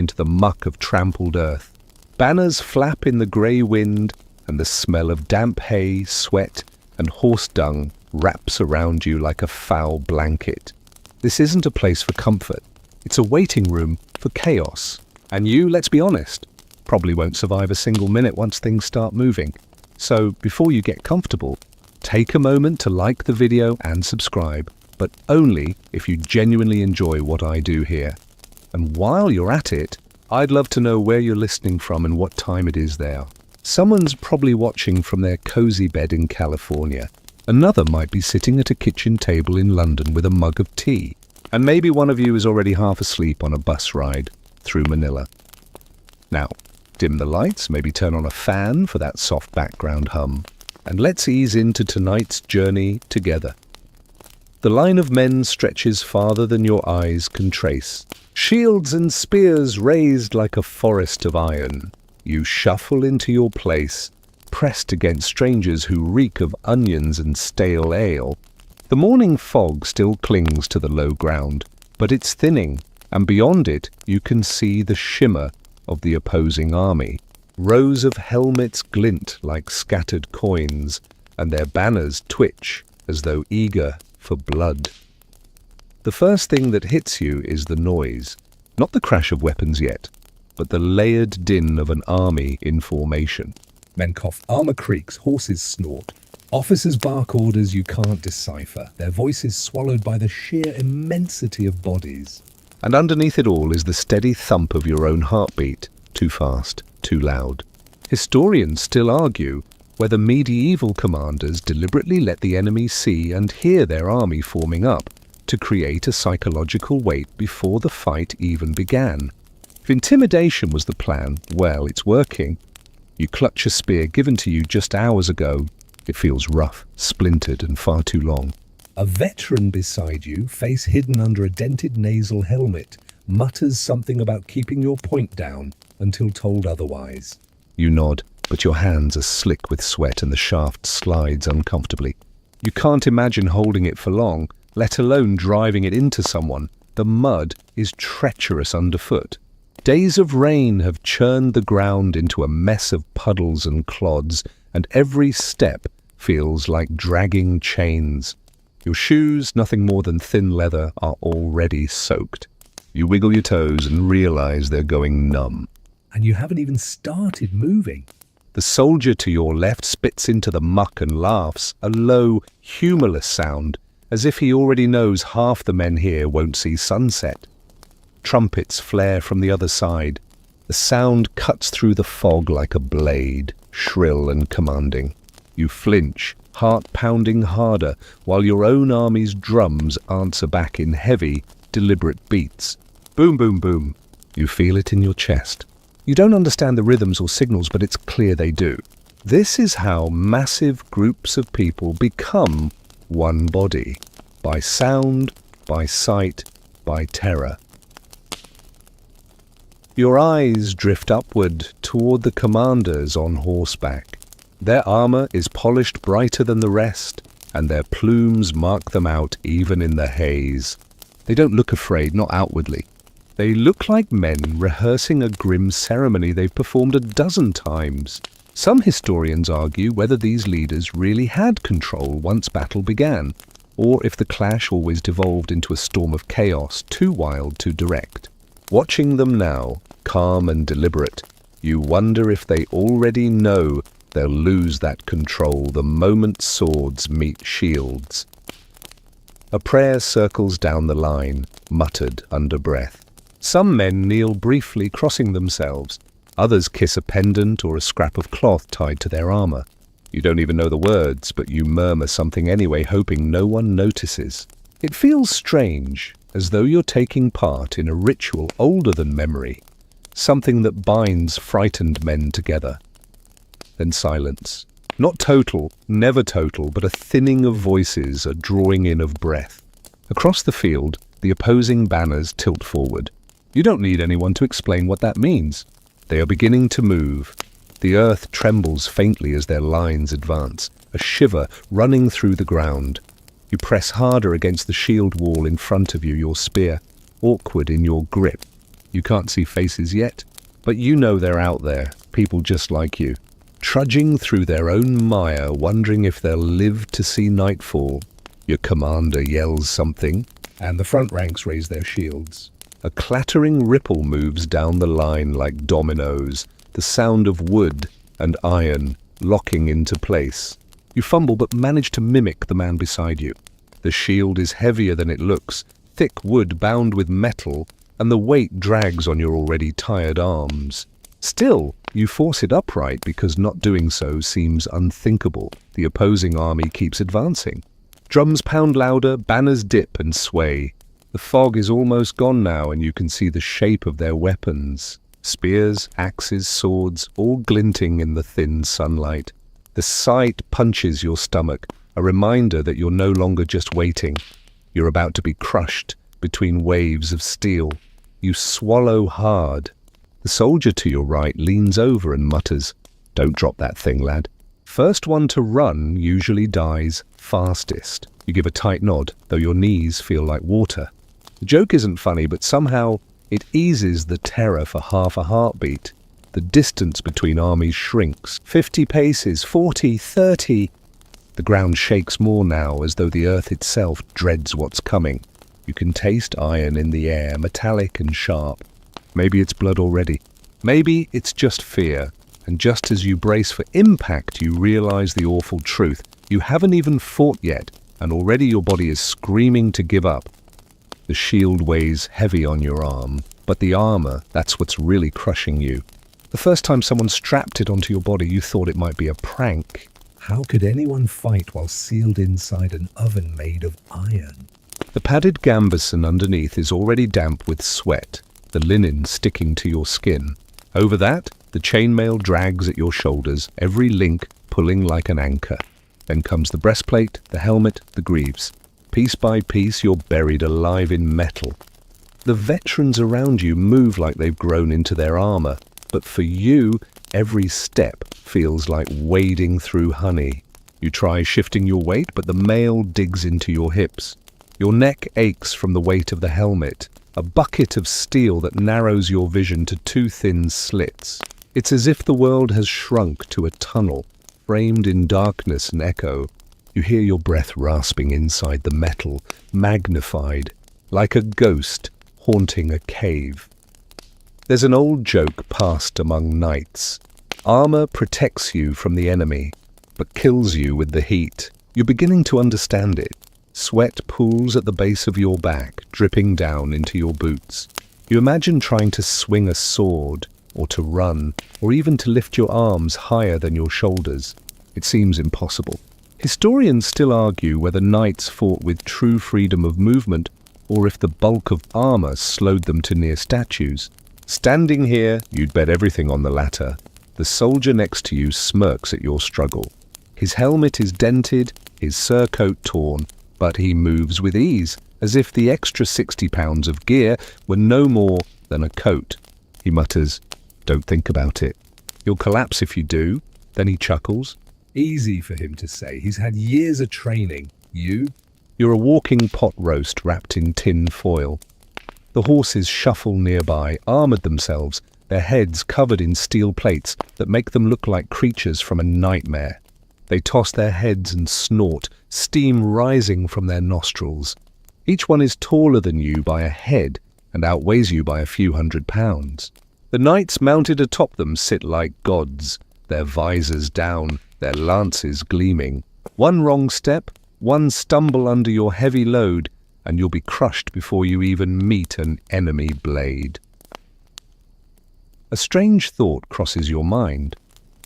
into the muck of trampled earth. Banners flap in the grey wind, and the smell of damp hay, sweat, and horse dung wraps around you like a foul blanket. This isn't a place for comfort. It's a waiting room for chaos. And you, let's be honest, probably won't survive a single minute once things start moving. So before you get comfortable, take a moment to like the video and subscribe, but only if you genuinely enjoy what I do here. And while you're at it, I'd love to know where you're listening from and what time it is there. Someone's probably watching from their cozy bed in California. Another might be sitting at a kitchen table in London with a mug of tea. And maybe one of you is already half asleep on a bus ride through Manila. Now, dim the lights, maybe turn on a fan for that soft background hum, and let's ease into tonight's journey together. The line of men stretches farther than your eyes can trace. Shields and spears raised like a forest of iron. You shuffle into your place, pressed against strangers who reek of onions and stale ale. The morning fog still clings to the low ground, but it's thinning, and beyond it you can see the shimmer of the opposing army. Rows of helmets glint like scattered coins, and their banners twitch as though eager for blood. The first thing that hits you is the noise, not the crash of weapons yet, but the layered din of an army in formation. Men cough, armor creaks, horses snort. Officers bark orders you can't decipher, their voices swallowed by the sheer immensity of bodies. And underneath it all is the steady thump of your own heartbeat, too fast, too loud. Historians still argue whether medieval commanders deliberately let the enemy see and hear their army forming up to create a psychological weight before the fight even began. If intimidation was the plan, well, it's working. You clutch a spear given to you just hours ago. It feels rough, splintered, and far too long. A veteran beside you, face hidden under a dented nasal helmet, mutters something about keeping your point down until told otherwise. You nod, but your hands are slick with sweat and the shaft slides uncomfortably. You can't imagine holding it for long, let alone driving it into someone. The mud is treacherous underfoot. Days of rain have churned the ground into a mess of puddles and clods, and every step feels like dragging chains. Your shoes, nothing more than thin leather, are already soaked. You wiggle your toes and realize they're going numb. And you haven't even started moving. The soldier to your left spits into the muck and laughs, a low, humorless sound, as if he already knows half the men here won't see sunset. Trumpets flare from the other side. The sound cuts through the fog like a blade, shrill and commanding. You flinch, heart pounding harder, while your own army's drums answer back in heavy, deliberate beats. Boom, boom, boom. You feel it in your chest. You don't understand the rhythms or signals, but it's clear they do. This is how massive groups of people become one body. By sound, by sight, by terror. Your eyes drift upward toward the commanders on horseback. Their armor is polished brighter than the rest, and their plumes mark them out even in the haze. They don't look afraid, not outwardly. They look like men rehearsing a grim ceremony they've performed a dozen times. Some historians argue whether these leaders really had control once battle began, or if the clash always devolved into a storm of chaos too wild to direct. Watching them now, calm and deliberate, you wonder if they already know they'll lose that control the moment swords meet shields. A prayer circles down the line, muttered under breath. Some men kneel briefly, crossing themselves. Others kiss a pendant or a scrap of cloth tied to their armor. You don't even know the words, but you murmur something anyway, hoping no one notices. It feels strange, as though you're taking part in a ritual older than memory, something that binds frightened men together. Then silence. Not total, never total, but a thinning of voices, a drawing in of breath. Across the field, the opposing banners tilt forward. You don't need anyone to explain what that means. They are beginning to move. The earth trembles faintly as their lines advance, a shiver running through the ground. You press harder against the shield wall in front of you, your spear awkward in your grip. You can't see faces yet, but you know they're out there, people just like you, trudging through their own mire, wondering if they'll live to see nightfall. Your commander yells something, and the front ranks raise their shields. A clattering ripple moves down the line like dominoes, the sound of wood and iron locking into place. You fumble but manage to mimic the man beside you. The shield is heavier than it looks, thick wood bound with metal, and the weight drags on your already tired arms. Still, you force it upright because not doing so seems unthinkable. The opposing army keeps advancing. Drums pound louder, banners dip and sway. The fog is almost gone now, and you can see the shape of their weapons. Spears, axes, swords, all glinting in the thin sunlight. The sight punches your stomach, a reminder that you're no longer just waiting. You're about to be crushed between waves of steel. You swallow hard. The soldier to your right leans over and mutters, "Don't drop that thing, lad." First one to run usually dies fastest. You give a tight nod, though your knees feel like water. The joke isn't funny, but somehow it eases the terror for half a heartbeat. The distance between armies shrinks. 50 paces, 40, 30. The ground shakes more now, as though the earth itself dreads what's coming. You can taste iron in the air, metallic and sharp. Maybe it's blood already. Maybe it's just fear. And just as you brace for impact, you realize the awful truth. You haven't even fought yet, and already your body is screaming to give up. The shield weighs heavy on your arm, but the armor, that's what's really crushing you. The first time someone strapped it onto your body, you thought it might be a prank. How could anyone fight while sealed inside an oven made of iron? The padded gambeson underneath is already damp with sweat, the linen sticking to your skin. Over that, the chainmail drags at your shoulders, every link pulling like an anchor. Then comes the breastplate, the helmet, the greaves. Piece by piece, you're buried alive in metal. The veterans around you move like they've grown into their armor, but for you, every step feels like wading through honey. You try shifting your weight, but the mail digs into your hips. Your neck aches from the weight of the helmet, a bucket of steel that narrows your vision to two thin slits. It's as if the world has shrunk to a tunnel, framed in darkness and echo. You hear your breath rasping inside the metal, magnified, like a ghost haunting a cave. There's an old joke passed among knights. Armor protects you from the enemy, but kills you with the heat. You're beginning to understand it. Sweat pools at the base of your back, dripping down into your boots. You imagine trying to swing a sword, or to run, or even to lift your arms higher than your shoulders. It seems impossible. Historians still argue whether knights fought with true freedom of movement, or if the bulk of armor slowed them to near statues. Standing here, you'd bet everything on the latter. The soldier next to you smirks at your struggle. His helmet is dented, his surcoat torn, but he moves with ease, as if the extra 60 pounds of gear were no more than a coat. He mutters, "Don't think about it. You'll collapse if you do." Then he chuckles. Easy for him to say. He's had years of training. You're a walking pot roast wrapped in tin foil. The horses shuffle nearby, armored themselves, their heads covered in steel plates that make them look like creatures from a nightmare. They toss their heads and snort, steam rising from their nostrils. Each one is taller than you by a head and outweighs you by a few £100. The knights mounted atop them sit like gods, their visors down, their lances gleaming. One wrong step, one stumble under your heavy load, and you'll be crushed before you even meet an enemy blade. A strange thought crosses your mind.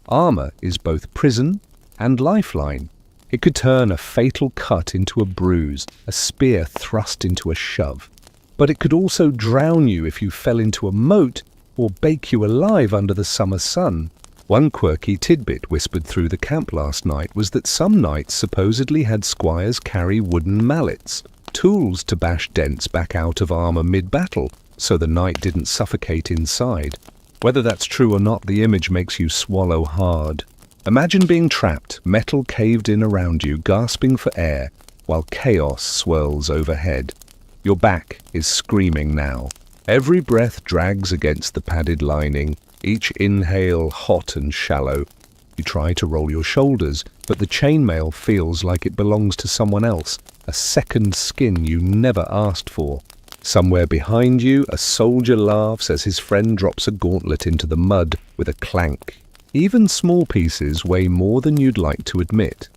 Armor is both prison and lifeline. It could turn a fatal cut into a bruise, a spear thrust into a shove. But it could also drown you if you fell into a moat, or bake you alive under the summer sun. One quirky tidbit whispered through the camp last night was that some knights supposedly had squires carry wooden mallets, tools to bash dents back out of armor mid-battle, so the knight didn't suffocate inside. Whether that's true or not, the image makes you swallow hard. Imagine being trapped, metal caved in around you, gasping for air, while chaos swirls overhead. Your back is screaming now. Every breath drags against the padded lining, each inhale hot and shallow. You try to roll your shoulders, but the chainmail feels like it belongs to someone else, a second skin you never asked for. Somewhere behind you, a soldier laughs as his friend drops a gauntlet into the mud with a clank. Even small pieces weigh more than you'd like to admit.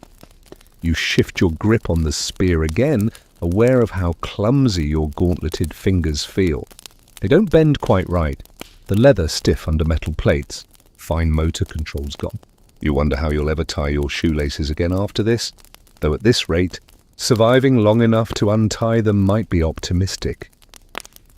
You shift your grip on the spear again, aware of how clumsy your gauntleted fingers feel. They don't bend quite right, the leather stiff under metal plates. Fine motor controls gone. You wonder how you'll ever tie your shoelaces again after this, though at this rate, surviving long enough to untie them might be optimistic.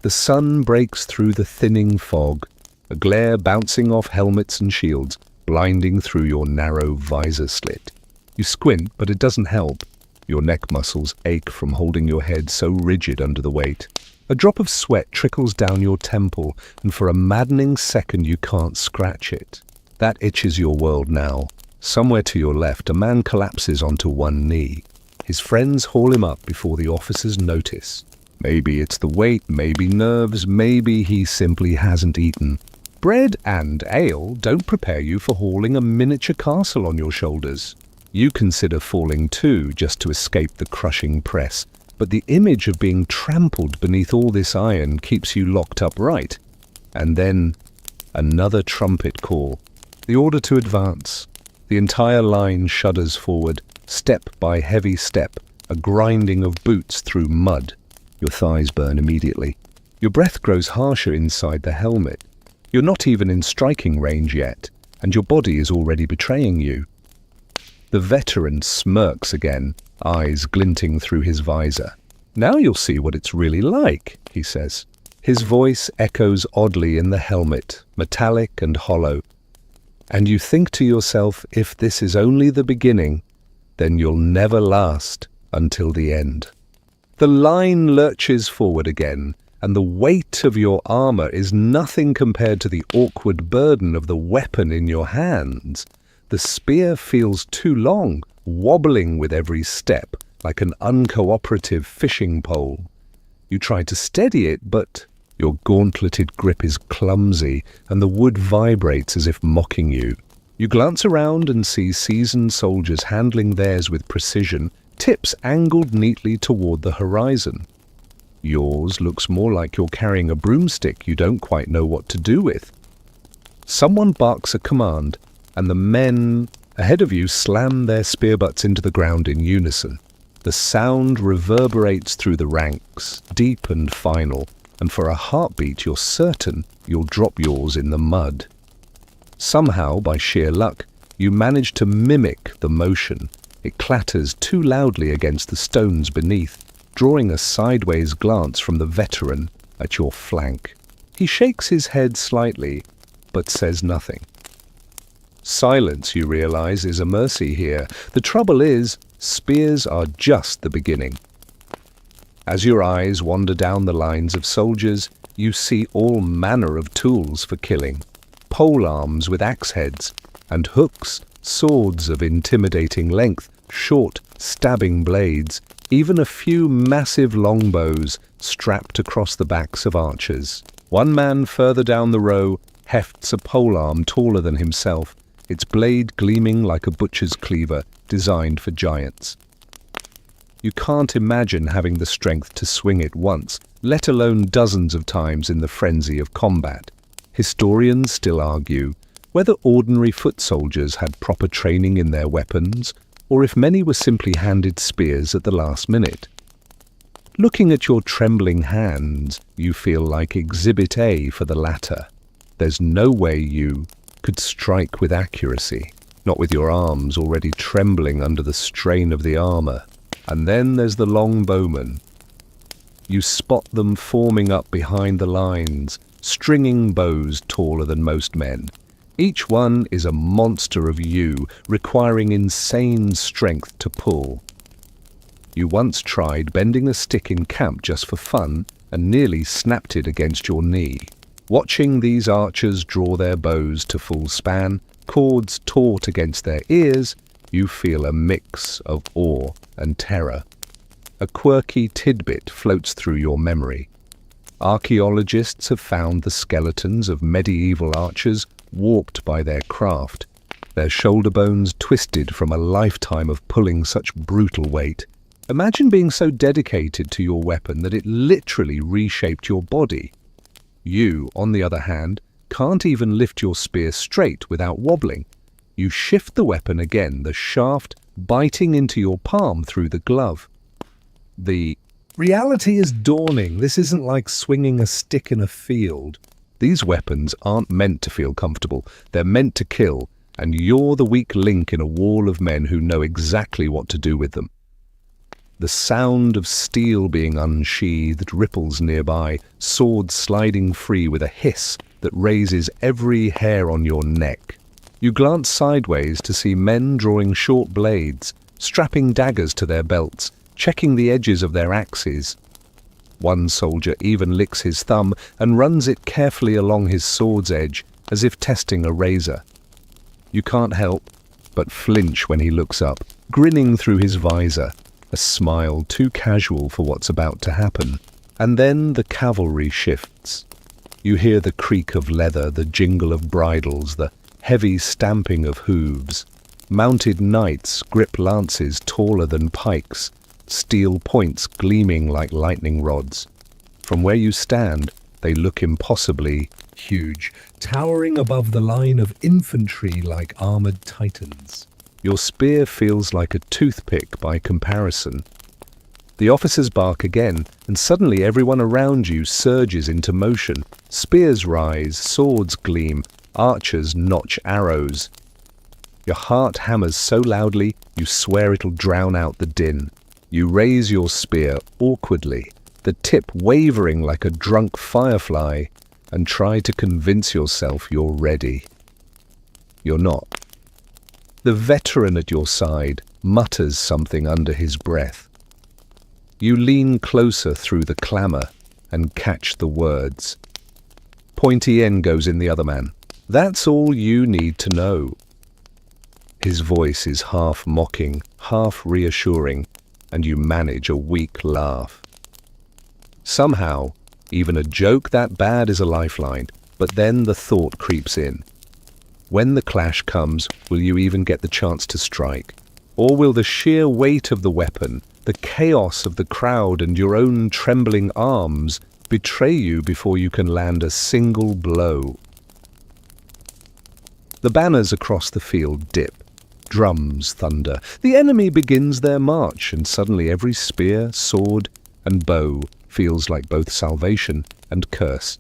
The sun breaks through the thinning fog, a glare bouncing off helmets and shields, blinding through your narrow visor slit. You squint, but it doesn't help. Your neck muscles ache from holding your head so rigid under the weight. A drop of sweat trickles down your temple, and for a maddening second you can't scratch it. That itches your world now. Somewhere to your left, a man collapses onto one knee. His friends haul him up before the officers notice. Maybe it's the weight, maybe nerves, maybe he simply hasn't eaten. Bread and ale don't prepare you for hauling a miniature castle on your shoulders. You consider falling too, just to escape the crushing press, but the image of being trampled beneath all this iron keeps you locked upright. And then, another trumpet call. The order to advance. The entire line shudders forward, step by heavy step, a grinding of boots through mud. Your thighs burn immediately. Your breath grows harsher inside the helmet. You're not even in striking range yet, and your body is already betraying you. The veteran smirks again, eyes glinting through his visor. "Now you'll see what it's really like," he says. His voice echoes oddly in the helmet, metallic and hollow. And you think to yourself, if this is only the beginning, then you'll never last until the end. The line lurches forward again, and the weight of your armor is nothing compared to the awkward burden of the weapon in your hands. The spear feels too long, wobbling with every step, like an uncooperative fishing pole. You try to steady it, but your gauntleted grip is clumsy, and the wood vibrates as if mocking you. You glance around and see seasoned soldiers handling theirs with precision, tips angled neatly toward the horizon. Yours looks more like you're carrying a broomstick you don't quite know what to do with. Someone barks a command, and the men ahead of you slam their spear butts into the ground in unison. The sound reverberates through the ranks, deep and final, and for a heartbeat you're certain you'll drop yours in the mud. Somehow, by sheer luck, you manage to mimic the motion. It clatters too loudly against the stones beneath, drawing a sideways glance from the veteran at your flank. He shakes his head slightly, but says nothing. Silence, you realize, is a mercy here. The trouble is, spears are just the beginning. As your eyes wander down the lines of soldiers, you see all manner of tools for killing. Pole arms with axe heads, and hooks, swords of intimidating length, short, stabbing blades, even a few massive longbows strapped across the backs of archers. One man further down the row hefts a polearm taller than himself, its blade gleaming like a butcher's cleaver designed for giants. You can't imagine having the strength to swing it once, let alone dozens of times in the frenzy of combat. Historians still argue whether ordinary foot soldiers had proper training in their weapons, or if many were simply handed spears at the last minute. Looking at your trembling hands, you feel like Exhibit A for the latter. There's no way you could strike with accuracy, not with your arms already trembling under the strain of the armor. And then there's the longbowmen. You spot them forming up behind the lines, stringing bows taller than most men. Each one is a monster of yew, requiring insane strength to pull. You once tried bending a stick in camp just for fun and nearly snapped it against your knee. Watching these archers draw their bows to full span, cords taut against their ears, you feel a mix of awe and terror. A quirky tidbit floats through your memory. Archaeologists have found the skeletons of medieval archers warped by their craft, their shoulder bones twisted from a lifetime of pulling such brutal weight. Imagine being so dedicated to your weapon that it literally reshaped your body. You, on the other hand, can't even lift your spear straight without wobbling. You shift the weapon again, the shaft biting into your palm through the glove. The reality is dawning. This isn't like swinging a stick in a field. These weapons aren't meant to feel comfortable. They're meant to kill, and you're the weak link in a wall of men who know exactly what to do with them. The sound of steel being unsheathed ripples nearby, swords sliding free with a hiss that raises every hair on your neck. You glance sideways to see men drawing short blades, strapping daggers to their belts, checking the edges of their axes. One soldier even licks his thumb and runs it carefully along his sword's edge, as if testing a razor. You can't help but flinch when he looks up, grinning through his visor, a smile too casual for what's about to happen. And then the cavalry shifts. You hear the creak of leather, the jingle of bridles, the heavy stamping of hooves. Mounted knights grip lances taller than pikes, steel points gleaming like lightning rods. From where you stand, they look impossibly huge, towering above the line of infantry like armored titans. Your spear feels like a toothpick by comparison. The officers bark again, and suddenly everyone around you surges into motion. Spears rise, swords gleam, archers notch arrows. Your heart hammers so loudly you swear it'll drown out the din. You raise your spear awkwardly, the tip wavering like a drunk firefly, and try to convince yourself you're ready. You're not. The veteran at your side mutters something under his breath. You lean closer through the clamour and catch the words. Pointy end goes in the other man. That's all you need to know. His voice is half mocking, half reassuring, and you manage a weak laugh. Somehow, even a joke that bad is a lifeline, but then the thought creeps in. When the clash comes, will you even get the chance to strike? Or will the sheer weight of the weapon, the chaos of the crowd and your own trembling arms betray you before you can land a single blow? The banners across the field dip. Drums thunder. The enemy begins their march, and suddenly every spear, sword, and bow feels like both salvation and curse.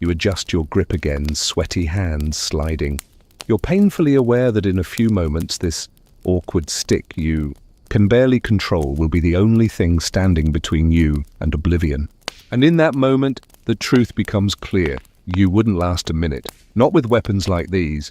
You adjust your grip again, sweaty hands sliding. You're painfully aware that in a few moments this awkward stick you can barely control will be the only thing standing between you and oblivion. And in that moment, the truth becomes clear. You wouldn't last a minute, not with weapons like these.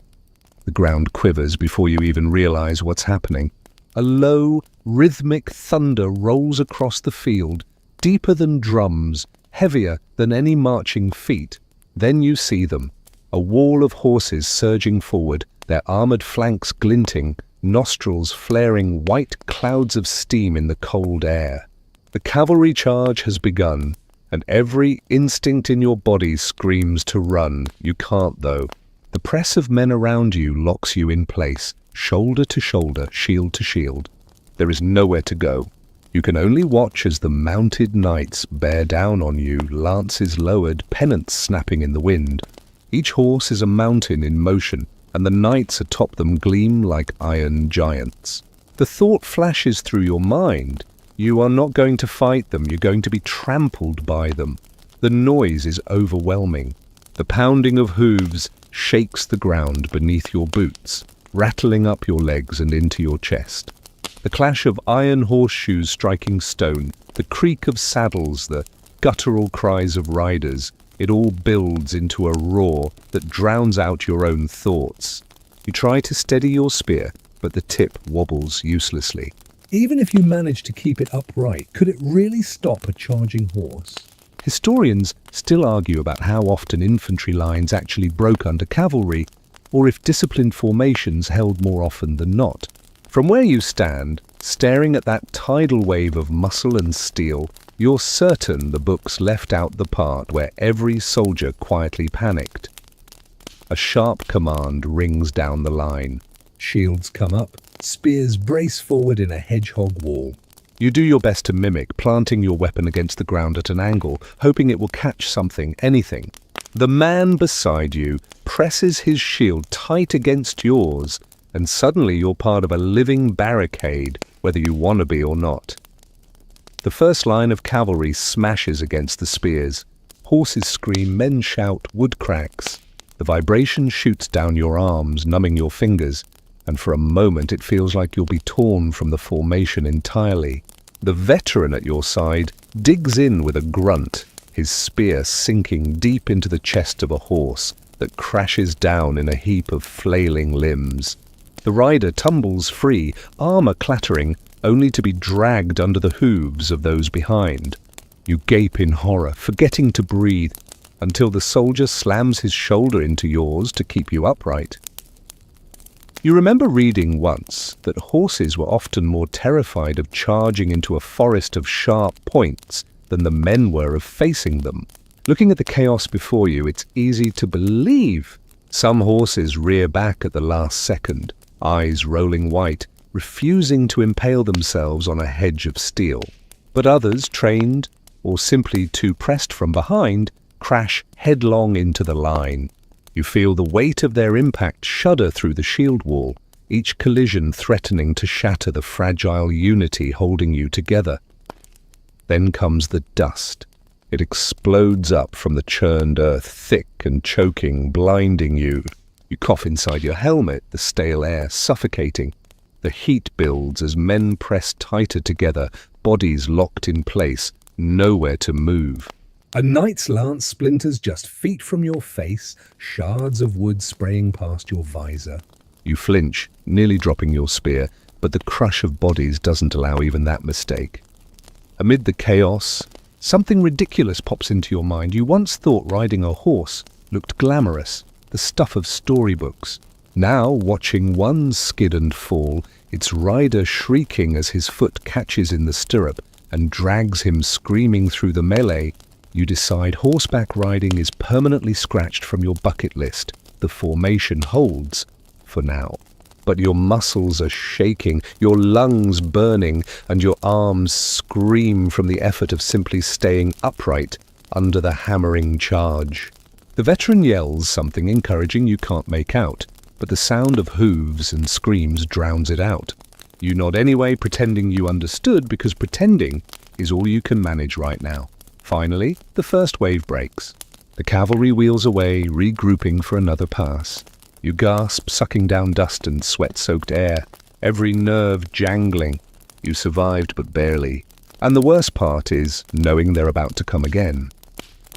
The ground quivers before you even realize what's happening. A low, rhythmic thunder rolls across the field, deeper than drums, heavier than any marching feet. Then you see them, a wall of horses surging forward, their armored flanks glinting, nostrils flaring white clouds of steam in the cold air. The cavalry charge has begun, and every instinct in your body screams to run. You can't, though. The press of men around you locks you in place, shoulder to shoulder, shield to shield. There is nowhere to go. You can only watch as the mounted knights bear down on you, lances lowered, pennants snapping in the wind. Each horse is a mountain in motion, and the knights atop them gleam like iron giants. The thought flashes through your mind. You are not going to fight them, you're going to be trampled by them. The noise is overwhelming. The pounding of hooves shakes the ground beneath your boots, rattling up your legs and into your chest. The clash of iron horseshoes striking stone, the creak of saddles, the guttural cries of riders, it all builds into a roar that drowns out your own thoughts. You try to steady your spear, but the tip wobbles uselessly. Even if you manage to keep it upright, could it really stop a charging horse? Historians still argue about how often infantry lines actually broke under cavalry, or if disciplined formations held more often than not. From where you stand, staring at that tidal wave of muscle and steel, You're certain the books left out the part where every soldier quietly panicked. A sharp command rings down the line. Shields come up, spears brace forward in a hedgehog wall. You do your best to mimic, planting your weapon against the ground at an angle, hoping it will catch something, anything. The man beside you presses his shield tight against yours, and suddenly you're part of a living barricade, whether you want to be or not. The first line of cavalry smashes against the spears. Horses scream, men shout, wood cracks. The vibration shoots down your arms, numbing your fingers, and for a moment it feels like you'll be torn from the formation entirely. The veteran at your side digs in with a grunt, his spear sinking deep into the chest of a horse that crashes down in a heap of flailing limbs. The rider tumbles free, armor clattering, only to be dragged under the hooves of those behind. You gape in horror, forgetting to breathe, until the soldier slams his shoulder into yours to keep you upright. You remember reading once that horses were often more terrified of charging into a forest of sharp points than the men were of facing them. Looking at the chaos before you, it's easy to believe. Some horses rear back at the last second, eyes rolling white, refusing to impale themselves on a hedge of steel. But others, trained or simply too pressed from behind, crash headlong into the line. You feel the weight of their impact shudder through the shield wall, each collision threatening to shatter the fragile unity holding you together. Then comes the dust. It explodes up from the churned earth, thick and choking, blinding you. You cough inside your helmet, the stale air suffocating. The heat builds as men press tighter together, bodies locked in place, nowhere to move. A knight's lance splinters just feet from your face, shards of wood spraying past your visor. You flinch, nearly dropping your spear, but the crush of bodies doesn't allow even that mistake. Amid the chaos, something ridiculous pops into your mind. You once thought riding a horse looked glamorous, the stuff of storybooks. Now, watching one skid and fall, its rider shrieking as his foot catches in the stirrup and drags him screaming through the melee, you decide horseback riding is permanently scratched from your bucket list. The formation holds, for now. But your muscles are shaking, your lungs burning, and your arms scream from the effort of simply staying upright under the hammering charge. The veteran yells something encouraging you can't make out, but the sound of hooves and screams drowns it out. You nod anyway, pretending you understood, because pretending is all you can manage right now. Finally, the first wave breaks. The cavalry wheels away, regrouping for another pass. You gasp, sucking down dust and sweat-soaked air, every nerve jangling. You survived, but barely. And the worst part is knowing they're about to come again.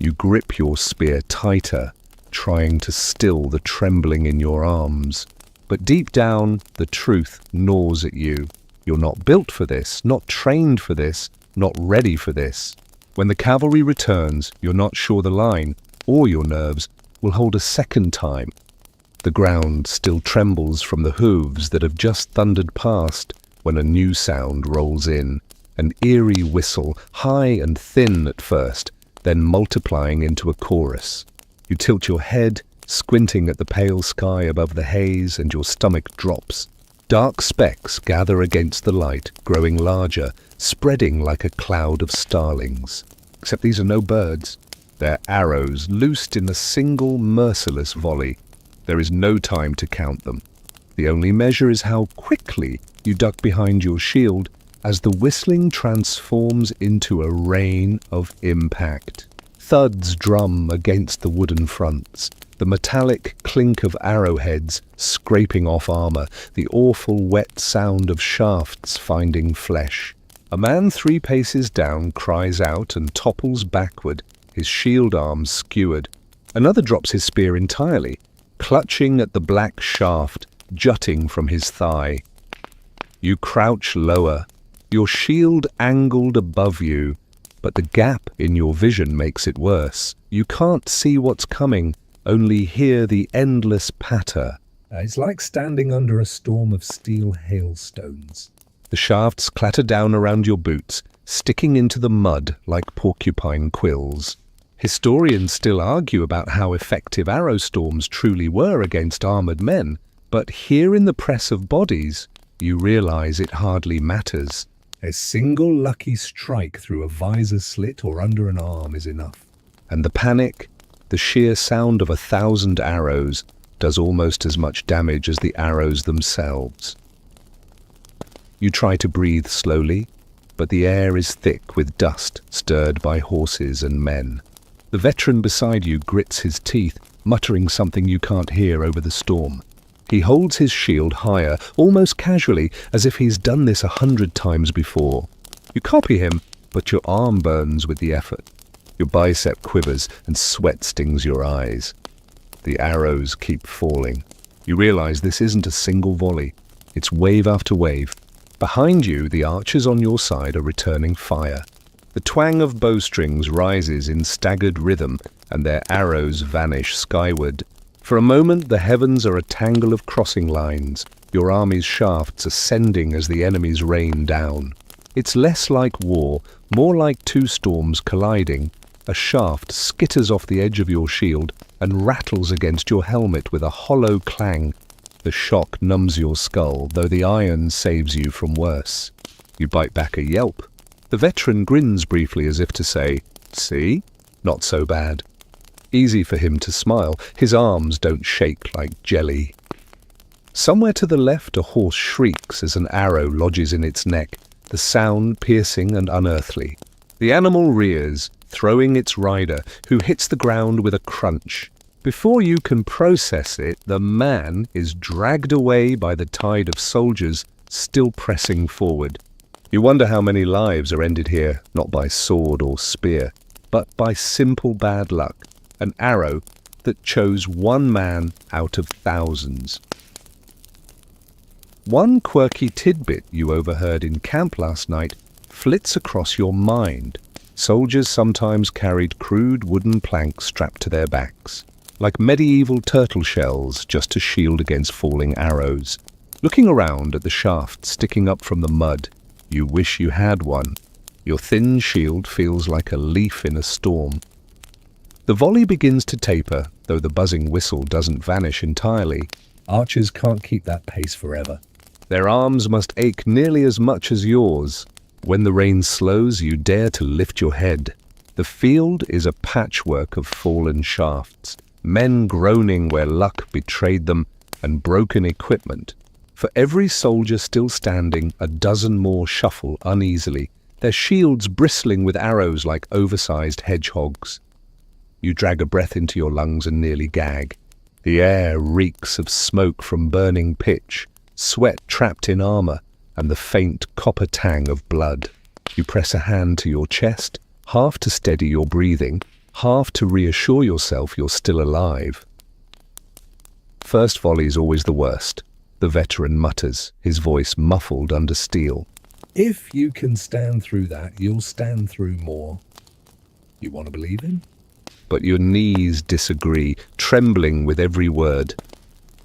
You grip your spear tighter, trying to still the trembling in your arms. But deep down, the truth gnaws at you. You're not built for this, not trained for this, not ready for this. When the cavalry returns, you're not sure the line, or your nerves, will hold a second time. The ground still trembles from the hooves that have just thundered past when a new sound rolls in, an eerie whistle, high and thin at first, then multiplying into a chorus. You tilt your head, squinting at the pale sky above the haze, and your stomach drops. Dark specks gather against the light, growing larger, spreading like a cloud of starlings. Except these are no birds. They're arrows, loosed in a single merciless volley. There is no time to count them. The only measure is how quickly you duck behind your shield as the whistling transforms into a rain of impact. Thuds drum against the wooden fronts, the metallic clink of arrowheads scraping off armor, the awful wet sound of shafts finding flesh. A man 3 paces down cries out and topples backward, his shield arms skewered. Another drops his spear entirely, clutching at the black shaft jutting from his thigh. You crouch lower, your shield angled above you, but the gap in your vision makes it worse. You can't see what's coming, only hear the endless patter. It's like standing under a storm of steel hailstones. The shafts clatter down around your boots, sticking into the mud like porcupine quills. Historians still argue about how effective arrow storms truly were against armored men, but here in the press of bodies, you realize it hardly matters. A single lucky strike through a visor slit or under an arm is enough. And the panic, the sheer sound of 1,000 arrows, does almost as much damage as the arrows themselves. You try to breathe slowly, but the air is thick with dust stirred by horses and men. The veteran beside you grits his teeth, muttering something you can't hear over the storm. He holds his shield higher, almost casually, as if he's done this 100 times before. You copy him, but your arm burns with the effort. Your bicep quivers and sweat stings your eyes. The arrows keep falling. You realize this isn't a single volley. It's wave after wave. Behind you, the archers on your side are returning fire. The twang of bowstrings rises in staggered rhythm, and their arrows vanish skyward. For a moment, the heavens are a tangle of crossing lines, your army's shafts ascending as the enemies rain down. It's less like war, more like two storms colliding. A shaft skitters off the edge of your shield and rattles against your helmet with a hollow clang. The shock numbs your skull, though the iron saves you from worse. You bite back a yelp. The veteran grins briefly as if to say, "See? Not so bad." Easy for him to smile. His arms don't shake like jelly. Somewhere to the left, a horse shrieks as an arrow lodges in its neck, the sound piercing and unearthly. The animal rears, throwing its rider, who hits the ground with a crunch. Before you can process it, the man is dragged away by the tide of soldiers still pressing forward. You wonder how many lives are ended here, not by sword or spear, but by simple bad luck, an arrow that chose one man out of thousands. One quirky tidbit you overheard in camp last night flits across your mind. Soldiers sometimes carried crude wooden planks strapped to their backs, like medieval turtle shells just to shield against falling arrows. Looking around at the shaft sticking up from the mud, you wish you had one. Your thin shield feels like a leaf in a storm. The volley begins to taper, though the buzzing whistle doesn't vanish entirely. Archers can't keep that pace forever. Their arms must ache nearly as much as yours. When the rain slows, you dare to lift your head. The field is a patchwork of fallen shafts, men groaning where luck betrayed them, and broken equipment. For every soldier still standing, a dozen more shuffle uneasily, their shields bristling with arrows like oversized hedgehogs. You drag a breath into your lungs and nearly gag. The air reeks of smoke from burning pitch, sweat trapped in armor, and the faint copper tang of blood. You press a hand to your chest, half to steady your breathing, half to reassure yourself you're still alive. First volley's always the worst, the veteran mutters, his voice muffled under steel. If you can stand through that, you'll stand through more. You want to believe him? But your knees disagree, trembling with every word.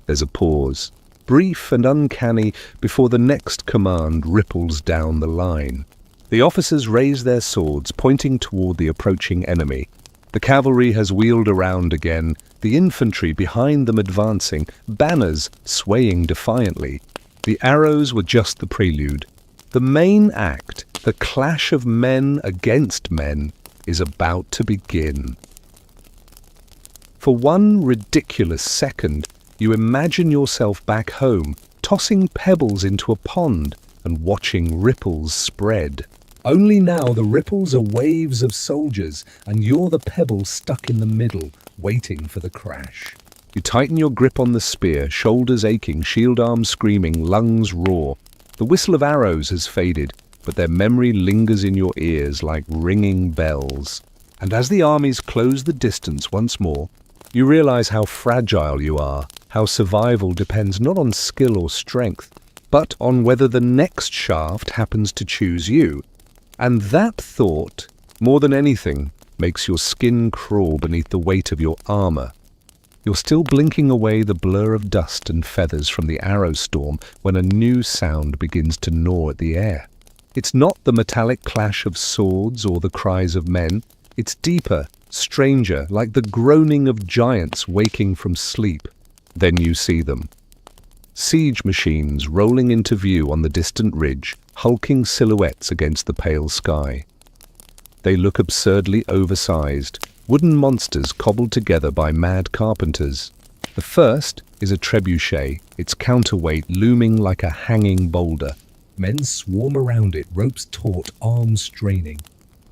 There's a pause, brief and uncanny, before the next command ripples down the line. The officers raise their swords, pointing toward the approaching enemy. The cavalry has wheeled around again, the infantry behind them advancing, banners swaying defiantly. The arrows were just the prelude. The main act, the clash of men against men, is about to begin. For one ridiculous second, you imagine yourself back home, tossing pebbles into a pond and watching ripples spread. Only now the ripples are waves of soldiers, and you're the pebble stuck in the middle, waiting for the crash. You tighten your grip on the spear, shoulders aching, shield arms screaming, lungs raw. The whistle of arrows has faded, but their memory lingers in your ears like ringing bells. And as the armies close the distance once more, you realize how fragile you are, how survival depends not on skill or strength, but on whether the next shaft happens to choose you. And that thought, more than anything, makes your skin crawl beneath the weight of your armor. You're still blinking away the blur of dust and feathers from the arrow storm when a new sound begins to gnaw at the air. It's not the metallic clash of swords or the cries of men. It's deeper, stranger, like the groaning of giants waking from sleep. Then you see them. Siege machines rolling into view on the distant ridge, hulking silhouettes against the pale sky. They look absurdly oversized, wooden monsters cobbled together by mad carpenters. The first is a trebuchet, its counterweight looming like a hanging boulder. Men swarm around it, ropes taut, arms straining.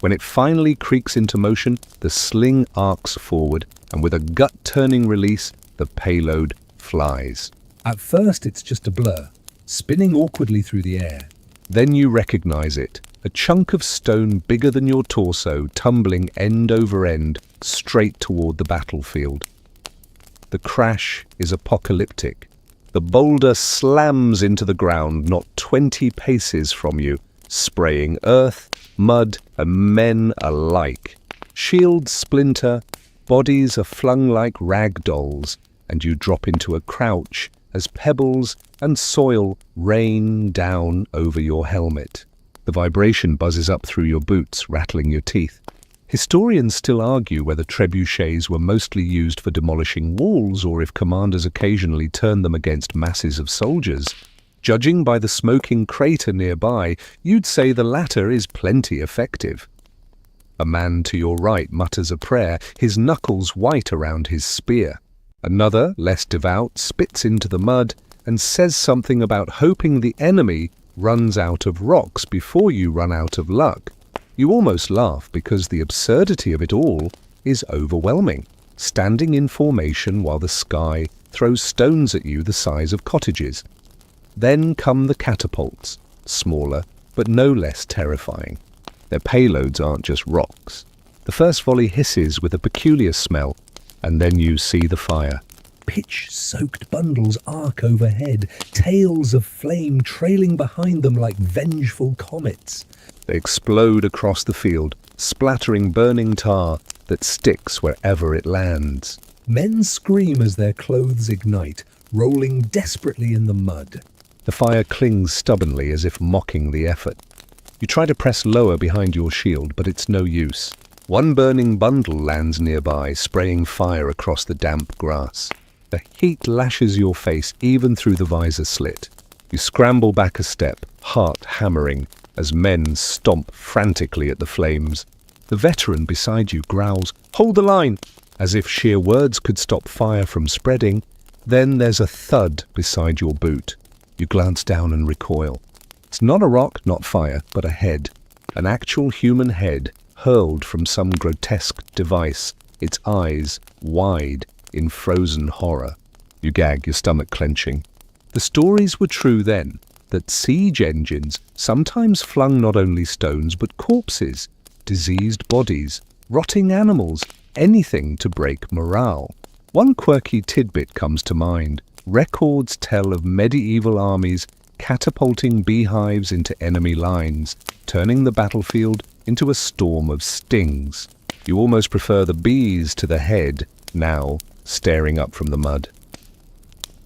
When it finally creaks into motion, the sling arcs forward, and with a gut-turning release, the payload flies. At first it's just a blur, spinning awkwardly through the air. Then you recognize it, a chunk of stone bigger than your torso, tumbling end over end, straight toward the battlefield. The crash is apocalyptic. The boulder slams into the ground not 20 paces from you, spraying earth, mud, and men alike. Shields splinter, bodies are flung like rag dolls, and you drop into a crouch as pebbles and soil rain down over your helmet. The vibration buzzes up through your boots, rattling your teeth. Historians still argue whether trebuchets were mostly used for demolishing walls or if commanders occasionally turned them against masses of soldiers. Judging by the smoking crater nearby, you'd say the latter is plenty effective. A man to your right mutters a prayer, his knuckles white around his spear. Another, less devout, spits into the mud and says something about hoping the enemy runs out of rocks before you run out of luck. You almost laugh because the absurdity of it all is overwhelming. Standing in formation while the sky throws stones at you the size of cottages. Then come the catapults, smaller but no less terrifying. Their payloads aren't just rocks. The first volley hisses with a peculiar smell, and then you see the fire. Pitch-soaked bundles arc overhead, tails of flame trailing behind them like vengeful comets. They explode across the field, splattering burning tar that sticks wherever it lands. Men scream as their clothes ignite, rolling desperately in the mud. The fire clings stubbornly as if mocking the effort. You try to press lower behind your shield, but it's no use. One burning bundle lands nearby, spraying fire across the damp grass. The heat lashes your face even through the visor slit. You scramble back a step, heart hammering, as men stomp frantically at the flames. The veteran beside you growls, "Hold the line!" as if sheer words could stop fire from spreading. Then there's a thud beside your boot. You glance down and recoil. It's not a rock, not fire, but a head. An actual human head, hurled from some grotesque device, its eyes wide in frozen horror. You gag, your stomach clenching. The stories were true then, that siege engines sometimes flung not only stones but corpses, diseased bodies, rotting animals, anything to break morale. One quirky tidbit comes to mind. Records tell of medieval armies catapulting beehives into enemy lines, turning the battlefield into a storm of stings. You almost prefer the bees to the head, now staring up from the mud.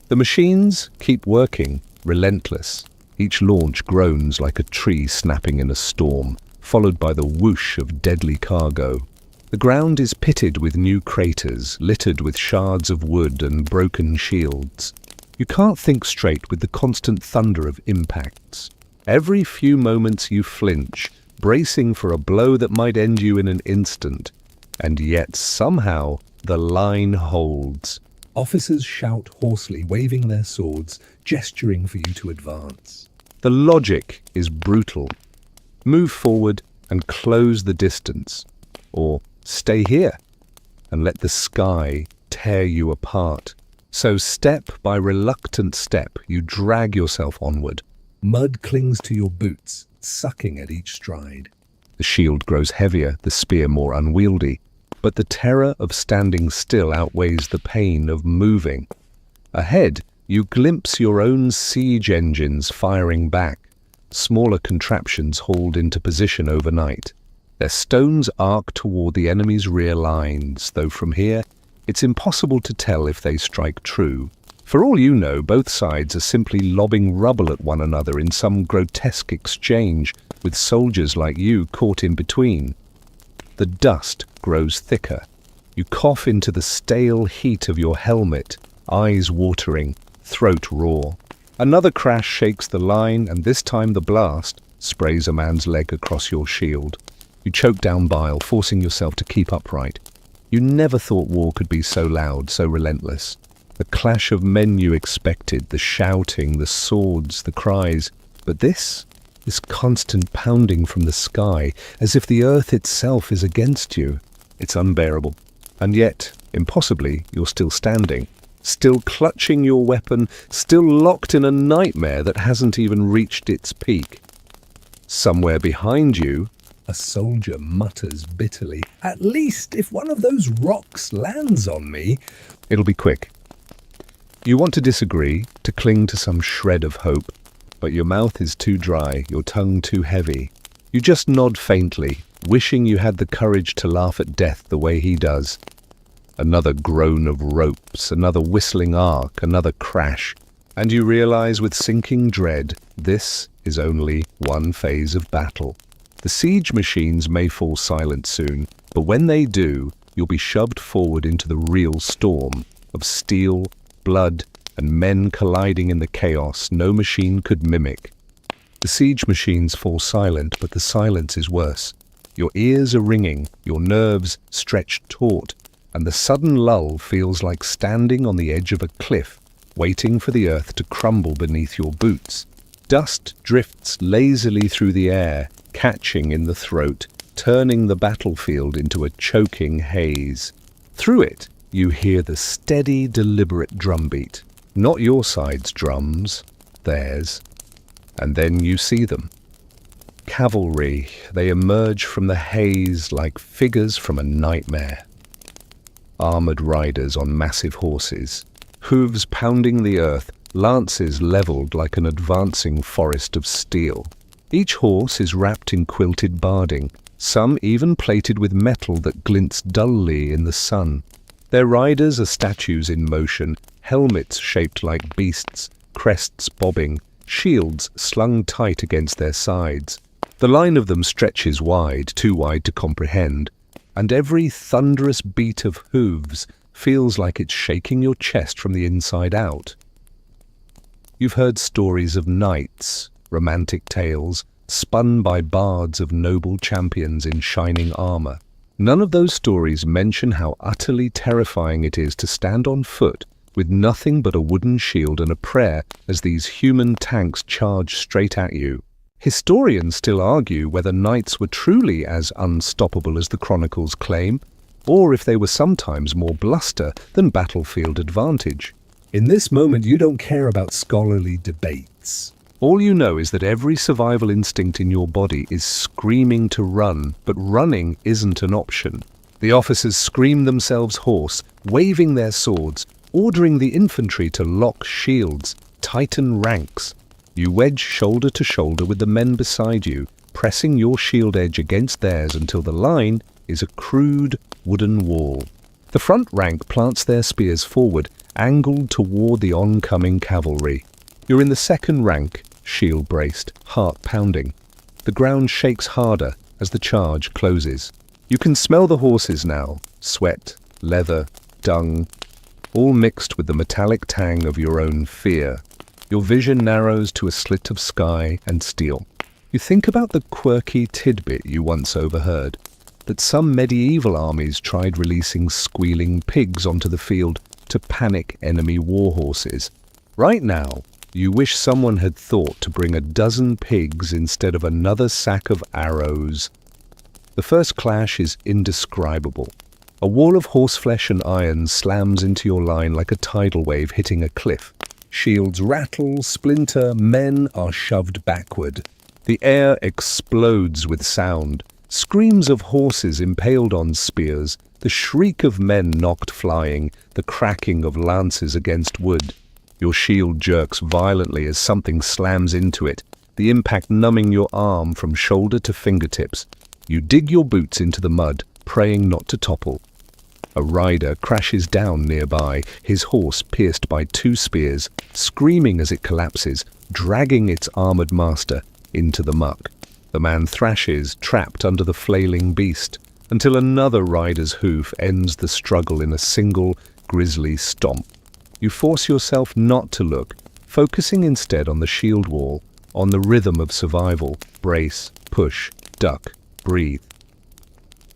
The machines keep working, relentless. Each launch groans like a tree snapping in a storm, followed by the whoosh of deadly cargo. The ground is pitted with new craters, littered with shards of wood and broken shields. You can't think straight with the constant thunder of impacts. Every few moments you flinch, bracing for a blow that might end you in an instant. And yet somehow the line holds. Officers shout hoarsely, waving their swords, gesturing for you to advance. The logic is brutal. Move forward and close the distance. Or stay here and let the sky tear you apart. So step by reluctant step, you drag yourself onward. Mud clings to your boots, sucking at each stride. The shield grows heavier, the spear more unwieldy, but the terror of standing still outweighs the pain of moving. Ahead, you glimpse your own siege engines firing back, smaller contraptions hauled into position overnight. Their stones arc toward the enemy's rear lines, though from here, it's impossible to tell if they strike true. For all you know, both sides are simply lobbing rubble at one another in some grotesque exchange, with soldiers like you caught in between. The dust grows thicker. You cough into the stale heat of your helmet, eyes watering, throat raw. Another crash shakes the line, and this time the blast sprays a man's leg across your shield. You choke down bile, forcing yourself to keep upright. You never thought war could be so loud, so relentless. The clash of men you expected, the shouting, the swords, the cries. But this constant pounding from the sky, as if the earth itself is against you. It's unbearable. And yet, impossibly, you're still standing, still clutching your weapon, still locked in a nightmare that hasn't even reached its peak. Somewhere behind you, A soldier mutters bitterly. At least if one of those rocks lands on me. it'll be quick. You want to disagree, to cling to some shred of hope, but your mouth is too dry, your tongue too heavy. You just nod faintly, wishing you had the courage to laugh at death the way he does. Another groan of ropes, another whistling arc, another crash, and you realize with sinking dread, this is only one phase of battle. The siege machines may fall silent soon, but when they do, you'll be shoved forward into the real storm of steel, blood, and men colliding in the chaos no machine could mimic. The siege machines fall silent, but the silence is worse. Your ears are ringing, your nerves stretched taut, and the sudden lull feels like standing on the edge of a cliff, waiting for the earth to crumble beneath your boots. Dust drifts lazily through the air, catching in the throat, turning the battlefield into a choking haze. Through it, you hear the steady, deliberate drumbeat. Not your side's drums, theirs. And then you see them. Cavalry, they emerge from the haze like figures from a nightmare. Armored riders on massive horses, hooves pounding the earth, lances leveled like an advancing forest of steel. Each horse is wrapped in quilted barding, some even plated with metal that glints dully in the sun. Their riders are statues in motion, helmets shaped like beasts, crests bobbing, shields slung tight against their sides. The line of them stretches wide, too wide to comprehend, and every thunderous beat of hooves feels like it's shaking your chest from the inside out. You've heard stories of knights, romantic tales, spun by bards of noble champions in shining armor. None of those stories mention how utterly terrifying it is to stand on foot with nothing but a wooden shield and a prayer as these human tanks charge straight at you. Historians still argue whether knights were truly as unstoppable as the chronicles claim, or if they were sometimes more bluster than battlefield advantage. In this moment, you don't care about scholarly debates. All you know is that every survival instinct in your body is screaming to run, but running isn't an option. The officers scream themselves hoarse, waving their swords, ordering the infantry to lock shields, tighten ranks. You wedge shoulder to shoulder with the men beside you, pressing your shield edge against theirs until the line is a crude wooden wall. The front rank plants their spears forward, angled toward the oncoming cavalry. You're in the second rank, shield braced, heart pounding. The ground shakes harder as the charge closes. You can smell the horses now, sweat, leather, dung, all mixed with the metallic tang of your own fear. Your vision narrows to a slit of sky and steel. You think about the quirky tidbit you once overheard, that some medieval armies tried releasing squealing pigs onto the field to panic enemy warhorses. Right now, you wish someone had thought to bring a dozen pigs instead of another sack of arrows. The first clash is indescribable. A wall of horseflesh and iron slams into your line like a tidal wave hitting a cliff. Shields rattle, splinter, men are shoved backward. The air explodes with sound. Screams of horses impaled on spears, the shriek of men knocked flying, the cracking of lances against wood. Your shield jerks violently as something slams into it, the impact numbing your arm from shoulder to fingertips. You dig your boots into the mud, praying not to topple. A rider crashes down nearby, his horse pierced by 2 spears, screaming as it collapses, dragging its armored master into the muck. The man thrashes, trapped under the flailing beast, until another rider's hoof ends the struggle in a single, grisly stomp. You force yourself not to look, focusing instead on the shield wall, on the rhythm of survival: brace, push, duck, breathe.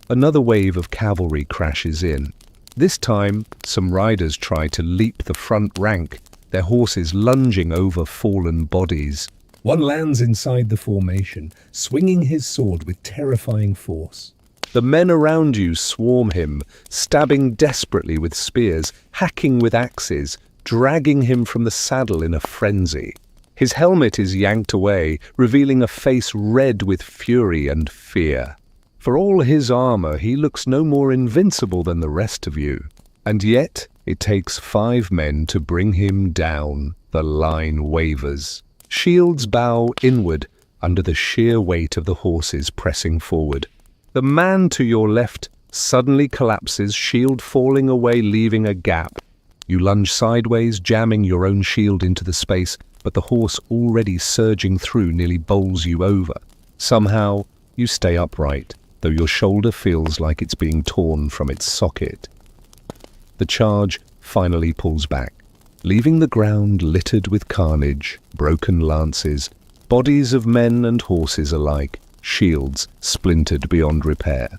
Another wave of cavalry crashes in. This time, some riders try to leap the front rank, their horses lunging over fallen bodies. One lands inside the formation, swinging his sword with terrifying force. The men around you swarm him, stabbing desperately with spears, hacking with axes, dragging him from the saddle in a frenzy. His helmet is yanked away, revealing a face red with fury and fear. For all his armor, he looks no more invincible than the rest of you. And yet, it takes 5 men to bring him down. The line wavers. Shields bow inward under the sheer weight of the horses pressing forward. The man to your left suddenly collapses, shield falling away, leaving a gap. You lunge sideways, jamming your own shield into the space, but the horse already surging through nearly bowls you over. Somehow, you stay upright, though your shoulder feels like it's being torn from its socket. The charge finally pulls back, leaving the ground littered with carnage, broken lances, bodies of men and horses alike, shields splintered beyond repair.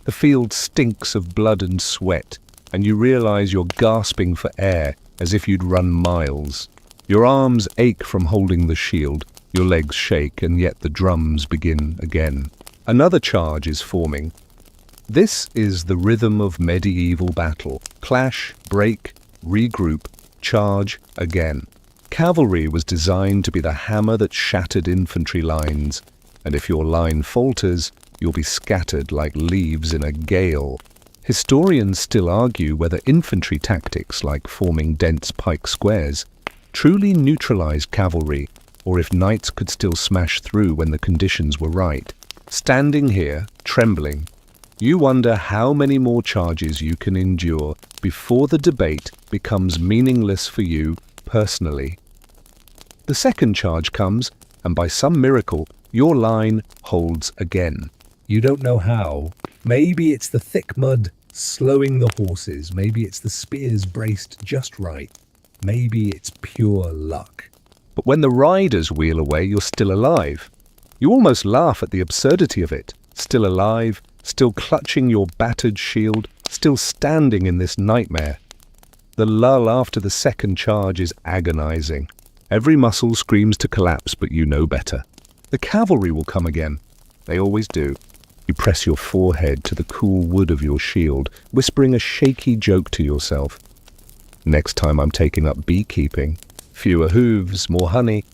The field stinks of blood and sweat, and you realize you're gasping for air as if you'd run miles. Your arms ache from holding the shield, your legs shake, and yet the drums begin again. Another charge is forming. This is the rhythm of medieval battle. Clash, break, regroup, charge again. Cavalry was designed to be the hammer that shattered infantry lines, and if your line falters, you'll be scattered like leaves in a gale. Historians still argue whether infantry tactics, like forming dense pike squares, truly neutralized cavalry, or if knights could still smash through when the conditions were right. Standing here, trembling, you wonder how many more charges you can endure before the debate becomes meaningless for you personally. The second charge comes, and by some miracle, your line holds again. You don't know how. Maybe it's the thick mud slowing the horses. Maybe it's the spears braced just right. Maybe it's pure luck. But when the riders wheel away, you're still alive. You almost laugh at the absurdity of it. Still alive, still clutching your battered shield, still standing in this nightmare. The lull after the second charge is agonizing. Every muscle screams to collapse, but you know better. The cavalry will come again. They always do. You press your forehead to the cool wood of your shield, whispering a shaky joke to yourself. Next time I'm taking up beekeeping. Fewer hooves, more honey.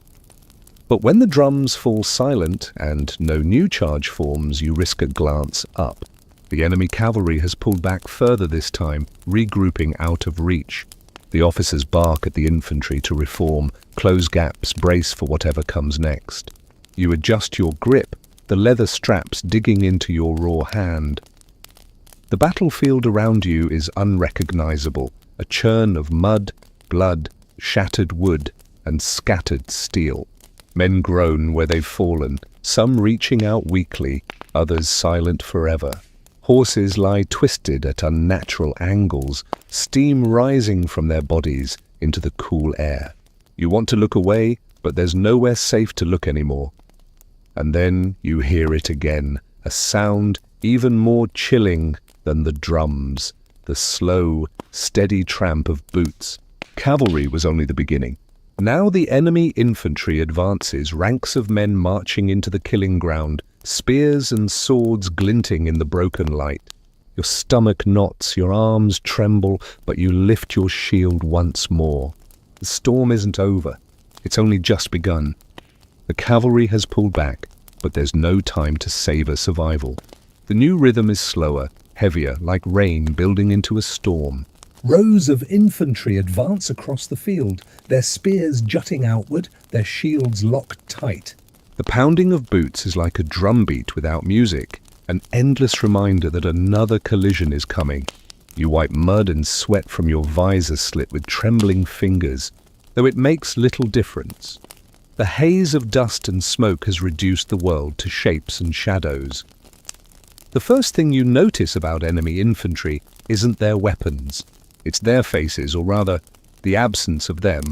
But when the drums fall silent and no new charge forms, you risk a glance up. The enemy cavalry has pulled back further this time, regrouping out of reach. The officers bark at the infantry to reform, close gaps, brace for whatever comes next. You adjust your grip, the leather straps digging into your raw hand. The battlefield around you is unrecognizable, a churn of mud, blood, shattered wood, and scattered steel. Men groan where they've fallen, some reaching out weakly, others silent forever. Horses lie twisted at unnatural angles, steam rising from their bodies into the cool air. You want to look away, but there's nowhere safe to look anymore. And then you hear it again, a sound even more chilling than the drums, the slow, steady tramp of boots. Cavalry was only the beginning. Now the enemy infantry advances, ranks of men marching into the killing ground, spears and swords glinting in the broken light. Your stomach knots, your arms tremble, but you lift your shield once more. The storm isn't over. It's only just begun. The cavalry has pulled back, but there's no time to savor survival. The new rhythm is slower, heavier, like rain building into a storm. Rows of infantry advance across the field, their spears jutting outward, their shields locked tight. The pounding of boots is like a drumbeat without music, an endless reminder that another collision is coming. You wipe mud and sweat from your visor slit with trembling fingers, though it makes little difference. The haze of dust and smoke has reduced the world to shapes and shadows. The first thing you notice about enemy infantry isn't their weapons. It's their faces, or rather, the absence of them.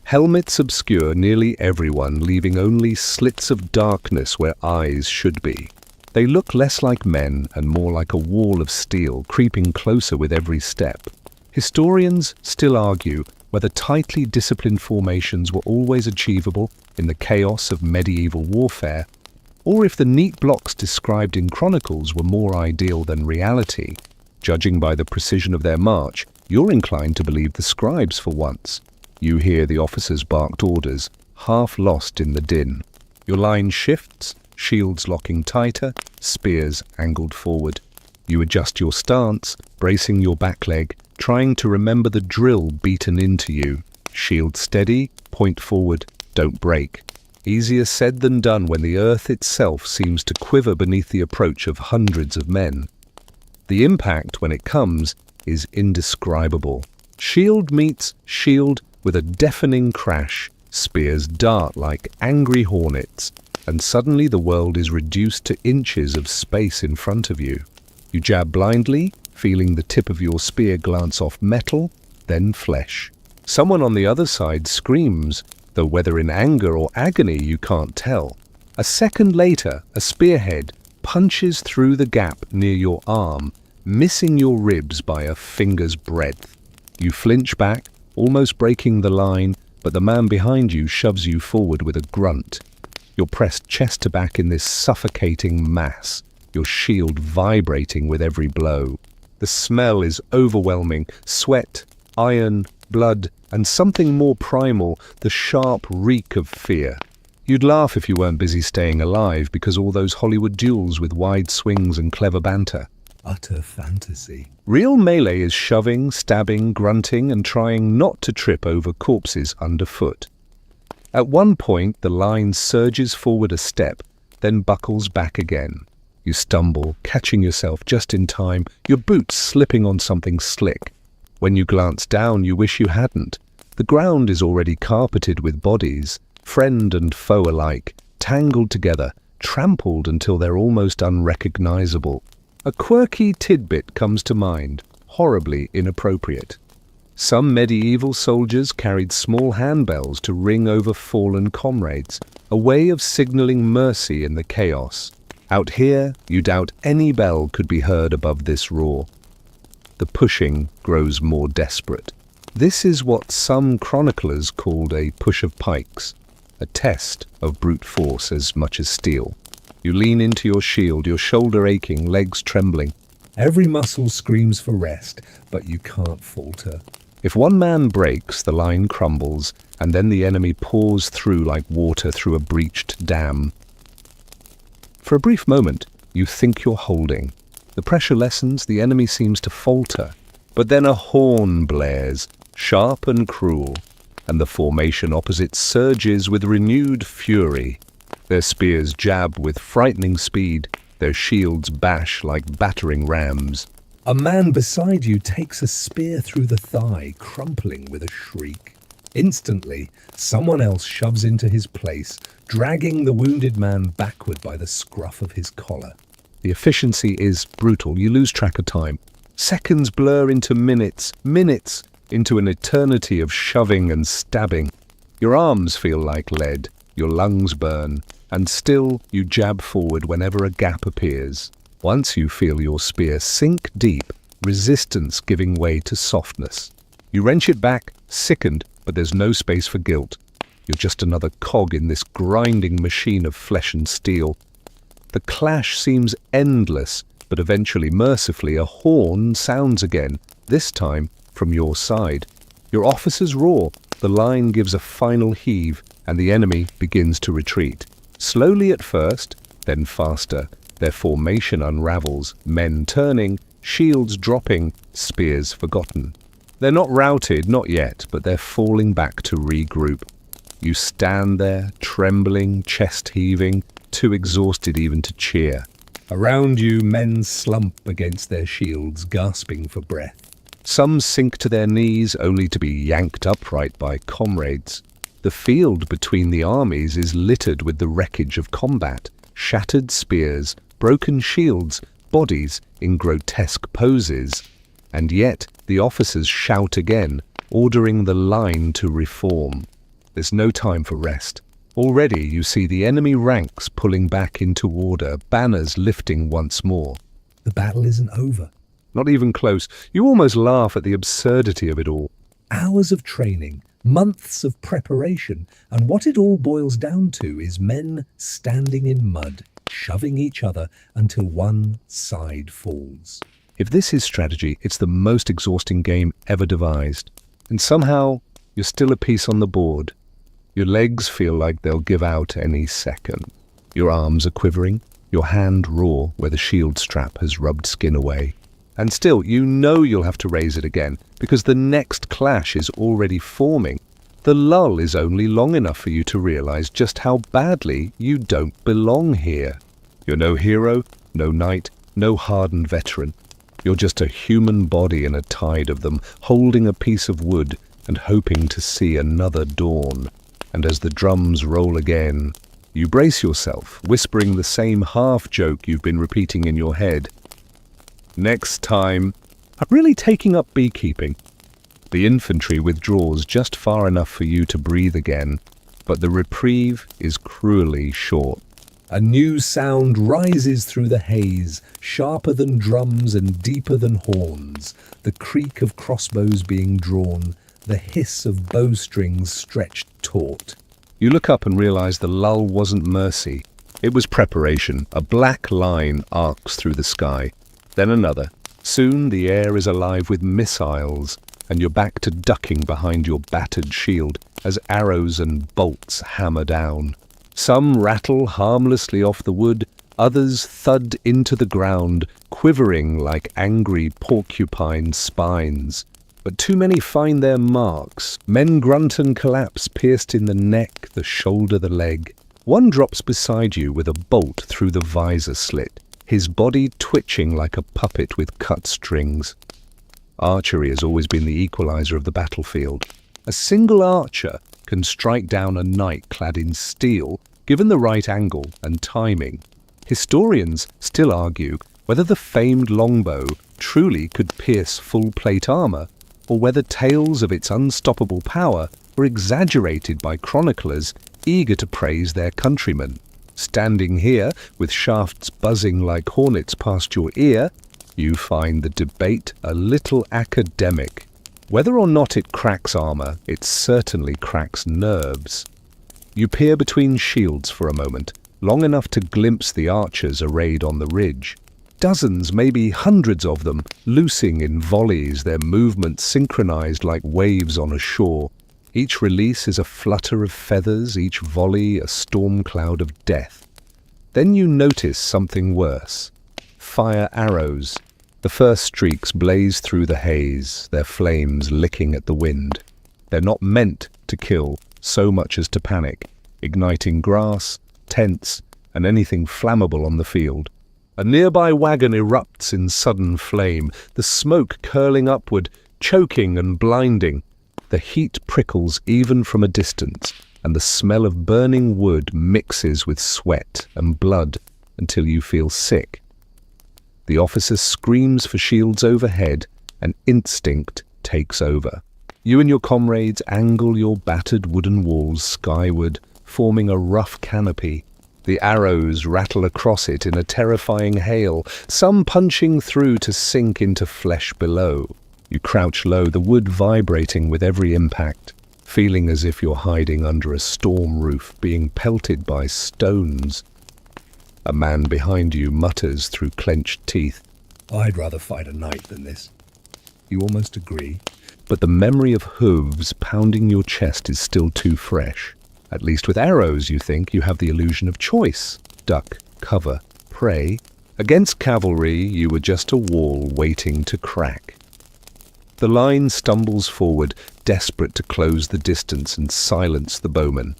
Helmets obscure nearly everyone, leaving only slits of darkness where eyes should be. They look less like men and more like a wall of steel, creeping closer with every step. Historians still argue whether tightly disciplined formations were always achievable in the chaos of medieval warfare, or if the neat blocks described in chronicles were more ideal than reality. Judging by the precision of their march, you're inclined to believe the scribes for once. You hear the officers' barked orders, half lost in the din. Your line shifts, shields locking tighter, spears angled forward. You adjust your stance, bracing your back leg, trying to remember the drill beaten into you. Shield steady, point forward, don't break. Easier said than done when the earth itself seems to quiver beneath the approach of hundreds of men. The impact, when it comes, is indescribable. Shield meets shield with a deafening crash. Spears dart like angry hornets, and suddenly the world is reduced to inches of space in front of you. You jab blindly, feeling the tip of your spear glance off metal, then flesh. Someone on the other side screams, though whether in anger or agony you can't tell. A second later, a spearhead punches through the gap near your arm, missing your ribs by a finger's breadth. You flinch back, almost breaking the line, but the man behind you shoves you forward with a grunt. You're pressed chest to back in this suffocating mass, your shield vibrating with every blow. The smell is overwhelming: sweat, iron, blood, and something more primal, the sharp reek of fear. You'd laugh if you weren't busy staying alive, because all those Hollywood duels with wide swings and clever banter. Utter fantasy. Real melee is shoving, stabbing, grunting, and trying not to trip over corpses underfoot. At one point, the line surges forward a step, then buckles back again. You stumble, catching yourself just in time, your boots slipping on something slick. When you glance down, you wish you hadn't. The ground is already carpeted with bodies, friend and foe alike, tangled together, trampled until they're almost unrecognizable. A quirky tidbit comes to mind, horribly inappropriate. Some medieval soldiers carried small handbells to ring over fallen comrades, a way of signaling mercy in the chaos. Out here, you doubt any bell could be heard above this roar. The pushing grows more desperate. This is what some chroniclers called a push of pikes, a test of brute force as much as steel. You lean into your shield, your shoulder aching, legs trembling. Every muscle screams for rest, but you can't falter. If one man breaks, the line crumbles, and then the enemy pours through like water through a breached dam. For a brief moment, you think you're holding. The pressure lessens, the enemy seems to falter. But then a horn blares, sharp and cruel, and the formation opposite surges with renewed fury. Their spears jab with frightening speed, their shields bash like battering rams. A man beside you takes a spear through the thigh, crumpling with a shriek. Instantly, someone else shoves into his place, dragging the wounded man backward by the scruff of his collar. The efficiency is brutal. You lose track of time. Seconds blur into minutes, minutes into an eternity of shoving and stabbing. Your arms feel like lead, your lungs burn, and still you jab forward whenever a gap appears. Once you feel your spear sink deep, resistance giving way to softness. You wrench it back, sickened, but there's no space for guilt. You're just another cog in this grinding machine of flesh and steel. The clash seems endless, but eventually, mercifully, a horn sounds again, this time from your side. Your officers roar, the line gives a final heave, and the enemy begins to retreat. Slowly at first, then faster. Their formation unravels, men turning, shields dropping, spears forgotten. They're not routed, not yet, but they're falling back to regroup. You stand there, trembling, chest heaving, too exhausted even to cheer. Around you, men slump against their shields, gasping for breath. Some sink to their knees only to be yanked upright by comrades. The field between the armies is littered with the wreckage of combat, shattered spears, broken shields, bodies in grotesque poses. And yet the officers shout again, ordering the line to reform. There's no time for rest. Already you see the enemy ranks pulling back into order, banners lifting once more. The battle isn't over. Not even close. You almost laugh at the absurdity of it all. Hours of training, months of preparation, and what it all boils down to is men standing in mud, shoving each other until one side falls. If this is strategy, it's the most exhausting game ever devised. And somehow, you're still a piece on the board. Your legs feel like they'll give out any second. Your arms are quivering, your hand raw where the shield strap has rubbed skin away. And still, you know you'll have to raise it again, because the next clash is already forming. The lull is only long enough for you to realize just how badly you don't belong here. You're no hero, no knight, no hardened veteran. You're just a human body in a tide of them, holding a piece of wood and hoping to see another dawn. And as the drums roll again, you brace yourself, whispering the same half-joke you've been repeating in your head. Next time, I'm really taking up beekeeping. The infantry withdraws just far enough for you to breathe again, but the reprieve is cruelly short. A new sound rises through the haze, sharper than drums and deeper than horns, the creak of crossbows being drawn, the hiss of bowstrings stretched taut. You look up and realize the lull wasn't mercy. It was preparation. A black line arcs through the sky. Then another. Soon the air is alive with missiles, and you're back to ducking behind your battered shield as arrows and bolts hammer down. Some rattle harmlessly off the wood, others thud into the ground, quivering like angry porcupine spines. But too many find their marks. Men grunt and collapse, pierced in the neck, the shoulder, the leg. One drops beside you with a bolt through the visor slit, his body twitching like a puppet with cut strings. Archery has always been the equalizer of the battlefield. A single archer can strike down a knight clad in steel, given the right angle and timing. Historians still argue whether the famed longbow truly could pierce full plate armor, or whether tales of its unstoppable power were exaggerated by chroniclers eager to praise their countrymen. Standing here, with shafts buzzing like hornets past your ear, you find the debate a little academic. Whether or not it cracks armor, it certainly cracks nerves. You peer between shields for a moment, long enough to glimpse the archers arrayed on the ridge. Dozens, maybe hundreds of them, loosing in volleys, their movements synchronized like waves on a shore. Each release is a flutter of feathers, each volley a storm cloud of death. Then you notice something worse. Fire arrows. The first streaks blaze through the haze, their flames licking at the wind. They're not meant to kill so much as to panic, igniting grass, tents, and anything flammable on the field. A nearby wagon erupts in sudden flame, the smoke curling upward, choking and blinding. The heat prickles even from a distance, and the smell of burning wood mixes with sweat and blood until you feel sick. The officer screams for shields overhead, and instinct takes over. You and your comrades angle your battered wooden walls skyward, forming a rough canopy. The arrows rattle across it in a terrifying hail, some punching through to sink into flesh below. You crouch low, the wood vibrating with every impact, feeling as if you're hiding under a storm roof, being pelted by stones. A man behind you mutters through clenched teeth. I'd rather fight a knight than this. You almost agree. But the memory of hooves pounding your chest is still too fresh. At least with arrows, you think, you have the illusion of choice. Duck, cover, prey. Against cavalry, you were just a wall waiting to crack. The line stumbles forward, desperate to close the distance and silence the bowman.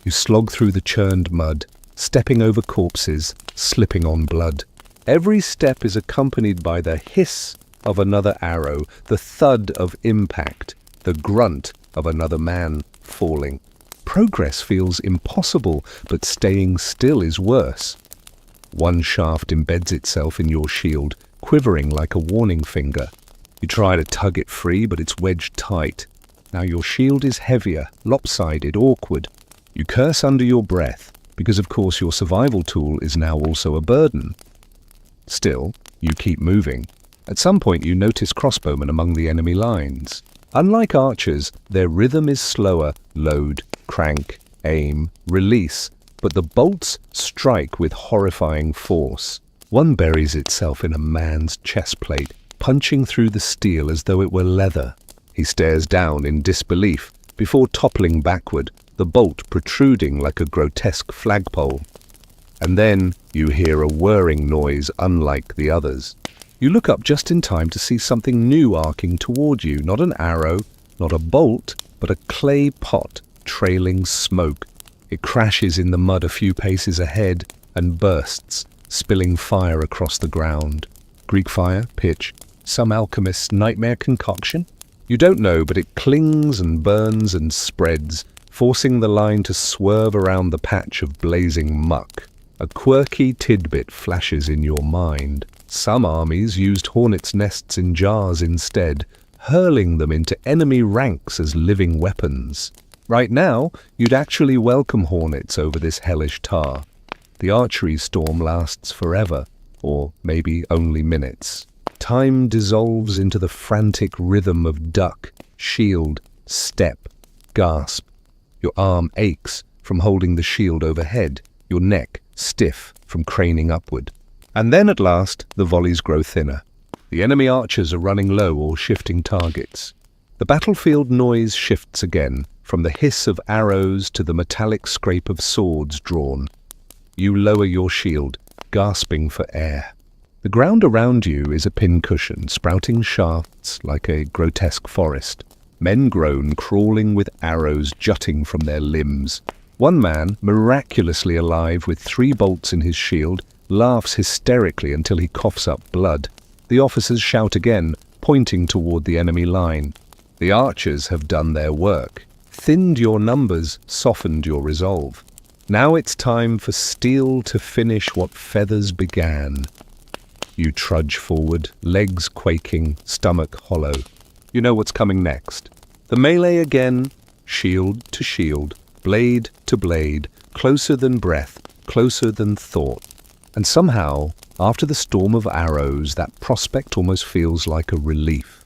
You slog through the churned mud, stepping over corpses, slipping on blood. Every step is accompanied by the hiss of another arrow, the thud of impact, the grunt of another man falling. Progress feels impossible, but staying still is worse. One shaft embeds itself in your shield, quivering like a warning finger. You try to tug it free, but it's wedged tight. Now your shield is heavier, lopsided, awkward. You curse under your breath, because of course your survival tool is now also a burden. Still, you keep moving. At some point you notice crossbowmen among the enemy lines. Unlike archers, their rhythm is slower: load, crank, aim, release, but the bolts strike with horrifying force. One buries itself in a man's chest plate, punching through the steel as though it were leather. He stares down in disbelief before toppling backward, the bolt protruding like a grotesque flagpole. And then you hear a whirring noise unlike the others. You look up just in time to see something new arcing toward you, not an arrow, not a bolt, but a clay pot trailing smoke. It crashes in the mud a few paces ahead and bursts, spilling fire across the ground. Greek fire, pitch, some alchemist's nightmare concoction? You don't know, but it clings and burns and spreads, forcing the line to swerve around the patch of blazing muck. A quirky tidbit flashes in your mind. Some armies used hornets' nests in jars instead, hurling them into enemy ranks as living weapons. Right now, you'd actually welcome hornets over this hellish tar. The archery storm lasts forever, or maybe only minutes. Time dissolves into the frantic rhythm of duck, shield, step, gasp. Your arm aches from holding the shield overhead, your neck stiff from craning upward. And then at last, the volleys grow thinner. The enemy archers are running low or shifting targets. The battlefield noise shifts again, from the hiss of arrows to the metallic scrape of swords drawn. You lower your shield, gasping for air. The ground around you is a pincushion, sprouting shafts like a grotesque forest. Men groan, crawling with arrows jutting from their limbs. One man, miraculously alive with 3 bolts in his shield, laughs hysterically until he coughs up blood. The officers shout again, pointing toward the enemy line. The archers have done their work, thinned your numbers, softened your resolve. Now it's time for steel to finish what feathers began. You trudge forward, legs quaking, stomach hollow. You know what's coming next. The melee again, shield to shield, blade to blade, closer than breath, closer than thought. And somehow, after the storm of arrows, that prospect almost feels like a relief.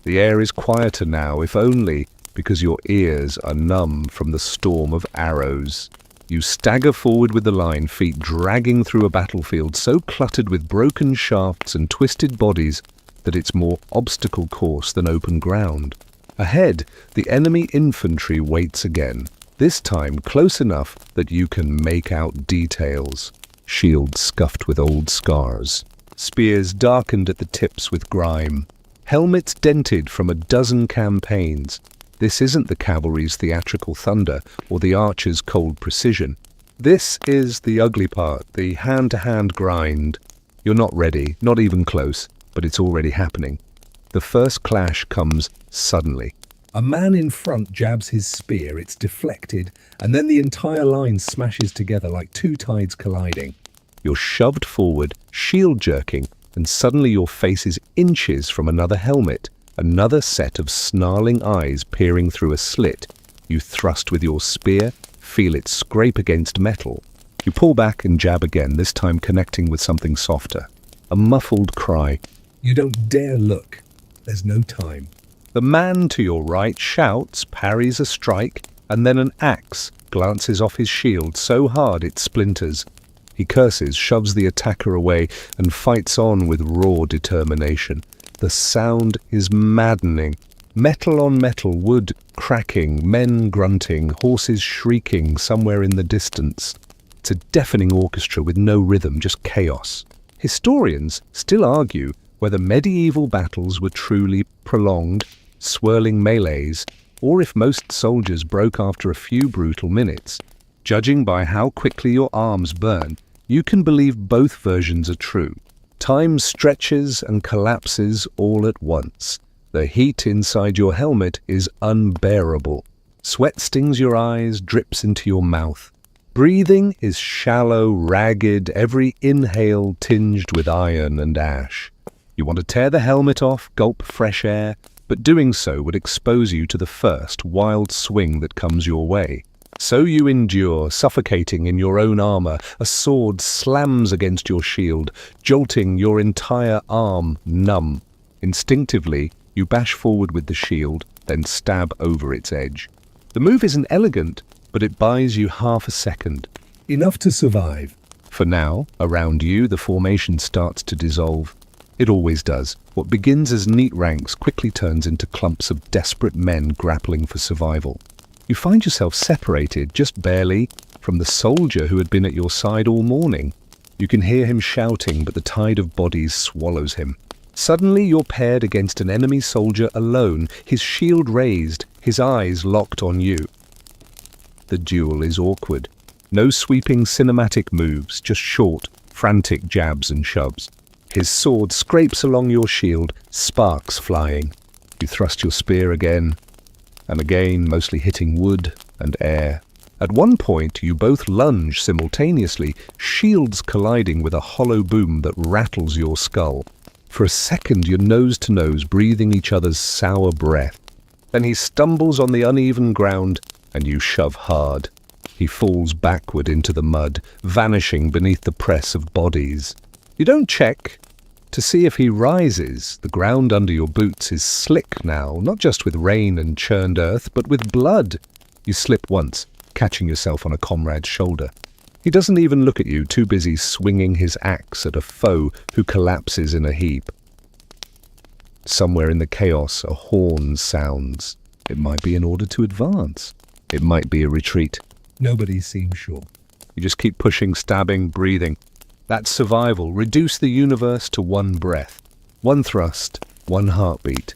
The air is quieter now, if only because your ears are numb from the storm of arrows. You stagger forward with the line, feet dragging through a battlefield so cluttered with broken shafts and twisted bodies that it's more obstacle course than open ground. Ahead, the enemy infantry waits again, this time close enough that you can make out details. Shields scuffed with old scars, spears darkened at the tips with grime, helmets dented from a dozen campaigns. This isn't the cavalry's theatrical thunder or the archer's cold precision. This is the ugly part, the hand-to-hand grind. You're not ready, not even close, but it's already happening. The first clash comes suddenly. A man in front jabs his spear, it's deflected, and then the entire line smashes together like 2 tides colliding. You're shoved forward, shield jerking, and suddenly your face is inches from another helmet. Another set of snarling eyes peering through a slit. You thrust with your spear, feel it scrape against metal. You pull back and jab again, this time connecting with something softer. A muffled cry. You don't dare look. There's no time. The man to your right shouts, parries a strike, and then an axe glances off his shield so hard it splinters. He curses, shoves the attacker away, and fights on with raw determination. The sound is maddening. Metal on metal, wood cracking, men grunting, horses shrieking somewhere in the distance. It's a deafening orchestra with no rhythm, just chaos. Historians still argue whether medieval battles were truly prolonged, swirling melees, or if most soldiers broke after a few brutal minutes. Judging by how quickly your arms burn, you can believe both versions are true. Time stretches and collapses all at once. The heat inside your helmet is unbearable. Sweat stings your eyes, drips into your mouth. Breathing is shallow, ragged, every inhale tinged with iron and ash. You want to tear the helmet off, gulp fresh air, but doing so would expose you to the first wild swing that comes your way. So you endure, suffocating in your own armor. A sword slams against your shield, jolting your entire arm numb. Instinctively, you bash forward with the shield, then stab over its edge. The move isn't elegant, but it buys you half a second. Enough to survive. For now, around you, the formation starts to dissolve. It always does. What begins as neat ranks quickly turns into clumps of desperate men grappling for survival. You find yourself separated, just barely, from the soldier who had been at your side all morning. You can hear him shouting, but the tide of bodies swallows him. Suddenly you're paired against an enemy soldier alone, his shield raised, his eyes locked on you. The duel is awkward. No sweeping cinematic moves, just short, frantic jabs and shoves. His sword scrapes along your shield, sparks flying. You thrust your spear again and again, mostly hitting wood and air. At one point, you both lunge simultaneously, shields colliding with a hollow boom that rattles your skull. For a second, you're nose to nose, breathing each other's sour breath. Then he stumbles on the uneven ground, and you shove hard. He falls backward into the mud, vanishing beneath the press of bodies. You don't check to see if he rises. The ground under your boots is slick now, not just with rain and churned earth, but with blood. You slip once, catching yourself on a comrade's shoulder. He doesn't even look at you, too busy swinging his axe at a foe who collapses in a heap. Somewhere in the chaos, a horn sounds. It might be an order to advance. It might be a retreat. Nobody seems sure. You just keep pushing, stabbing, breathing. That's survival. Reduce the universe to one breath. One thrust, one heartbeat.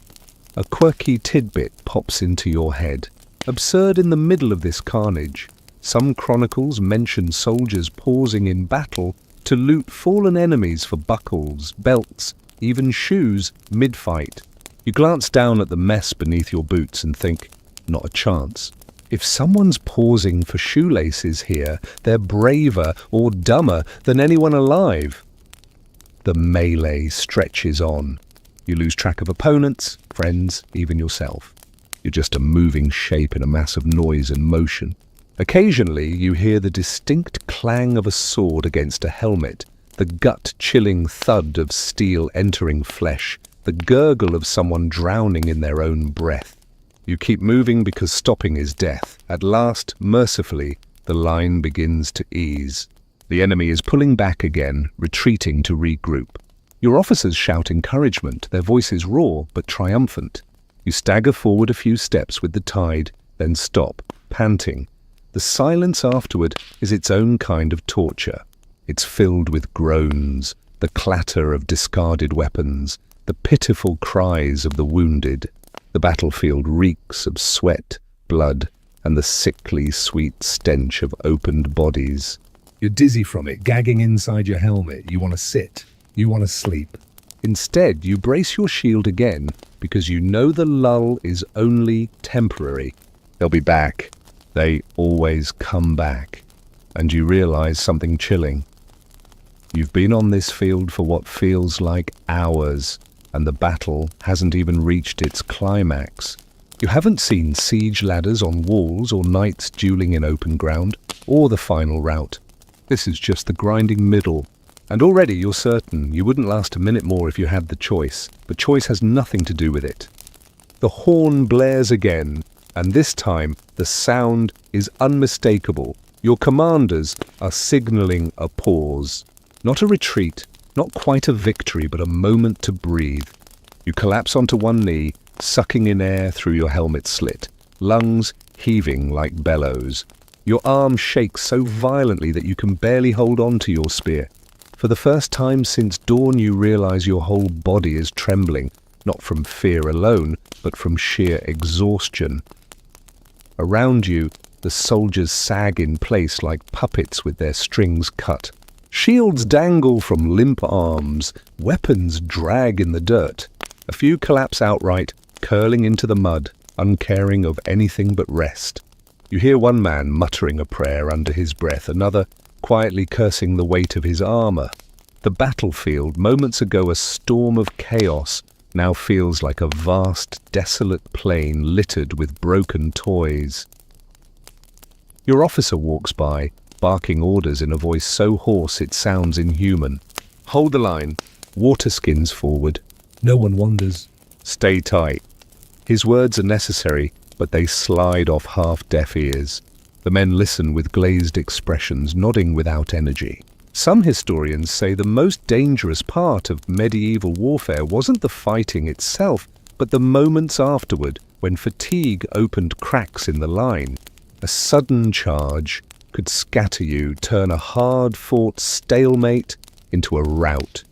A quirky tidbit pops into your head. Absurd in the middle of this carnage. Some chronicles mention soldiers pausing in battle to loot fallen enemies for buckles, belts, even shoes mid-fight. You glance down at the mess beneath your boots and think, not a chance. If someone's pausing for shoelaces here, they're braver or dumber than anyone alive. The melee stretches on. You lose track of opponents, friends, even yourself. You're just a moving shape in a mass of noise and motion. Occasionally, you hear the distinct clang of a sword against a helmet, the gut-chilling thud of steel entering flesh, the gurgle of someone drowning in their own breath. You keep moving because stopping is death. At last, mercifully, the line begins to ease. The enemy is pulling back again, retreating to regroup. Your officers shout encouragement, their voices raw but triumphant. You stagger forward a few steps with the tide, then stop, panting. The silence afterward is its own kind of torture. It's filled with groans, the clatter of discarded weapons, the pitiful cries of the wounded. The battlefield reeks of sweat, blood, and the sickly, sweet stench of opened bodies. You're dizzy from it, gagging inside your helmet. You want to sit. You want to sleep. Instead, you brace your shield again because you know the lull is only temporary. They'll be back. They always come back. And you realize something chilling. You've been on this field for what feels like hours, and the battle hasn't even reached its climax. You haven't seen siege ladders on walls or knights dueling in open ground, or the final rout. This is just the grinding middle. And already you're certain you wouldn't last a minute more if you had the choice, but choice has nothing to do with it. The horn blares again, and this time the sound is unmistakable. Your commanders are signaling a pause. Not a retreat, not quite a victory, but a moment to breathe. You collapse onto one knee, sucking in air through your helmet slit, lungs heaving like bellows. Your arm shakes so violently that you can barely hold on to your spear. For the first time since dawn, you realize your whole body is trembling, not from fear alone, but from sheer exhaustion. Around you, the soldiers sag in place like puppets with their strings cut. Shields dangle from limp arms, weapons drag in the dirt. A few collapse outright, curling into the mud, uncaring of anything but rest. You hear one man muttering a prayer under his breath, another quietly cursing the weight of his armor. The battlefield, moments ago a storm of chaos, now feels like a vast, desolate plain littered with broken toys. Your officer walks by, barking orders in a voice so hoarse it sounds inhuman. Hold the line. Water skins forward. No one wanders. Stay tight. His words are necessary, but they slide off half-deaf ears. The men listen with glazed expressions, nodding without energy. Some historians say the most dangerous part of medieval warfare wasn't the fighting itself, but the moments afterward when fatigue opened cracks in the line. A sudden charge could scatter you, turn a hard-fought stalemate into a rout.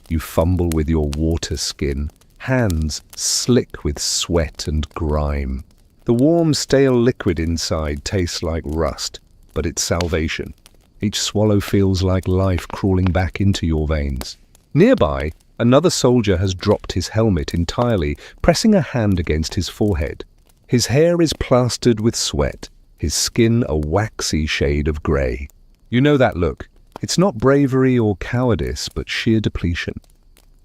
You fumble with your water skin, hands slick with sweat and grime. The warm, stale liquid inside tastes like rust, but it's salvation. Each swallow feels like life crawling back into your veins. Nearby, another soldier has dropped his helmet entirely, pressing a hand against his forehead. His hair is plastered with sweat, his skin a waxy shade of grey. You know that look. It's not bravery or cowardice, but sheer depletion.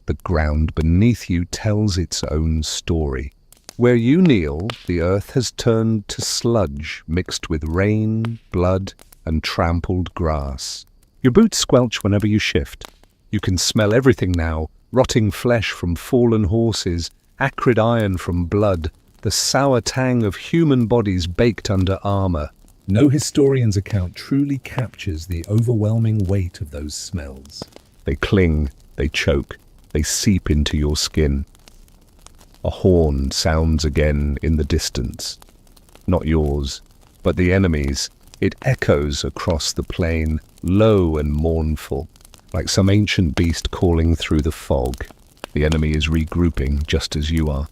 The ground beneath you tells its own story. Where you kneel, the earth has turned to sludge mixed with rain, blood, and trampled grass. Your boots squelch whenever you shift. You can smell everything now, rotting flesh from fallen horses, acrid iron from blood, the sour tang of human bodies baked under armor. No historian's account truly captures the overwhelming weight of those smells. They cling, they choke, they seep into your skin. A horn sounds again in the distance. Not yours, but the enemy's. It echoes across the plain, low and mournful, like some ancient beast calling through the fog. The enemy is regrouping just as you are.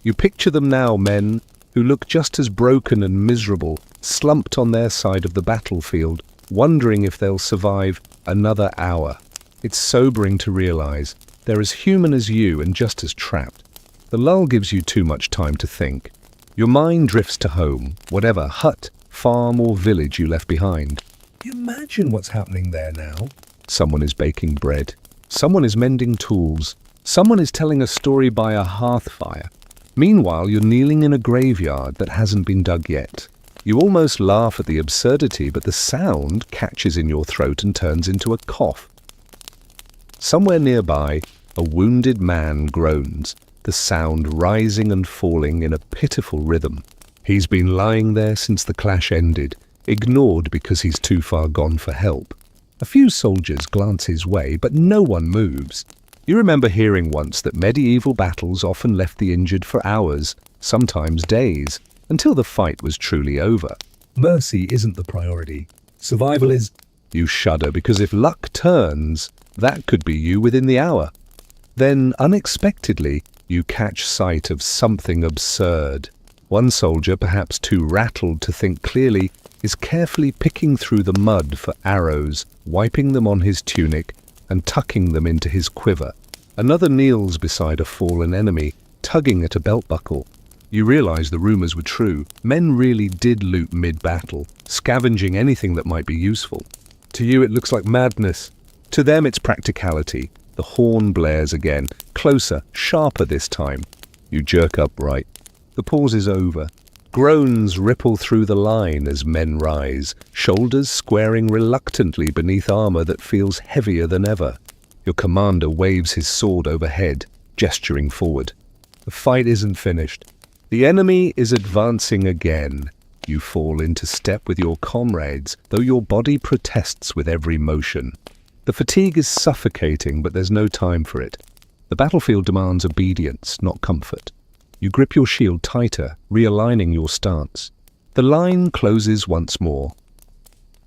You picture them now, men, who look just as broken and miserable, slumped on their side of the battlefield, wondering if they'll survive another hour. It's sobering to realize they're as human as you and just as trapped. The lull gives you too much time to think. Your mind drifts to home, whatever hut, farm or village you left behind. Imagine what's happening there now. Someone is baking bread. Someone is mending tools. Someone is telling a story by a hearth fire. Meanwhile, you're kneeling in a graveyard that hasn't been dug yet. You almost laugh at the absurdity, but the sound catches in your throat and turns into a cough. Somewhere nearby, a wounded man groans, the sound rising and falling in a pitiful rhythm. He's been lying there since the clash ended, ignored because he's too far gone for help. A few soldiers glance his way, but no one moves. You remember hearing once that medieval battles often left the injured for hours, sometimes days, until the fight was truly over. Mercy isn't the priority. Survival is... You shudder because if luck turns, that could be you within the hour. Then, unexpectedly, you catch sight of something absurd. One soldier, perhaps too rattled to think clearly, is carefully picking through the mud for arrows, wiping them on his tunic and tucking them into his quiver. Another kneels beside a fallen enemy, tugging at a belt buckle. You realize the rumors were true. Men really did loot mid-battle, scavenging anything that might be useful. To you it looks like madness. To them it's practicality. The horn blares again, closer, sharper this time. You jerk upright. The pause is over. Groans ripple through the line as men rise, shoulders squaring reluctantly beneath armor that feels heavier than ever. Your commander waves his sword overhead, gesturing forward. The fight isn't finished. The enemy is advancing again. You fall into step with your comrades, though your body protests with every motion. The fatigue is suffocating, but there's no time for it. The battlefield demands obedience, not comfort. You grip your shield tighter, realigning your stance. The line closes once more.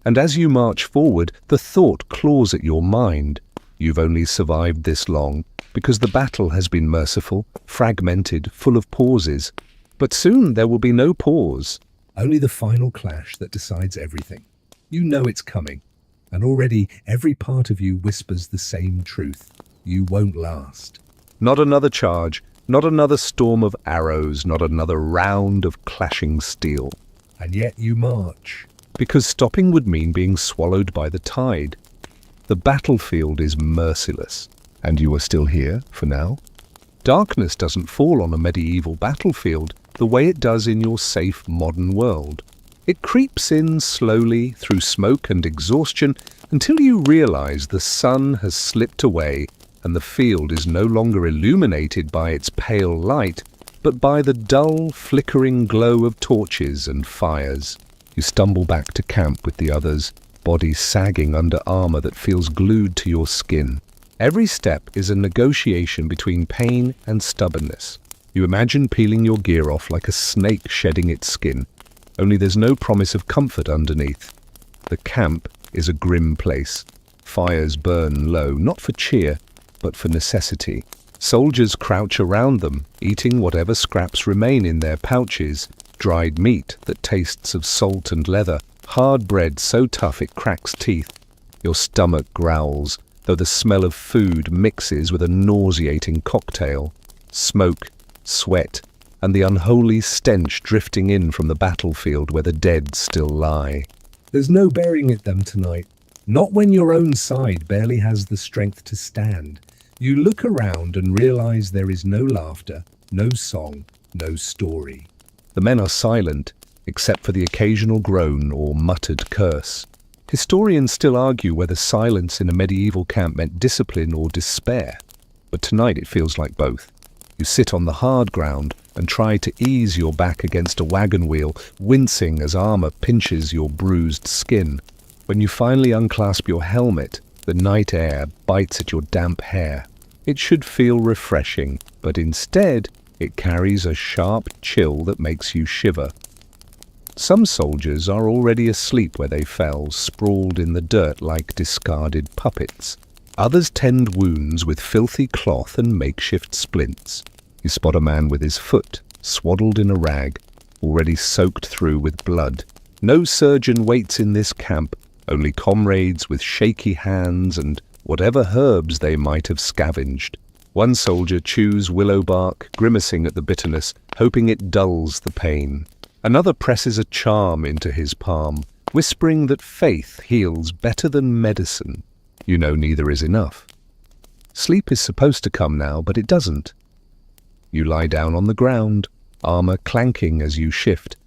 And as you march forward, the thought claws at your mind. You've only survived this long because the battle has been merciful, fragmented, full of pauses. But soon there will be no pause. Only the final clash that decides everything. You know it's coming. And already every part of you whispers the same truth. You won't last. Not another charge, not another storm of arrows, not another round of clashing steel. And yet you march. Because stopping would mean being swallowed by the tide. The battlefield is merciless, and you are still here for now. Darkness doesn't fall on a medieval battlefield the way it does in your safe modern world. It creeps in slowly through smoke and exhaustion until you realize the sun has slipped away and the field is no longer illuminated by its pale light, but by the dull, flickering glow of torches and fires. You stumble back to camp with the others, body sagging under armor that feels glued to your skin. Every step is a negotiation between pain and stubbornness. You imagine peeling your gear off like a snake shedding its skin, only there's no promise of comfort underneath. The camp is a grim place. Fires burn low, not for cheer, but for necessity. Soldiers crouch around them, eating whatever scraps remain in their pouches, dried meat that tastes of salt and leather, hard bread so tough it cracks teeth. Your stomach growls, though the smell of food mixes with a nauseating cocktail. Smoke, sweat, and the unholy stench drifting in from the battlefield where the dead still lie. There's no burying it them tonight. Not when your own side barely has the strength to stand. You look around and realize there is no laughter, no song, no story. The men are silent, except for the occasional groan or muttered curse. Historians still argue whether silence in a medieval camp meant discipline or despair, but tonight it feels like both. You sit on the hard ground and try to ease your back against a wagon wheel, wincing as armor pinches your bruised skin. When you finally unclasp your helmet, the night air bites at your damp hair. It should feel refreshing, but instead it carries a sharp chill that makes you shiver. Some soldiers are already asleep where they fell, sprawled in the dirt like discarded puppets. Others tend wounds with filthy cloth and makeshift splints. You spot a man with his foot, swaddled in a rag, already soaked through with blood. No surgeon waits in this camp, only comrades with shaky hands and whatever herbs they might have scavenged. One soldier chews willow bark, grimacing at the bitterness, hoping it dulls the pain. Another presses a charm into his palm, whispering that faith heals better than medicine. You know neither is enough. Sleep is supposed to come now, but it doesn't. You lie down on the ground, armor clanking as you shift,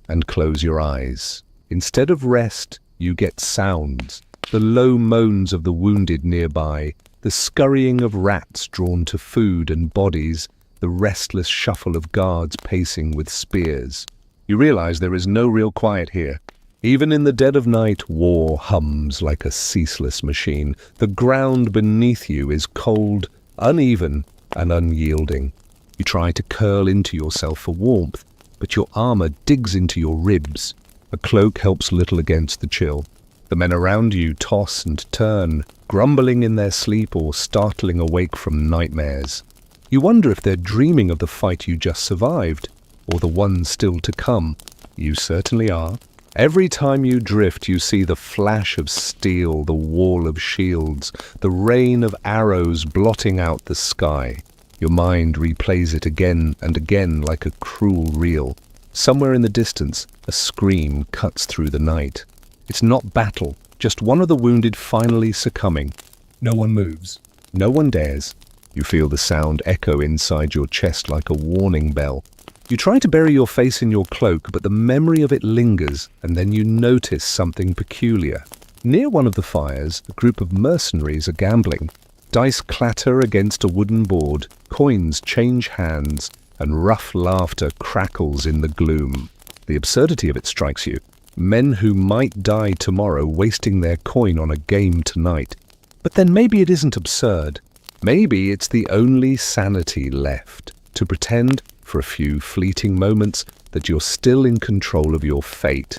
and close your eyes. Instead of rest, you get sounds, the low moans of the wounded nearby, the scurrying of rats drawn to food and bodies, the restless shuffle of guards pacing with spears. You realize there is no real quiet here. Even in the dead of night, war hums like a ceaseless machine. The ground beneath you is cold, uneven, and unyielding. You try to curl into yourself for warmth, but your armor digs into your ribs. A cloak helps little against the chill. The men around you toss and turn, grumbling in their sleep or startling awake from nightmares. You wonder if they're dreaming of the fight you just survived, or the one still to come. You certainly are. Every time you drift, you see the flash of steel, the wall of shields, the rain of arrows blotting out the sky. Your mind replays it again and again like a cruel reel. Somewhere in the distance, a scream cuts through the night. It's not battle, just one of the wounded finally succumbing. No one moves. No one dares. You feel the sound echo inside your chest like a warning bell. You try to bury your face in your cloak, but the memory of it lingers, and then you notice something peculiar. Near one of the fires, a group of mercenaries are gambling. Dice clatter against a wooden board, coins change hands, and rough laughter crackles in the gloom. The absurdity of it strikes you. Men who might die tomorrow wasting their coin on a game tonight. But then maybe it isn't absurd. Maybe it's the only sanity left, to pretend for a few fleeting moments that you're still in control of your fate.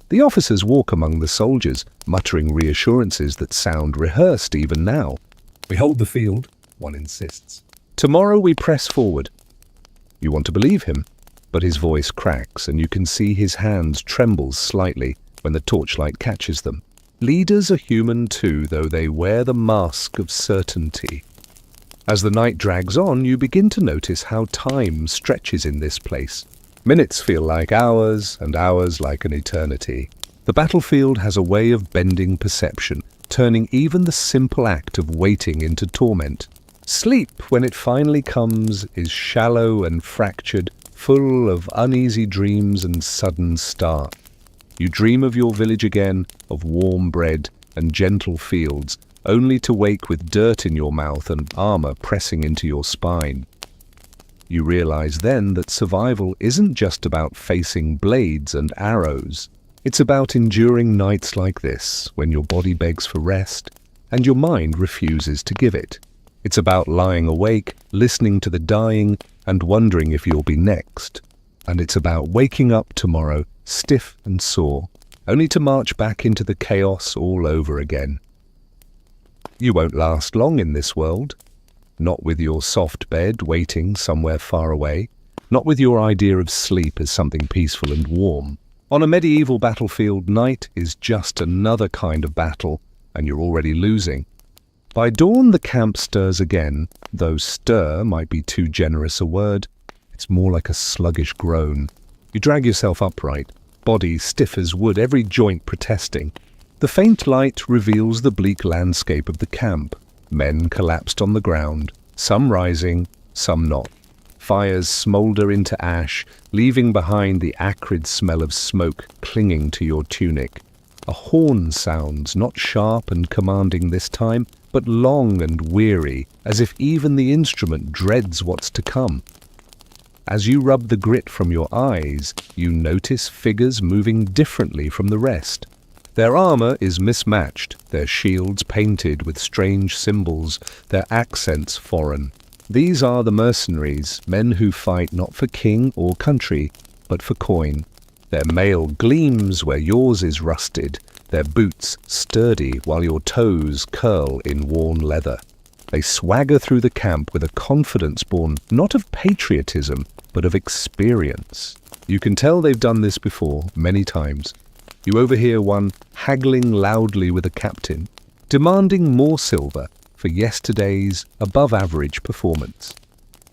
The officers walk among the soldiers, muttering reassurances that sound rehearsed even now. We hold the field, one insists. Tomorrow we press forward. You want to believe him, but his voice cracks and you can see his hands tremble slightly when the torchlight catches them. Leaders are human too, though they wear the mask of certainty. As the night drags on, you begin to notice how time stretches in this place. Minutes feel like hours, and hours like an eternity. The battlefield has a way of bending perception, turning even the simple act of waiting into torment. Sleep, when it finally comes, is shallow and fractured, full of uneasy dreams and sudden start. You dream of your village again, of warm bread and gentle fields, only to wake with dirt in your mouth and armor pressing into your spine. You realize then that survival isn't just about facing blades and arrows. It's about enduring nights like this, when your body begs for rest and your mind refuses to give it. It's about lying awake, listening to the dying, and wondering if you'll be next. And it's about waking up tomorrow, stiff and sore, only to march back into the chaos all over again. You won't last long in this world. Not with your soft bed waiting somewhere far away. Not with your idea of sleep as something peaceful and warm. On a medieval battlefield, night is just another kind of battle, and you're already losing. By dawn, the camp stirs again, though stir might be too generous a word. It's more like a sluggish groan. You drag yourself upright, body stiff as wood, every joint protesting. The faint light reveals the bleak landscape of the camp. Men collapsed on the ground, some rising, some not. Fires smoulder into ash, leaving behind the acrid smell of smoke clinging to your tunic. A horn sounds, not sharp and commanding this time, but long and weary, as if even the instrument dreads what's to come. As you rub the grit from your eyes, you notice figures moving differently from the rest. Their armor is mismatched, their shields painted with strange symbols, their accents foreign. These are the mercenaries, men who fight not for king or country, but for coin. Their mail gleams where yours is rusted, their boots sturdy while your toes curl in worn leather. They swagger through the camp with a confidence born not of patriotism, but of experience. You can tell they've done this before, many times. You overhear one haggling loudly with a captain, demanding more silver for yesterday's above-average performance.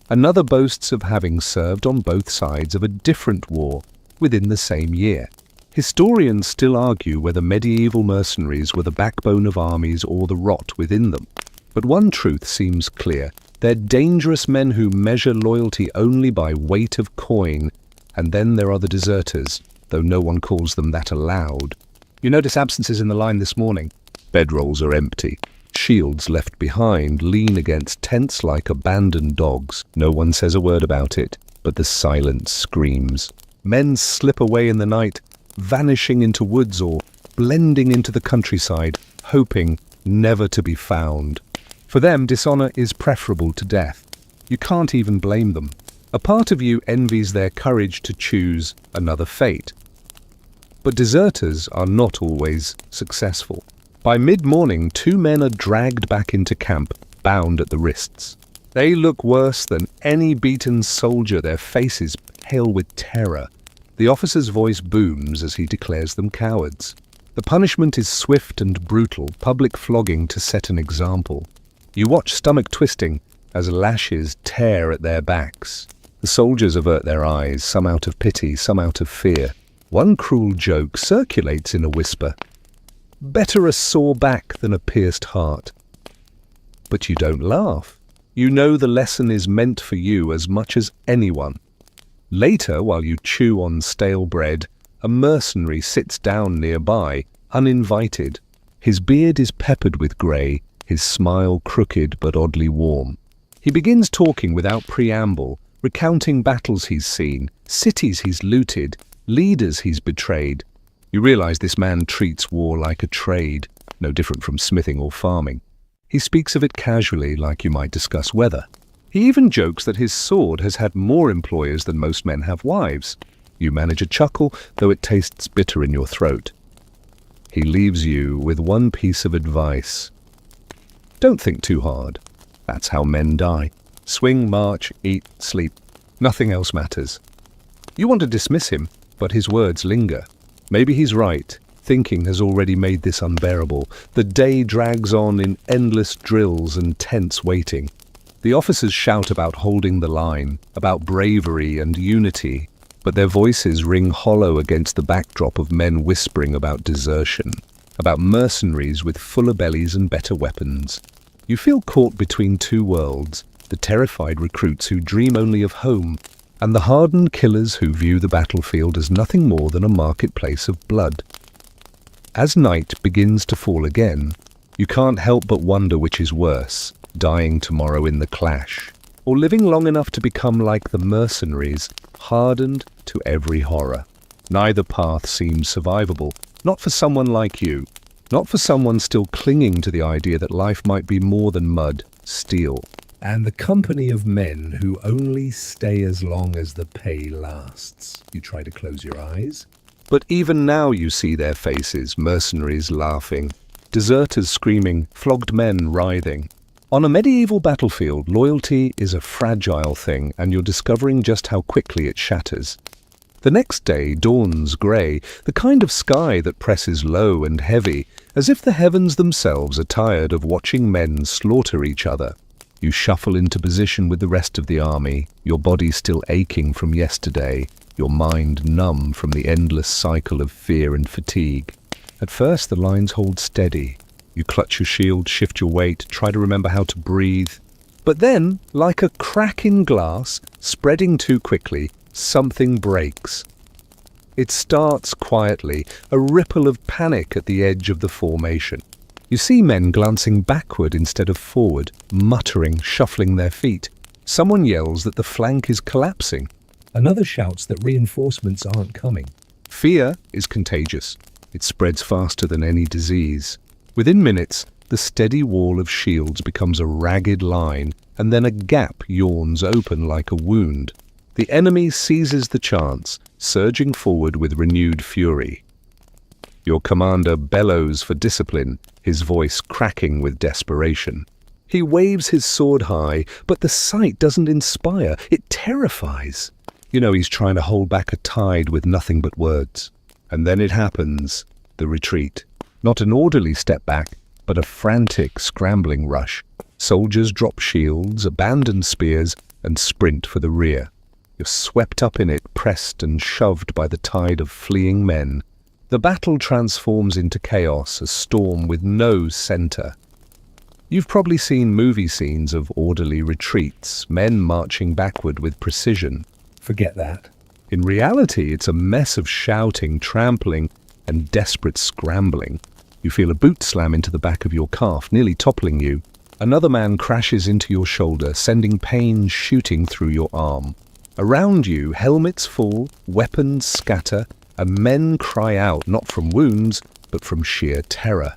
Another boasts of having served on both sides of a different war within the same year. Historians still argue whether medieval mercenaries were the backbone of armies or the rot within them. But one truth seems clear. They're dangerous men who measure loyalty only by weight of coin. And then there are the deserters, though no one calls them that aloud. You notice absences in the line this morning. Bedrolls are empty. Shields left behind lean against tents like abandoned dogs. No one says a word about it, but the silence screams. Men slip away in the night, vanishing into woods or blending into the countryside, hoping never to be found. For them, dishonor is preferable to death. You can't even blame them. A part of you envies their courage to choose another fate. But deserters are not always successful. By mid-morning, 2 men are dragged back into camp, bound at the wrists. They look worse than any beaten soldier, their faces pale with terror. The officer's voice booms as he declares them cowards. The punishment is swift and brutal, public flogging to set an example. You watch stomach twisting as lashes tear at their backs. The soldiers avert their eyes, some out of pity, some out of fear. One cruel joke circulates in a whisper. Better a sore back than a pierced heart. But you don't laugh. You know the lesson is meant for you as much as anyone. Later, while you chew on stale bread, a mercenary sits down nearby, uninvited. His beard is peppered with grey, his smile crooked but oddly warm. He begins talking without preamble, recounting battles he's seen, cities he's looted, leaders he's betrayed. You realize this man treats war like a trade, no different from smithing or farming. He speaks of it casually, like you might discuss weather. He even jokes that his sword has had more employers than most men have wives. You manage a chuckle, though it tastes bitter in your throat. He leaves you with one piece of advice. Don't think too hard. That's how men die. Swing, march, eat, sleep. Nothing else matters. You want to dismiss him, but his words linger. Maybe he's right. Thinking has already made this unbearable. The day drags on in endless drills and tense waiting. The officers shout about holding the line, about bravery and unity, but their voices ring hollow against the backdrop of men whispering about desertion, about mercenaries with fuller bellies and better weapons. You feel caught between two worlds, the terrified recruits who dream only of home, and the hardened killers who view the battlefield as nothing more than a marketplace of blood. As night begins to fall again, you can't help but wonder which is worse, dying tomorrow in the clash, or living long enough to become like the mercenaries, hardened to every horror. Neither path seems survivable, not for someone like you, not for someone still clinging to the idea that life might be more than mud, steel. And the company of men who only stay as long as the pay lasts. You try to close your eyes. But even now you see their faces, mercenaries laughing, deserters screaming, flogged men writhing. On a medieval battlefield, loyalty is a fragile thing, and you're discovering just how quickly it shatters. The next day dawns grey, the kind of sky that presses low and heavy, as if the heavens themselves are tired of watching men slaughter each other. You shuffle into position with the rest of the army, your body still aching from yesterday, your mind numb from the endless cycle of fear and fatigue. At first the lines hold steady. You clutch your shield, shift your weight, try to remember how to breathe. But then, like a crack in glass, spreading too quickly, something breaks. It starts quietly, a ripple of panic at the edge of the formation. You see men glancing backward instead of forward, muttering, shuffling their feet. Someone yells that the flank is collapsing. Another shouts that reinforcements aren't coming. Fear is contagious. It spreads faster than any disease. Within minutes, the steady wall of shields becomes a ragged line, and then a gap yawns open like a wound. The enemy seizes the chance, surging forward with renewed fury. Your commander bellows for discipline, his voice cracking with desperation. He waves his sword high, but the sight doesn't inspire, it terrifies. You know he's trying to hold back a tide with nothing but words. And then it happens, the retreat. Not an orderly step back, but a frantic, scrambling rush. Soldiers drop shields, abandon spears, and sprint for the rear. You're swept up in it, pressed and shoved by the tide of fleeing men. The battle transforms into chaos, a storm with no center. You've probably seen movie scenes of orderly retreats, men marching backward with precision. Forget that. In reality, it's a mess of shouting, trampling, and desperate scrambling. You feel a boot slam into the back of your calf, nearly toppling you. Another man crashes into your shoulder, sending pain shooting through your arm. Around you, helmets fall, weapons scatter, and men cry out not from wounds, but from sheer terror.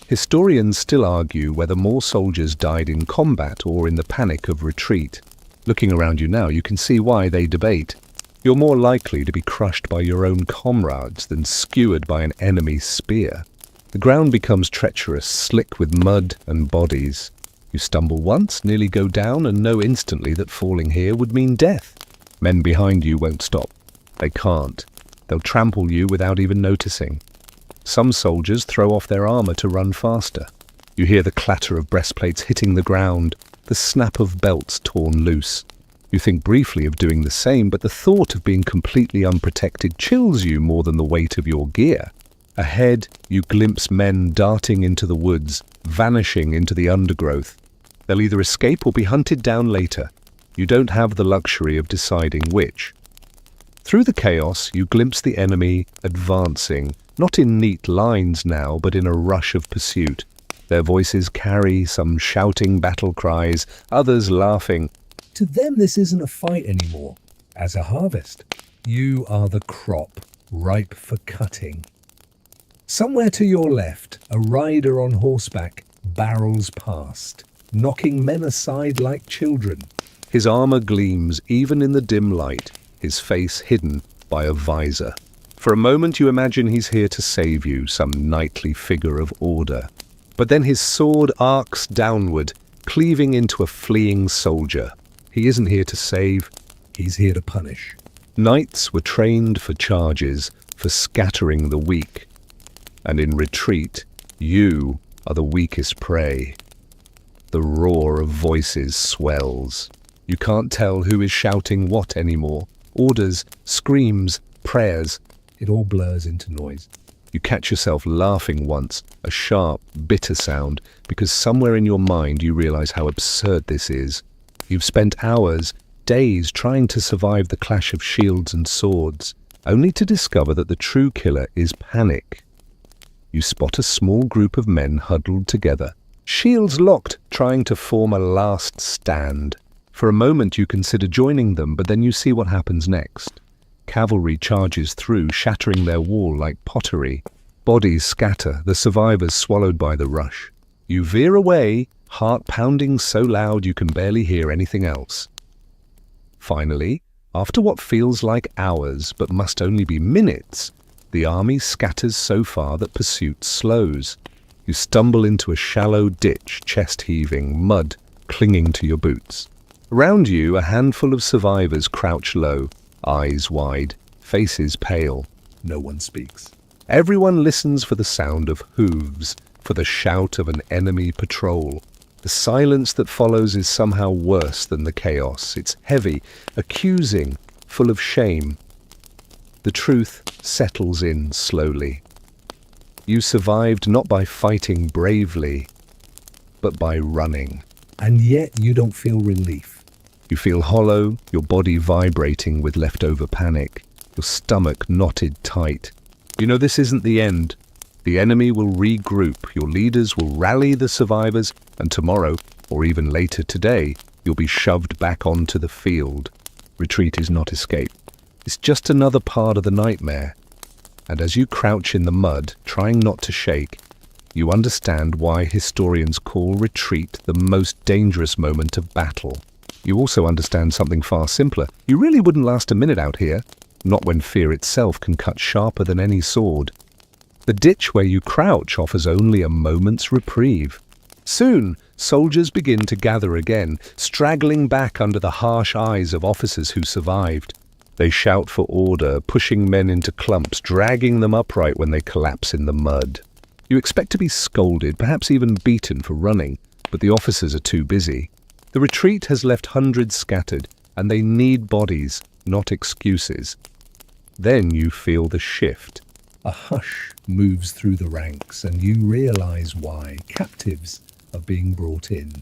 Historians still argue whether more soldiers died in combat or in the panic of retreat. Looking around you now, you can see why they debate. You're more likely to be crushed by your own comrades than skewered by an enemy's spear. The ground becomes treacherous, slick with mud and bodies. You stumble once, nearly go down, and know instantly that falling here would mean death. Men behind you won't stop. They can't. They'll trample you without even noticing. Some soldiers throw off their armor to run faster. You hear the clatter of breastplates hitting the ground, the snap of belts torn loose. You think briefly of doing the same, but the thought of being completely unprotected chills you more than the weight of your gear. Ahead, you glimpse men darting into the woods, vanishing into the undergrowth. They'll either escape or be hunted down later. You don't have the luxury of deciding which. Through the chaos, you glimpse the enemy advancing, not in neat lines now, but in a rush of pursuit. Their voices carry, some shouting battle cries, others laughing. To them, this isn't a fight anymore. As a harvest, you are the crop, ripe for cutting. Somewhere to your left, a rider on horseback barrels past, knocking men aside like children. His armor gleams even in the dim light, his face hidden by a visor. For a moment you imagine he's here to save you, some knightly figure of order. But then his sword arcs downward, cleaving into a fleeing soldier. He isn't here to save, he's here to punish. Knights were trained for charges, for scattering the weak. And in retreat, you are the weakest prey. The roar of voices swells. You can't tell who is shouting what anymore. Orders, screams, prayers. It all blurs into noise. You catch yourself laughing once, a sharp, bitter sound, because somewhere in your mind you realize how absurd this is. You've spent hours, days trying to survive the clash of shields and swords, only to discover that the true killer is panic. You spot a small group of men huddled together, shields locked, trying to form a last stand. For a moment you consider joining them, but then you see what happens next. Cavalry charges through, shattering their wall like pottery. Bodies scatter, the survivors swallowed by the rush. You veer away, heart pounding so loud you can barely hear anything else. Finally, after what feels like hours but must only be minutes, the army scatters so far that pursuit slows. You stumble into a shallow ditch, chest heaving, mud clinging to your boots. Around you, a handful of survivors crouch low, eyes wide, faces pale. No one speaks. Everyone listens for the sound of hooves, for the shout of an enemy patrol. The silence that follows is somehow worse than the chaos. It's heavy, accusing, full of shame. The truth settles in slowly. You survived not by fighting bravely, but by running. And yet you don't feel relief. You feel hollow, your body vibrating with leftover panic, your stomach knotted tight. You know this isn't the end. The enemy will regroup, your leaders will rally the survivors, and tomorrow, or even later today, you'll be shoved back onto the field. Retreat is not escape. It's just another part of the nightmare. And as you crouch in the mud, trying not to shake, you understand why historians call retreat the most dangerous moment of battle. You also understand something far simpler. You really wouldn't last a minute out here, not when fear itself can cut sharper than any sword. The ditch where you crouch offers only a moment's reprieve. Soon, soldiers begin to gather again, straggling back under the harsh eyes of officers who survived. They shout for order, pushing men into clumps, dragging them upright when they collapse in the mud. You expect to be scolded, perhaps even beaten for running, but the officers are too busy. The retreat has left hundreds scattered, and they need bodies, not excuses. Then you feel the shift. A hush moves through the ranks, and you realize why captives are being brought in.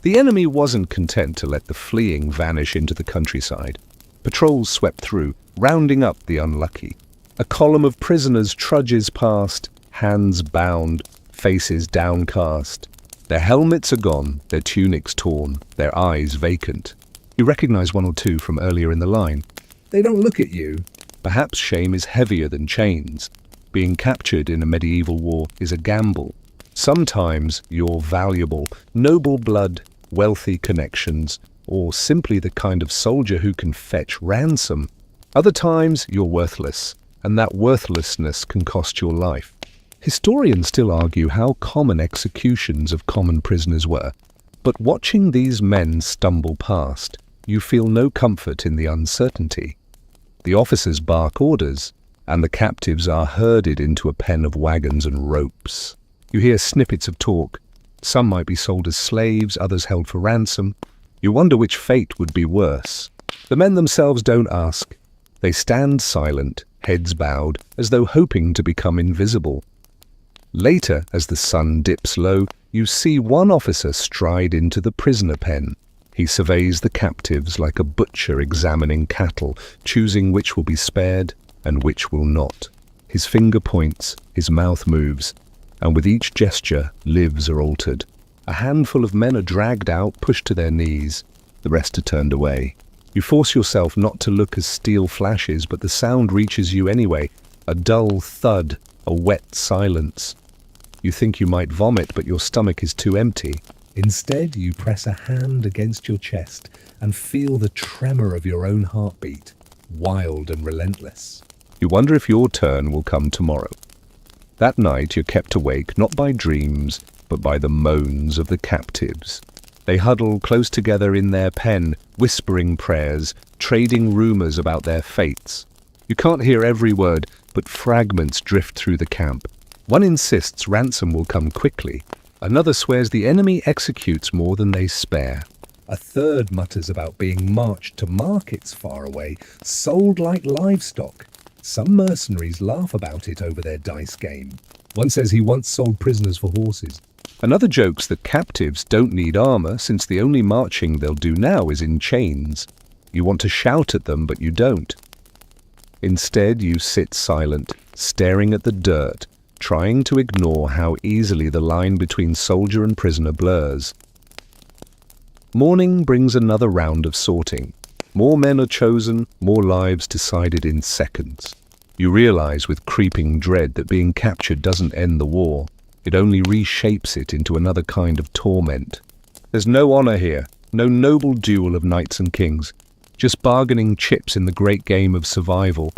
The enemy wasn't content to let the fleeing vanish into the countryside. Patrols swept through, rounding up the unlucky. A column of prisoners trudges past, hands bound, faces downcast. Their helmets are gone, their tunics torn, their eyes vacant. You recognize one or two from earlier in the line. They don't look at you. Perhaps shame is heavier than chains. Being captured in a medieval war is a gamble. Sometimes you're valuable, noble blood, wealthy connections, or simply the kind of soldier who can fetch ransom. Other times you're worthless, and that worthlessness can cost your life. Historians still argue how common executions of common prisoners were, but watching these men stumble past, you feel no comfort in the uncertainty. The officers bark orders, and the captives are herded into a pen of wagons and ropes. You hear snippets of talk. Some might be sold as slaves, others held for ransom. You wonder which fate would be worse. The men themselves don't ask. They stand silent, heads bowed, as though hoping to become invisible. Later, as the sun dips low, you see one officer stride into the prisoner pen. He surveys the captives like a butcher examining cattle, choosing which will be spared and which will not. His finger points, his mouth moves, and with each gesture, lives are altered. A handful of men are dragged out, pushed to their knees. The rest are turned away. You force yourself not to look as steel flashes, but the sound reaches you anyway. A dull thud, a wet silence. You think you might vomit, but your stomach is too empty. Instead, you press a hand against your chest and feel the tremor of your own heartbeat, wild and relentless. You wonder if your turn will come tomorrow. That night you're kept awake not by dreams, but by the moans of the captives. They huddle close together in their pen, whispering prayers, trading rumors about their fates. You can't hear every word, but fragments drift through the camp. One insists ransom will come quickly. Another swears the enemy executes more than they spare. A third mutters about being marched to markets far away, sold like livestock. Some mercenaries laugh about it over their dice game. One says he once sold prisoners for horses. Another jokes that captives don't need armor since the only marching they'll do now is in chains. You want to shout at them, but you don't. Instead, you sit silent, staring at the dirt, trying to ignore how easily the line between soldier and prisoner blurs. Morning brings another round of sorting. More men are chosen, more lives decided in seconds. You realize with creeping dread that being captured doesn't end the war. It only reshapes it into another kind of torment. There's no honor here, no noble duel of knights and kings, just bargaining chips in the great game of survival.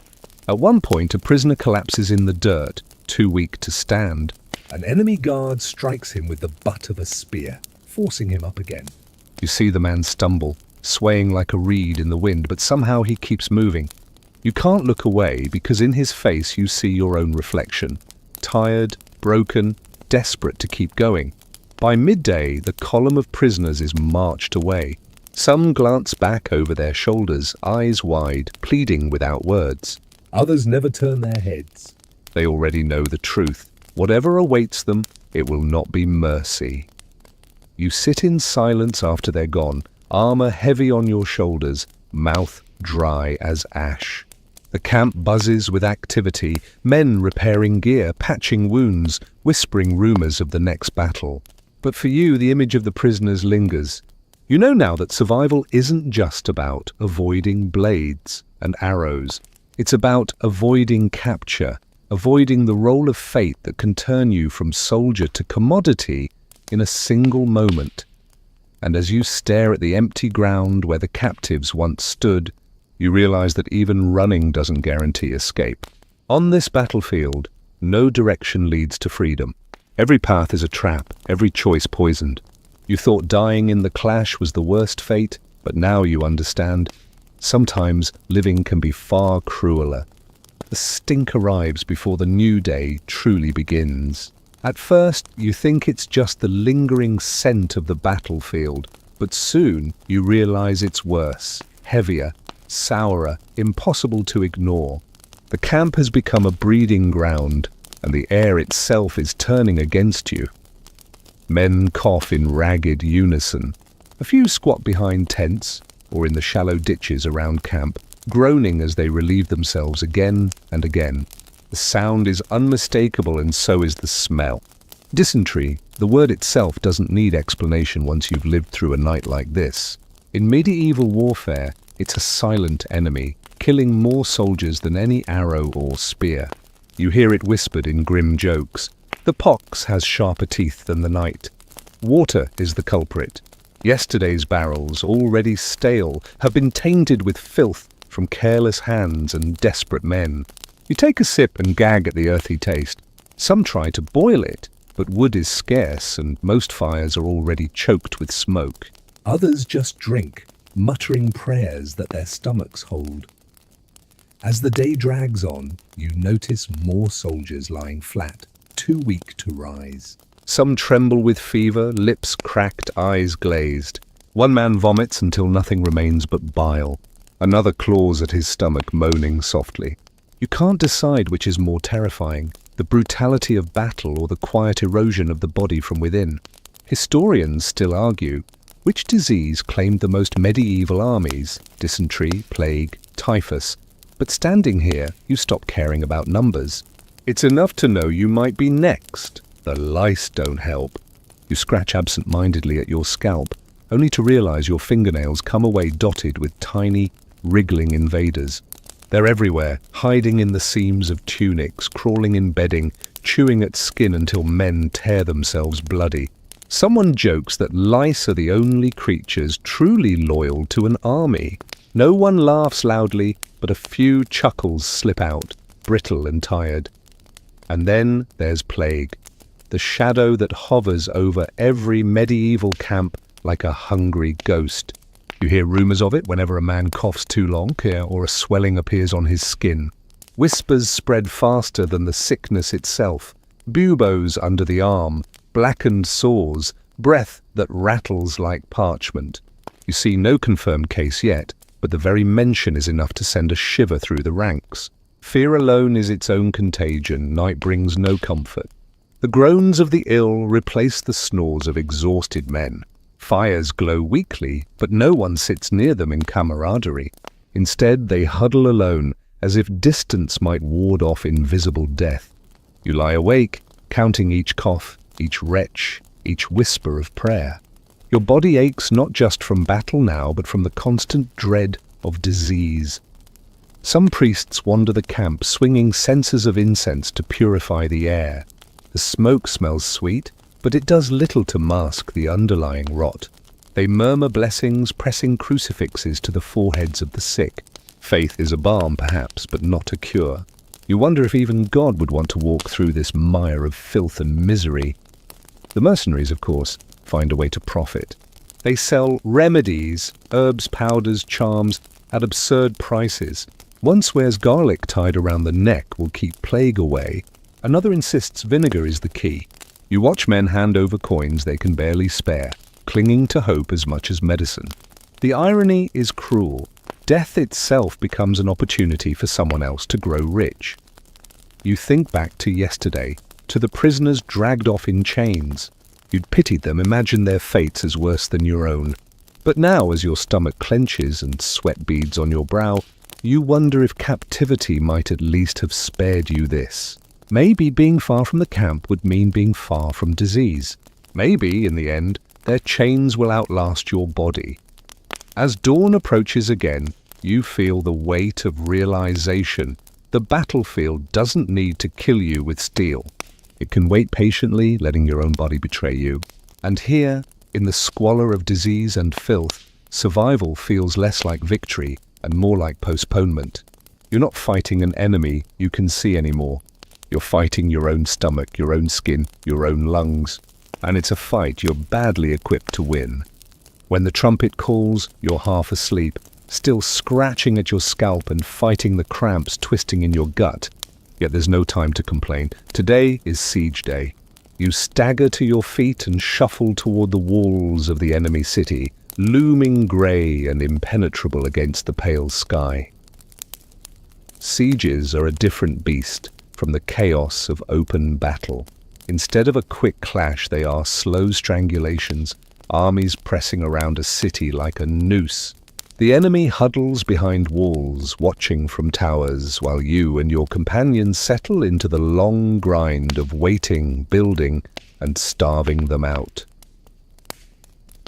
At one point, a prisoner collapses in the dirt, too weak to stand. An enemy guard strikes him with the butt of a spear, forcing him up again. You see the man stumble, swaying like a reed in the wind, but somehow he keeps moving. You can't look away because in his face you see your own reflection. Tired, broken, desperate to keep going. By midday, the column of prisoners is marched away. Some glance back over their shoulders, eyes wide, pleading without words. Others never turn their heads. They already know the truth. Whatever awaits them, it will not be mercy. You sit in silence after they're gone, armor heavy on your shoulders, mouth dry as ash. The camp buzzes with activity, men repairing gear, patching wounds, whispering rumors of the next battle. But for you, the image of the prisoners lingers. You know now that survival isn't just about avoiding blades and arrows. It's about avoiding capture, avoiding the roll of fate that can turn you from soldier to commodity in a single moment. And as you stare at the empty ground where the captives once stood, you realize that even running doesn't guarantee escape. On this battlefield, no direction leads to freedom. Every path is a trap, every choice poisoned. You thought dying in the clash was the worst fate, but now you understand. Sometimes living can be far crueler. The stink arrives before the new day truly begins. At first, you think it's just the lingering scent of the battlefield, but soon you realize it's worse, heavier, sourer, impossible to ignore. The camp has become a breeding ground, and the air itself is turning against you. Men cough in ragged unison. A few squat behind tents, or in the shallow ditches around camp, groaning as they relieve themselves again and again. The sound is unmistakable, and so is the smell. Dysentery, the word itself, doesn't need explanation once you've lived through a night like this. In medieval warfare, it's a silent enemy, killing more soldiers than any arrow or spear. You hear it whispered in grim jokes. The pox has sharper teeth than the night. Water is the culprit. Yesterday's barrels, already stale, have been tainted with filth from careless hands and desperate men. You take a sip and gag at the earthy taste. Some try to boil it, but wood is scarce and most fires are already choked with smoke. Others just drink, muttering prayers that their stomachs hold. As the day drags on, you notice more soldiers lying flat, too weak to rise. Some tremble with fever, lips cracked, eyes glazed. One man vomits until nothing remains but bile. Another claws at his stomach, moaning softly. You can't decide which is more terrifying, the brutality of battle or the quiet erosion of the body from within. Historians still argue, which disease claimed the most medieval armies? Dysentery, plague, typhus. But standing here, you stop caring about numbers. It's enough to know you might be next. The lice don't help. You scratch absent-mindedly at your scalp, only to realize your fingernails come away dotted with tiny, wriggling invaders. They're everywhere, hiding in the seams of tunics, crawling in bedding, chewing at skin until men tear themselves bloody. Someone jokes that lice are the only creatures truly loyal to an army. No one laughs loudly, but a few chuckles slip out, brittle and tired. And then there's plague, the shadow that hovers over every medieval camp like a hungry ghost. You hear rumors of it whenever a man coughs too long, or a swelling appears on his skin. Whispers spread faster than the sickness itself. Buboes under the arm, blackened sores, breath that rattles like parchment. You see no confirmed case yet, but the very mention is enough to send a shiver through the ranks. Fear alone is its own contagion. Night brings no comfort. The groans of the ill replace the snores of exhausted men. Fires glow weakly, but no one sits near them in camaraderie. Instead, they huddle alone, as if distance might ward off invisible death. You lie awake, counting each cough, each retch, each whisper of prayer. Your body aches not just from battle now, but from the constant dread of disease. Some priests wander the camp, swinging censers of incense to purify the air. The smoke smells sweet, but it does little to mask the underlying rot. They murmur blessings, pressing crucifixes to the foreheads of the sick. Faith is a balm, perhaps, but not a cure. You wonder if even God would want to walk through this mire of filth and misery. The mercenaries, of course, find a way to profit. They sell remedies, herbs, powders, charms, at absurd prices. One swears garlic tied around the neck will keep plague away. Another insists vinegar is the key. You watch men hand over coins they can barely spare, clinging to hope as much as medicine. The irony is cruel. Death itself becomes an opportunity for someone else to grow rich. You think back to yesterday, to the prisoners dragged off in chains. You'd pitied them, imagined their fates as worse than your own. But now, as your stomach clenches and sweat beads on your brow, you wonder if captivity might at least have spared you this. Maybe being far from the camp would mean being far from disease. Maybe, in the end, their chains will outlast your body. As dawn approaches again, you feel the weight of realization. The battlefield doesn't need to kill you with steel. It can wait patiently, letting your own body betray you. And here, in the squalor of disease and filth, survival feels less like victory and more like postponement. You're not fighting an enemy you can see anymore. You're fighting your own stomach, your own skin, your own lungs. And it's a fight you're badly equipped to win. When the trumpet calls, you're half asleep, still scratching at your scalp and fighting the cramps twisting in your gut. Yet there's no time to complain. Today is siege day. You stagger to your feet and shuffle toward the walls of the enemy city, looming grey and impenetrable against the pale sky. Sieges are a different beast from the chaos of open battle. Instead of a quick clash, they are slow strangulations, armies pressing around a city like a noose. The enemy huddles behind walls, watching from towers, while you and your companions settle into the long grind of waiting, building, and starving them out.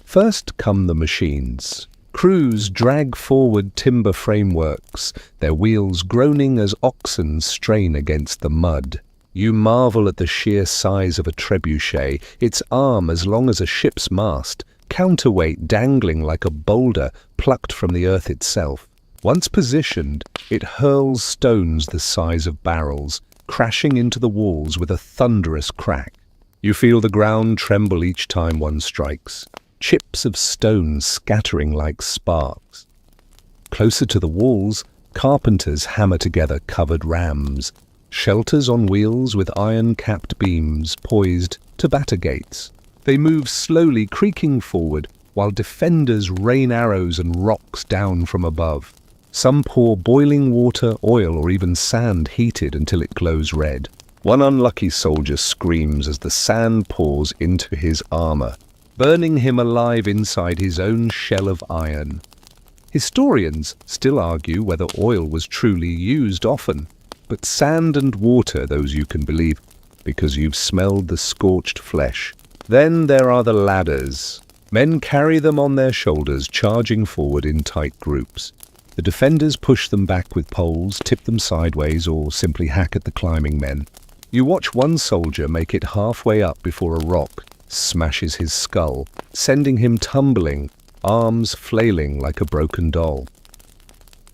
First come the machines. Crews drag forward timber frameworks, their wheels groaning as oxen strain against the mud. You marvel at the sheer size of a trebuchet, its arm as long as a ship's mast, counterweight dangling like a boulder plucked from the earth itself. Once positioned, it hurls stones the size of barrels, crashing into the walls with a thunderous crack. You feel the ground tremble each time one strikes, chips of stone scattering like sparks. Closer to the walls, carpenters hammer together covered rams, shelters on wheels with iron-capped beams poised to batter gates. They move slowly, creaking forward, while defenders rain arrows and rocks down from above. Some pour boiling water, oil, or even sand heated until it glows red. One unlucky soldier screams as the sand pours into his armor, burning him alive inside his own shell of iron. Historians still argue whether oil was truly used often, but sand and water, those you can believe, because you've smelled the scorched flesh. Then there are the ladders. Men carry them on their shoulders, charging forward in tight groups. The defenders push them back with poles, tip them sideways, or simply hack at the climbing men. You watch one soldier make it halfway up before a rock smashes his skull, sending him tumbling, arms flailing like a broken doll.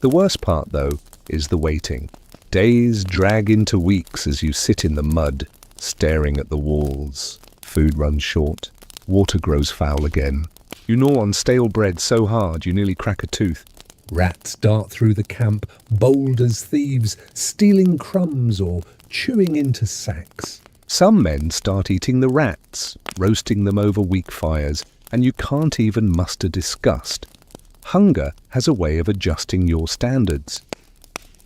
The worst part, though, is the waiting. Days drag into weeks as you sit in the mud, staring at the walls. Food runs short. Water grows foul again. You gnaw on stale bread so hard you nearly crack a tooth. Rats dart through the camp, bold as thieves, stealing crumbs or chewing into sacks. Some men start eating the rats, roasting them over weak fires, and you can't even muster disgust. Hunger has a way of adjusting your standards.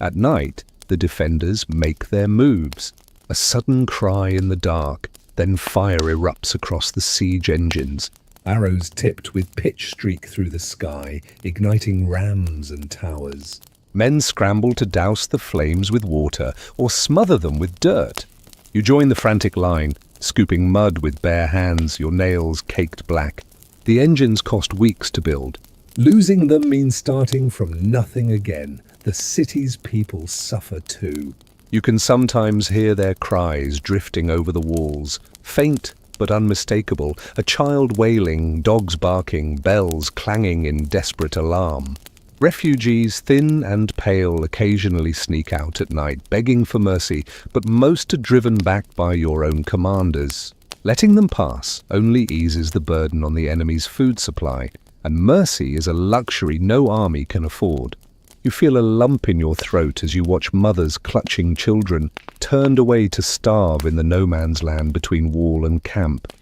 At night, the defenders make their moves. A sudden cry in the dark, then fire erupts across the siege engines. Arrows tipped with pitch streak through the sky, igniting rams and towers. Men scramble to douse the flames with water or smother them with dirt. You join the frantic line, scooping mud with bare hands, your nails caked black. The engines cost weeks to build. Losing them means starting from nothing again. The city's people suffer too. You can sometimes hear their cries drifting over the walls, faint but unmistakable, a child wailing, dogs barking, bells clanging in desperate alarm. Refugees, thin and pale, occasionally sneak out at night, begging for mercy, but most are driven back by your own commanders. Letting them pass only eases the burden on the enemy's food supply, and mercy is a luxury no army can afford. You feel a lump in your throat as you watch mothers clutching children, turned away to starve in the no-man's land between wall and camp.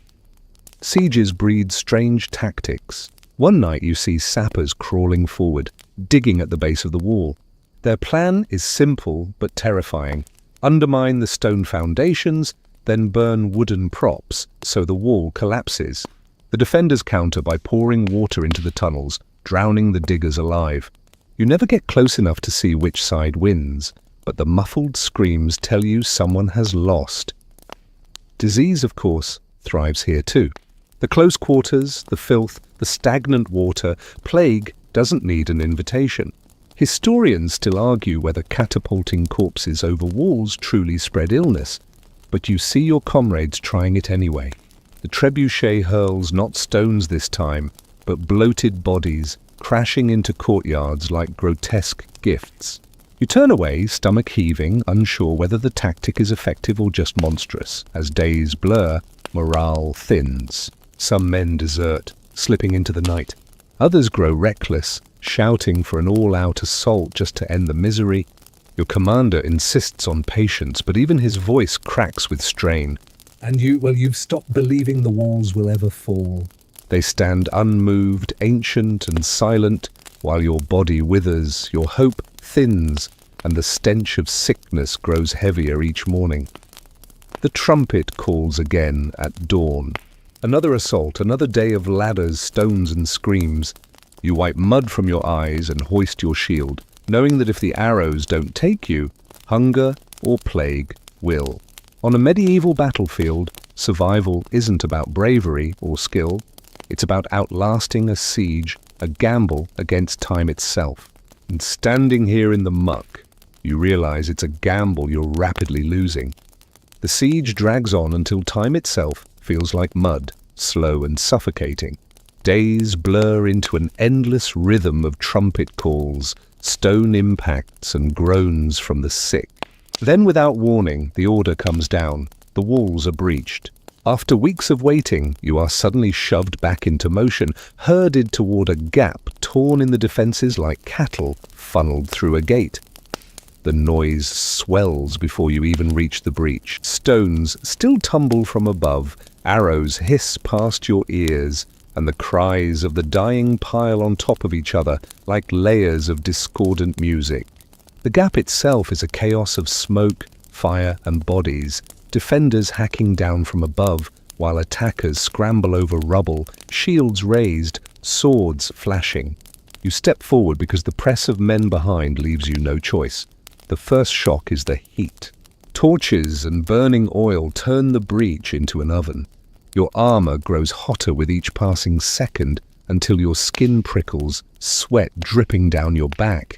Sieges breed strange tactics. One night you see sappers crawling forward, digging at the base of the wall. Their plan is simple but terrifying. Undermine the stone foundations, then burn wooden props so the wall collapses. The defenders counter by pouring water into the tunnels, drowning the diggers alive. You never get close enough to see which side wins, but the muffled screams tell you someone has lost. Disease, of course, thrives here too. The close quarters, the filth, the stagnant water, plague doesn't need an invitation. Historians still argue whether catapulting corpses over walls truly spread illness, but you see your comrades trying it anyway. The trebuchet hurls not stones this time, but bloated bodies, crashing into courtyards like grotesque gifts. You turn away, stomach heaving, unsure whether the tactic is effective or just monstrous. As days blur, morale thins. Some men desert, slipping into the night. Others grow reckless, shouting for an all-out assault just to end the misery. Your commander insists on patience, but even his voice cracks with strain. And you've stopped believing the walls will ever fall. They stand unmoved, ancient and silent, while your body withers, your hope thins, and the stench of sickness grows heavier each morning. The trumpet calls again at dawn. Another assault, another day of ladders, stones and screams. You wipe mud from your eyes and hoist your shield, knowing that if the arrows don't take you, hunger or plague will. On a medieval battlefield, survival isn't about bravery or skill. It's about outlasting a siege, a gamble against time itself. And standing here in the muck, you realize it's a gamble you're rapidly losing. The siege drags on until time itself feels like mud, slow and suffocating. Days blur into an endless rhythm of trumpet calls, stone impacts and groans from the sick. Then without warning, the order comes down. The walls are breached. After weeks of waiting, you are suddenly shoved back into motion, herded toward a gap torn in the defenses like cattle funneled through a gate. The noise swells before you even reach the breach. Stones still tumble from above, arrows hiss past your ears, and the cries of the dying pile on top of each other like layers of discordant music. The gap itself is a chaos of smoke, fire, and bodies, defenders hacking down from above, while attackers scramble over rubble, shields raised, swords flashing. You step forward because the press of men behind leaves you no choice. The first shock is the heat. Torches and burning oil turn the breach into an oven. Your armor grows hotter with each passing second until your skin prickles, sweat dripping down your back.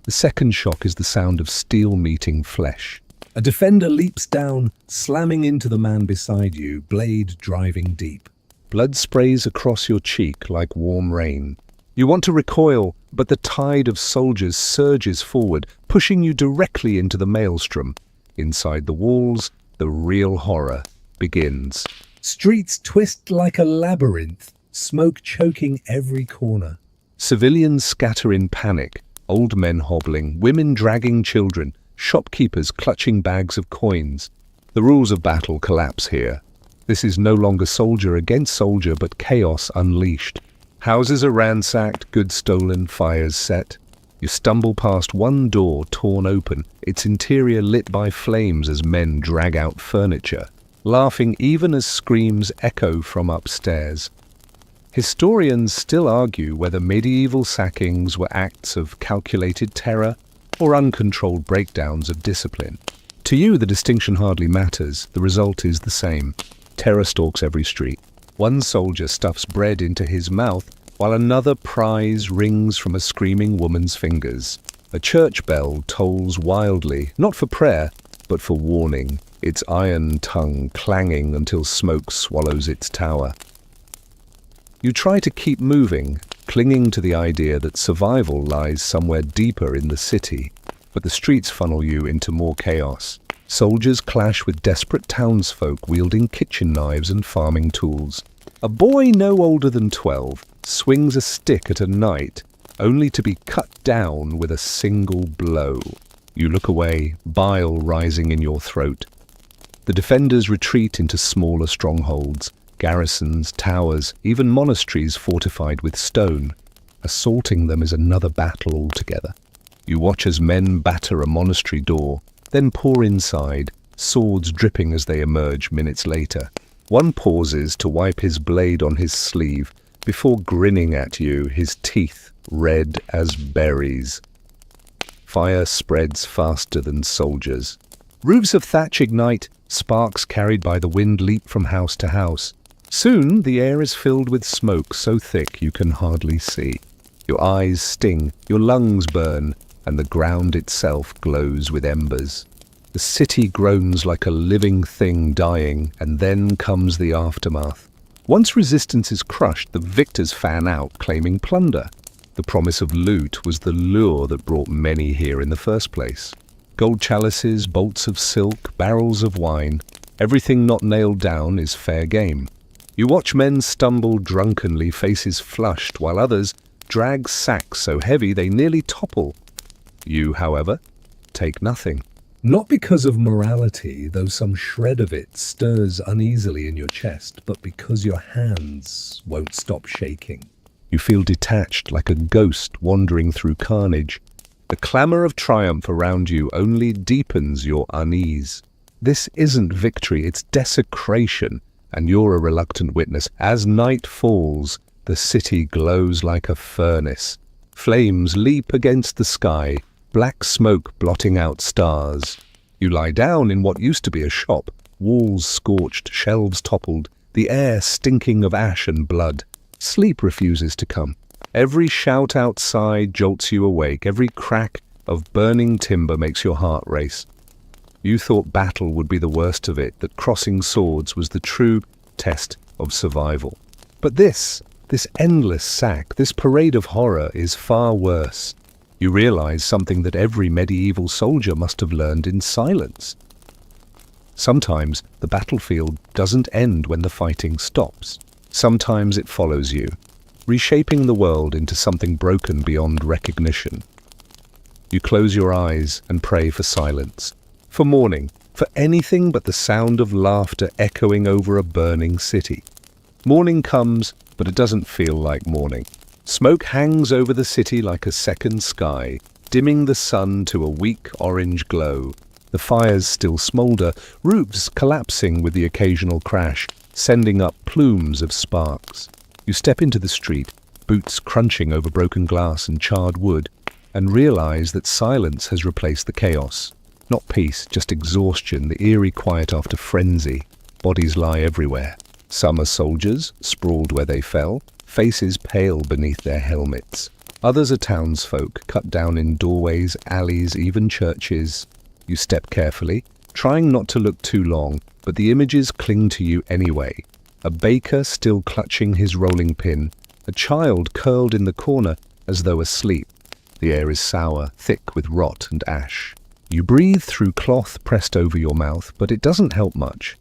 The second shock is the sound of steel meeting flesh. A defender leaps down, slamming into the man beside you, blade driving deep. Blood sprays across your cheek like warm rain. You want to recoil, but the tide of soldiers surges forward, pushing you directly into the maelstrom. Inside the walls, the real horror begins. Streets twist like a labyrinth, smoke choking every corner. Civilians scatter in panic, Old men hobbling, women dragging children, shopkeepers clutching bags of coins. The rules of battle collapse here. This is no longer soldier against soldier, but chaos unleashed. Houses are ransacked, goods stolen, fires set. You stumble past one door torn open, its interior lit by flames as men drag out furniture, laughing even as screams echo from upstairs. Historians still argue whether medieval sackings were acts of calculated terror or uncontrolled breakdowns of discipline. To you, the distinction hardly matters. The result is the same. Terror stalks every street. One soldier stuffs bread into his mouth, while another prize rings from a screaming woman's fingers. A church bell tolls wildly, not for prayer, but for warning, its iron tongue clanging until smoke swallows its tower. You try to keep moving, clinging to the idea that survival lies somewhere deeper in the city, but the streets funnel you into more chaos. Soldiers clash with desperate townsfolk wielding kitchen knives and farming tools. A boy no older than 12 swings a stick at a knight, only to be cut down with a single blow. You look away, bile rising in your throat. The defenders retreat into smaller strongholds, garrisons, towers, even monasteries fortified with stone. Assaulting them is another battle altogether. You watch as men batter a monastery door, then pour inside, swords dripping as they emerge minutes later. One pauses to wipe his blade on his sleeve before grinning at you, his teeth red as berries. Fire spreads faster than soldiers. Roofs of thatch ignite, sparks carried by the wind leap from house to house. Soon the air is filled with smoke so thick you can hardly see. Your eyes sting, your lungs burn, and the ground itself glows with embers. The city groans like a living thing dying, and then comes the aftermath. Once resistance is crushed, the victors fan out, claiming plunder. The promise of loot was the lure that brought many here in the first place. Gold chalices, bolts of silk, barrels of wine, everything not nailed down is fair game. You watch men stumble drunkenly, faces flushed, while others drag sacks so heavy they nearly topple. You, however, take nothing. Not because of morality, though some shred of it stirs uneasily in your chest, but because your hands won't stop shaking. You feel detached like a ghost wandering through carnage. The clamour of triumph around you only deepens your unease. This isn't victory, it's desecration, and you're a reluctant witness. As night falls, the city glows like a furnace. Flames leap against the sky, black smoke blotting out stars. You lie down in what used to be a shop, walls scorched, shelves toppled, the air stinking of ash and blood. Sleep refuses to come. Every shout outside jolts you awake, every crack of burning timber makes your heart race. You thought battle would be the worst of it, that crossing swords was the true test of survival. But this endless sack, this parade of horror is far worse. You realize something that every medieval soldier must have learned in silence. Sometimes the battlefield doesn't end when the fighting stops. Sometimes it follows you, reshaping the world into something broken beyond recognition. You close your eyes and pray for silence, for morning, for anything but the sound of laughter echoing over a burning city. Morning comes, but it doesn't feel like morning. Smoke hangs over the city like a second sky, dimming the sun to a weak orange glow. The fires still smoulder, roofs collapsing with the occasional crash, sending up plumes of sparks. You step into the street, boots crunching over broken glass and charred wood, and realize that silence has replaced the chaos. Not peace, just exhaustion, the eerie quiet after frenzy. Bodies lie everywhere. Some are soldiers, sprawled where they fell, faces pale beneath their helmets. Others are townsfolk, cut down in doorways, alleys, even churches. You step carefully, trying not to look too long, but the images cling to you anyway. A baker still clutching his rolling pin, a child curled in the corner as though asleep. The air is sour, thick with rot and ash. You breathe through cloth pressed over your mouth, but it doesn't help much.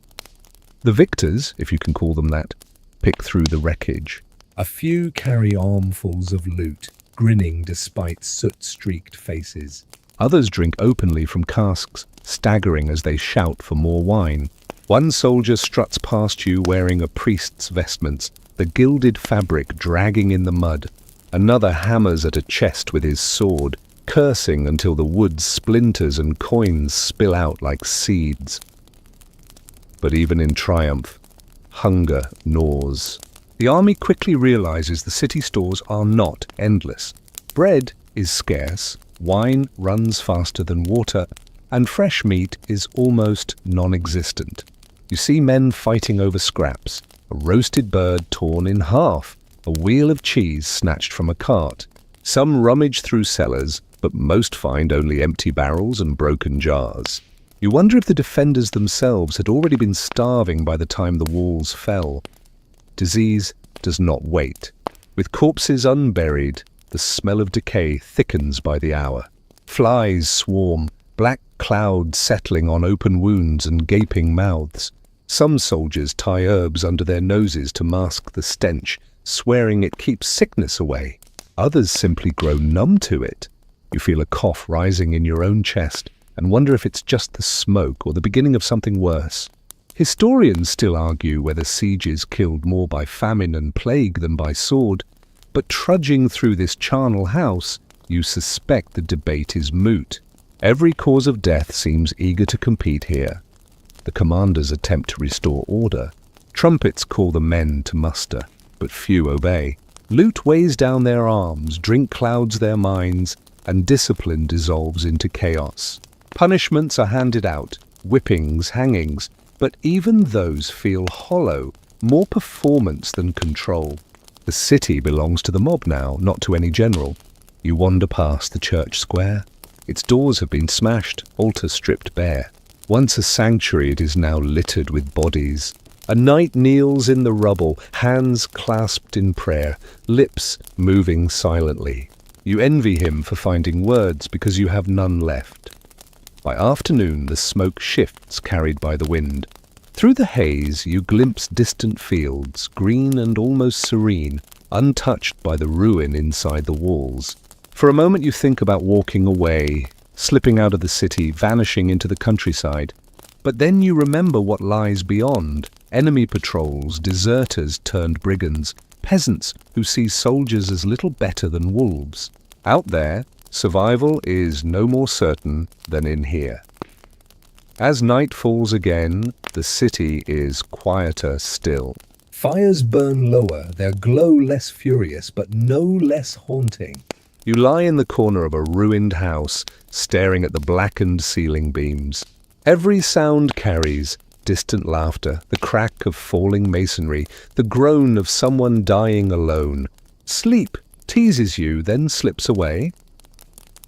The victors, if you can call them that, pick through the wreckage. A few carry armfuls of loot, grinning despite soot-streaked faces. Others drink openly from casks, staggering as they shout for more wine. One soldier struts past you wearing a priest's vestments, the gilded fabric dragging in the mud. Another hammers at a chest with his sword, cursing until the wood splinters and coins spill out like seeds. But even in triumph, hunger gnaws. The army quickly realizes the city stores are not endless. Bread is scarce, wine runs faster than water, and fresh meat is almost non-existent. You see men fighting over scraps, a roasted bird torn in half, a wheel of cheese snatched from a cart. Some rummage through cellars, but most find only empty barrels and broken jars. You wonder if the defenders themselves had already been starving by the time the walls fell. Disease does not wait. With corpses unburied, the smell of decay thickens by the hour. Flies swarm, black clouds settling on open wounds and gaping mouths. Some soldiers tie herbs under their noses to mask the stench, swearing it keeps sickness away. Others simply grow numb to it. You feel a cough rising in your own chest and wonder if it's just the smoke or the beginning of something worse. Historians still argue whether sieges killed more by famine and plague than by sword, but trudging through this charnel house, you suspect the debate is moot. Every cause of death seems eager to compete here. The commanders attempt to restore order. Trumpets call the men to muster, but few obey. Loot weighs down their arms, drink clouds their minds, and discipline dissolves into chaos. Punishments are handed out, whippings, hangings, but even those feel hollow, more performance than control. The city belongs to the mob now, not to any general. You wander past the church square. Its doors have been smashed, altars stripped bare. Once a sanctuary, it is now littered with bodies. A knight kneels in the rubble, hands clasped in prayer, lips moving silently. You envy him for finding words because you have none left. By afternoon, the smoke shifts, carried by the wind. Through the haze, you glimpse distant fields, green and almost serene, untouched by the ruin inside the walls. For a moment you think about walking away, slipping out of the city, vanishing into the countryside. But then you remember what lies beyond. Enemy patrols, deserters turned brigands, peasants who see soldiers as little better than wolves. Out there, survival is no more certain than in here. As night falls again, the city is quieter still. Fires burn lower, their glow less furious, but no less haunting. You lie in the corner of a ruined house, staring at the blackened ceiling beams. Every sound carries: distant laughter, the crack of falling masonry, the groan of someone dying alone. Sleep teases you, then slips away.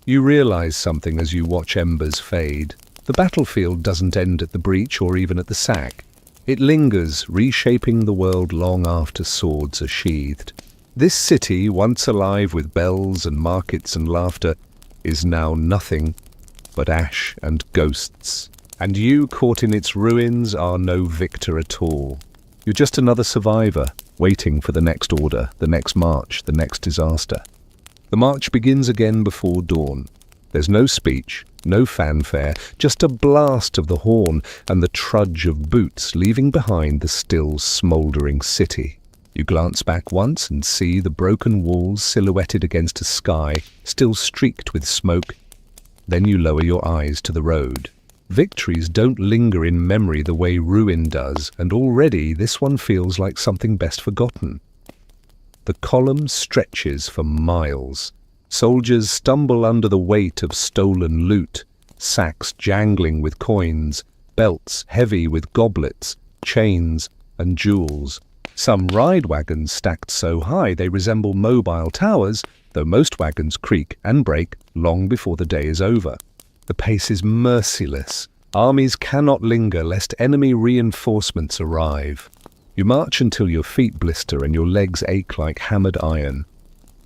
You realize something as you watch embers fade. The battlefield doesn't end at the breach or even at the sack. It lingers, reshaping the world long after swords are sheathed. This city, once alive with bells and markets and laughter, is now nothing but ash and ghosts. And you, caught in its ruins, are no victor at all. You're just another survivor, waiting for the next order, the next march, the next disaster. The march begins again before dawn. There's no speech, no fanfare, just a blast of the horn and the trudge of boots leaving behind the still smouldering city. You glance back once and see the broken walls silhouetted against a sky still streaked with smoke. Then you lower your eyes to the road. Victories don't linger in memory the way ruin does, and already this one feels like something best forgotten. The column stretches for miles. Soldiers stumble under the weight of stolen loot, sacks jangling with coins, belts heavy with goblets, chains, and jewels. Some ride wagons stacked so high they resemble mobile towers, though most wagons creak and break long before the day is over. The pace is merciless. Armies cannot linger lest enemy reinforcements arrive. You march until your feet blister and your legs ache like hammered iron.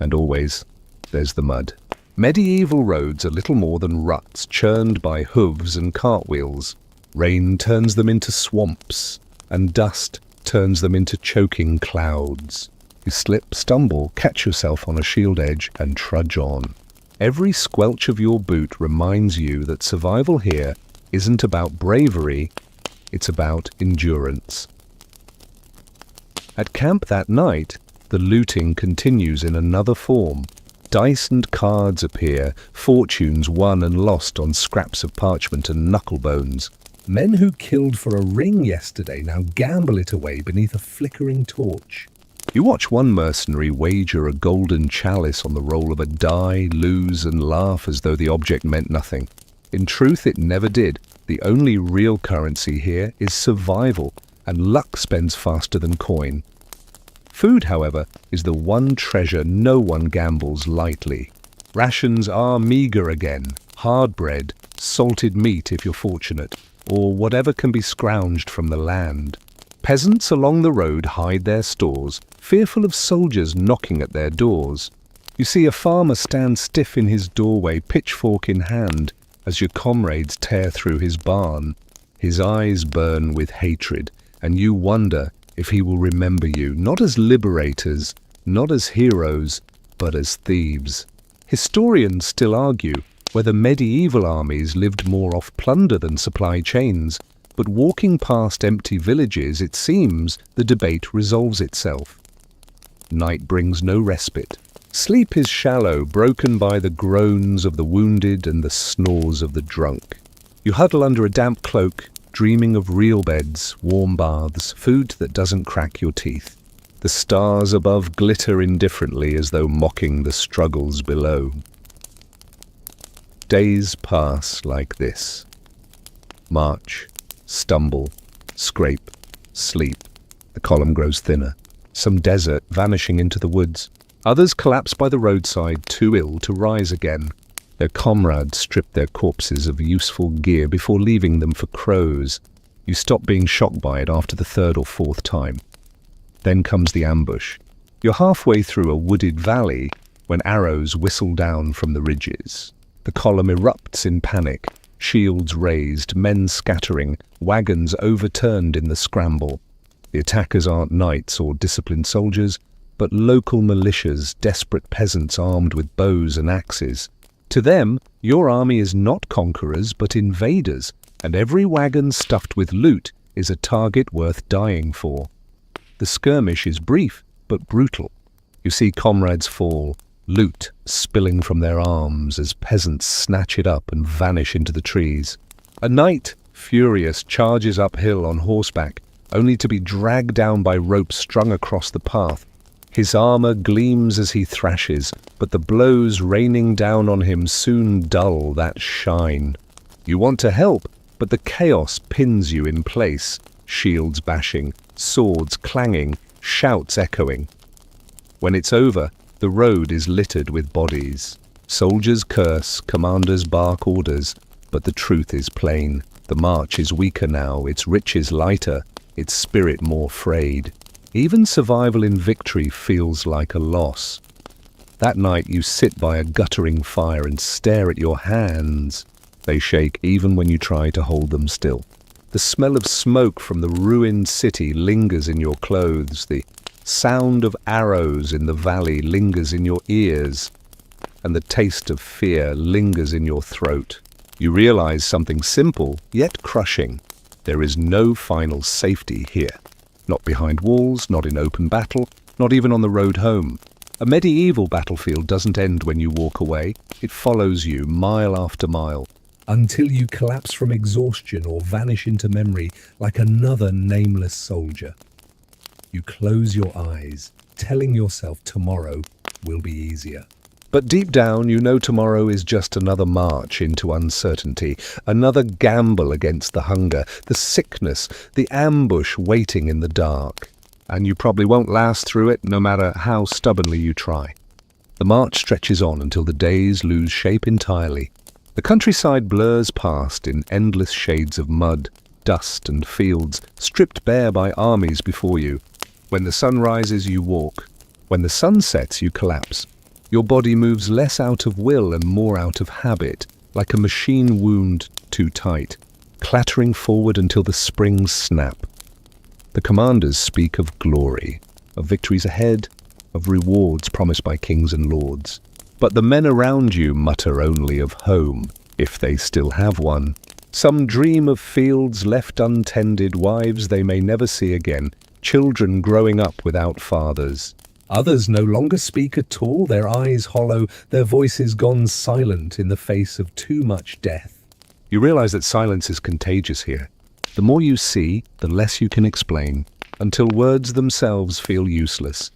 And always, there's the mud. Medieval roads are little more than ruts churned by hooves and cartwheels. Rain turns them into swamps, and dust turns them into choking clouds. You slip, stumble, catch yourself on a shield edge, and trudge on. Every squelch of your boot reminds you that survival here isn't about bravery, it's about endurance. At camp that night, the looting continues in another form. Dice and cards appear, fortunes won and lost on scraps of parchment and knuckle bones. Men who killed for a ring yesterday now gamble it away beneath a flickering torch. You watch one mercenary wager a golden chalice on the roll of a die, lose, and laugh as though the object meant nothing. In truth, it never did. The only real currency here is survival, and luck spends faster than coin. Food, however, is the one treasure no one gambles lightly. Rations are meagre again, hard bread, salted meat if you're fortunate, or whatever can be scrounged from the land. Peasants along the road hide their stores, fearful of soldiers knocking at their doors. You see a farmer stand stiff in his doorway, pitchfork in hand, as your comrades tear through his barn. His eyes burn with hatred, and you wonder if he will remember you, not as liberators, not as heroes, but as thieves. Historians still argue whether medieval armies lived more off plunder than supply chains, but walking past empty villages, it seems the debate resolves itself. Night brings no respite. Sleep is shallow, broken by the groans of the wounded and the snores of the drunk. You huddle under a damp cloak, dreaming of real beds, warm baths, food that doesn't crack your teeth. The stars above glitter indifferently as though mocking the struggles below. Days pass like this. March, stumble, scrape, sleep. The column grows thinner. Some desert vanishing into the woods. Others collapse by the roadside, too ill to rise again. Their comrades strip their corpses of useful gear before leaving them for crows. You stop being shocked by it after the third or fourth time. Then comes the ambush. You're halfway through a wooded valley when arrows whistle down from the ridges. The column erupts in panic, shields raised, men scattering, wagons overturned in the scramble. The attackers aren't knights or disciplined soldiers, but local militias, desperate peasants armed with bows and axes. To them, your army is not conquerors but invaders, and every wagon stuffed with loot is a target worth dying for. The skirmish is brief but brutal. You see comrades fall, loot spilling from their arms as peasants snatch it up and vanish into the trees. A knight, furious, charges uphill on horseback, only to be dragged down by ropes strung across the path. His armor gleams as he thrashes, but the blows raining down on him soon dull that shine. You want to help, but the chaos pins you in place, shields bashing, swords clanging, shouts echoing. When it's over, the road is littered with bodies. Soldiers curse, commanders bark orders, but the truth is plain. The march is weaker now, its riches lighter, its spirit more frayed. Even survival in victory feels like a loss. That night you sit by a guttering fire and stare at your hands. They shake even when you try to hold them still. The smell of smoke from the ruined city lingers in your clothes. The sound of arrows in the valley lingers in your ears. And the taste of fear lingers in your throat. You realize something simple, yet crushing. There is no final safety here. Not behind walls, not in open battle, not even on the road home. A medieval battlefield doesn't end when you walk away. It follows you mile after mile. Until you collapse from exhaustion or vanish into memory like another nameless soldier. You close your eyes, telling yourself tomorrow will be easier. But deep down, you know tomorrow is just another march into uncertainty, another gamble against the hunger, the sickness, the ambush waiting in the dark. And you probably won't last through it, no matter how stubbornly you try. The march stretches on until the days lose shape entirely. The countryside blurs past in endless shades of mud, dust and fields, stripped bare by armies before you. When the sun rises, you walk. When the sun sets, you collapse. Your body moves less out of will and more out of habit, like a machine wound too tight, clattering forward until the springs snap. The commanders speak of glory, of victories ahead, of rewards promised by kings and lords. But the men around you mutter only of home, if they still have one. Some dream of fields left untended, wives they may never see again, children growing up without fathers. Others no longer speak at all, their eyes hollow, their voices gone silent in the face of too much death. You realize that silence is contagious here. The more you see, the less you can explain, until words themselves feel useless.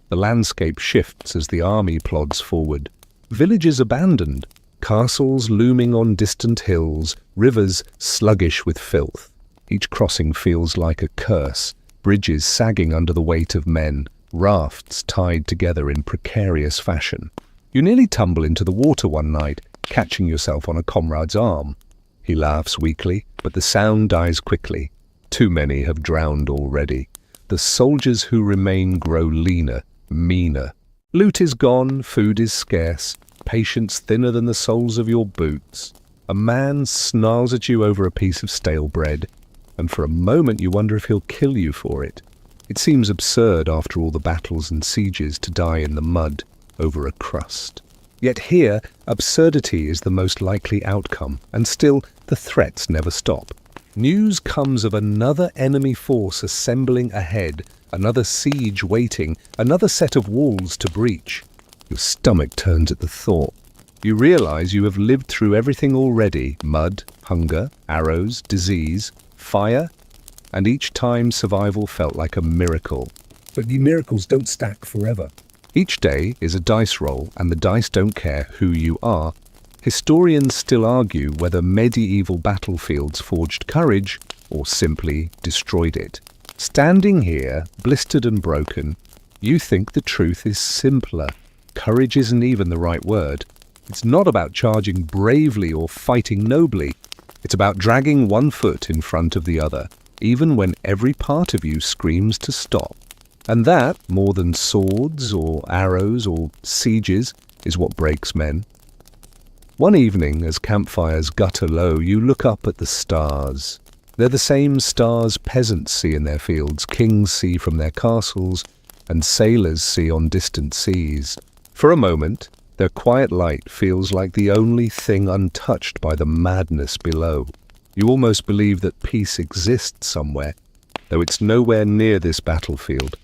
The landscape shifts as the army plods forward. Villages abandoned, castles looming on distant hills, rivers sluggish with filth. Each crossing feels like a curse, bridges sagging under the weight of men, rafts tied together in precarious fashion. You nearly tumble into the water one night, catching yourself on a comrade's arm. He laughs weakly, but the sound dies quickly. Too many have drowned already. The soldiers who remain grow leaner, meaner. Loot is gone, food is scarce, patience thinner than the soles of your boots. A man snarls at you over a piece of stale bread, and for a moment you wonder if he'll kill you for it. It seems absurd after all the battles and sieges to die in the mud over a crust. Yet here, absurdity is the most likely outcome, and still the threats never stop. News comes of another enemy force assembling ahead, another siege waiting, another set of walls to breach. Your stomach turns at the thought. You realize you have lived through everything already: mud, hunger, arrows, disease, fire, and each time survival felt like a miracle. But the miracles don't stack forever. Each day is a dice roll, and the dice don't care who you are. Historians still argue whether medieval battlefields forged courage or simply destroyed it. Standing here, blistered and broken, you think the truth is simpler. Courage isn't even the right word. It's not about charging bravely or fighting nobly. It's about dragging one foot in front of the other, even when every part of you screams to stop. And that, more than swords or arrows or sieges, is what breaks men. One evening, as campfires gutter low, you look up at the stars. They're the same stars peasants see in their fields, kings see from their castles, and sailors see on distant seas. For a moment, their quiet light feels like the only thing untouched by the madness below. You almost believe that peace exists somewhere, though it's nowhere near this battlefield.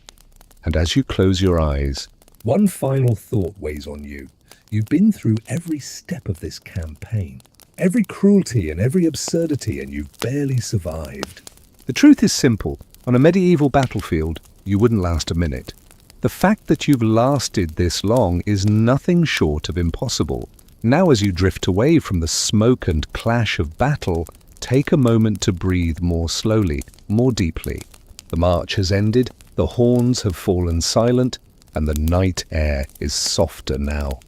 And as you close your eyes, one final thought weighs on you. You've been through every step of this campaign, every cruelty and every absurdity, and you've barely survived. The truth is simple. On a medieval battlefield, you wouldn't last a minute. The fact that you've lasted this long is nothing short of impossible. Now, as you drift away from the smoke and clash of battle, take a moment to breathe more slowly, more deeply. The march has ended, the horns have fallen silent, and the night air is softer now.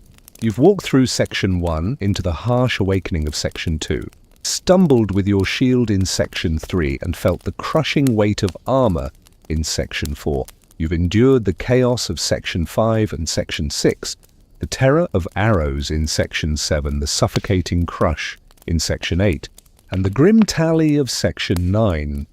You've walked through Section 1 into the harsh awakening of Section 2, stumbled with your shield in Section 3 and felt the crushing weight of armor in Section 4. You've endured the chaos of Section 5 and Section 6, the terror of arrows in Section 7, the suffocating crush in Section 8, and the grim tally of Section 9.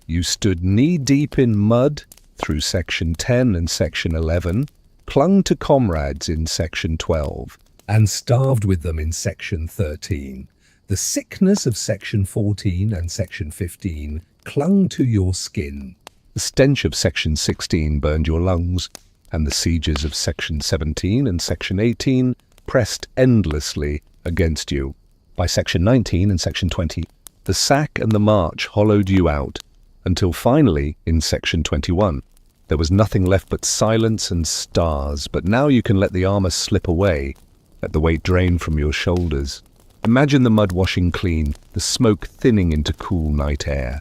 You stood knee-deep in mud through Section 10 and Section 11, clung to comrades in Section 12, and starved with them in Section 13. The sickness of Section 14 and Section 15 clung to your skin. The stench of Section 16 burned your lungs, and the sieges of Section 17 and Section 18 pressed endlessly against you. By Section 19 and Section 20, the sack and the march hollowed you out, until finally, in Section 21, there was nothing left but silence and stars. But now you can let the armor slip away, let the weight drain from your shoulders. Imagine the mud washing clean, the smoke thinning into cool night air.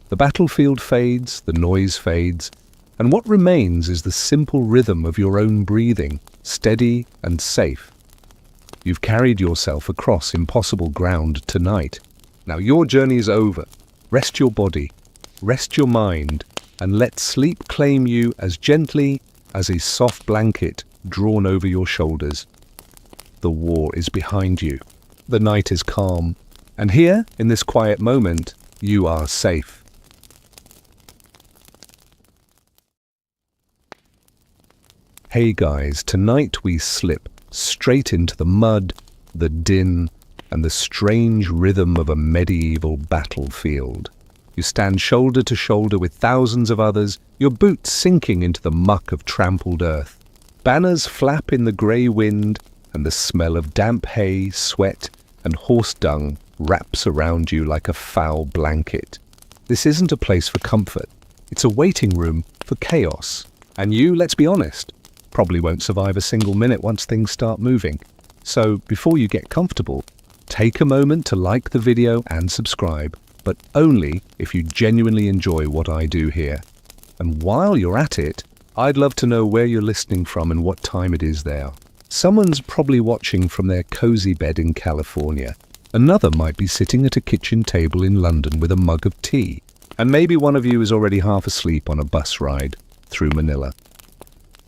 The battlefield fades, the noise fades, and what remains is the simple rhythm of your own breathing, steady and safe. You've carried yourself across impossible ground tonight. Now your journey is over. Rest your body, rest your mind, and let sleep claim you as gently as a soft blanket drawn over your shoulders. The war is behind you. The night is calm. And here, in this quiet moment, you are safe. Hey guys, tonight we slip straight into the mud, the din, and the strange rhythm of a medieval battlefield. You stand shoulder to shoulder with thousands of others, your boots sinking into the muck of trampled earth. Banners flap in the grey wind, and the smell of damp hay, sweat, and horse dung wraps around you like a foul blanket. This isn't a place for comfort. It's a waiting room for chaos. And you, let's be honest, probably won't survive a single minute once things start moving. So before you get comfortable, take a moment to like the video and subscribe, but only if you genuinely enjoy what I do here. And while you're at it, I'd love to know where you're listening from and what time it is there. Someone's probably watching from their cozy bed in California. Another might be sitting at a kitchen table in London with a mug of tea. And maybe one of you is already half asleep on a bus ride through Manila.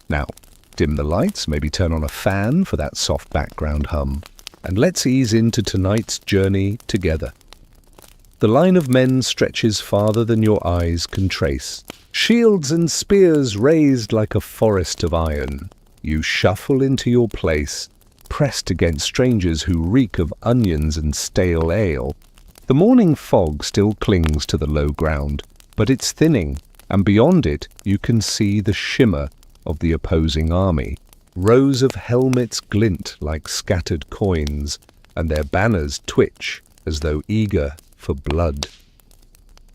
Now, dim the lights, maybe turn on a fan for that soft background hum, and let's ease into tonight's journey together. The line of men stretches farther than your eyes can trace. Shields and spears raised like a forest of iron. You shuffle into your place, pressed against strangers who reek of onions and stale ale. The morning fog still clings to the low ground, but it's thinning, and beyond it you can see the shimmer of the opposing army. Rows of helmets glint like scattered coins, and their banners twitch as though eager for blood.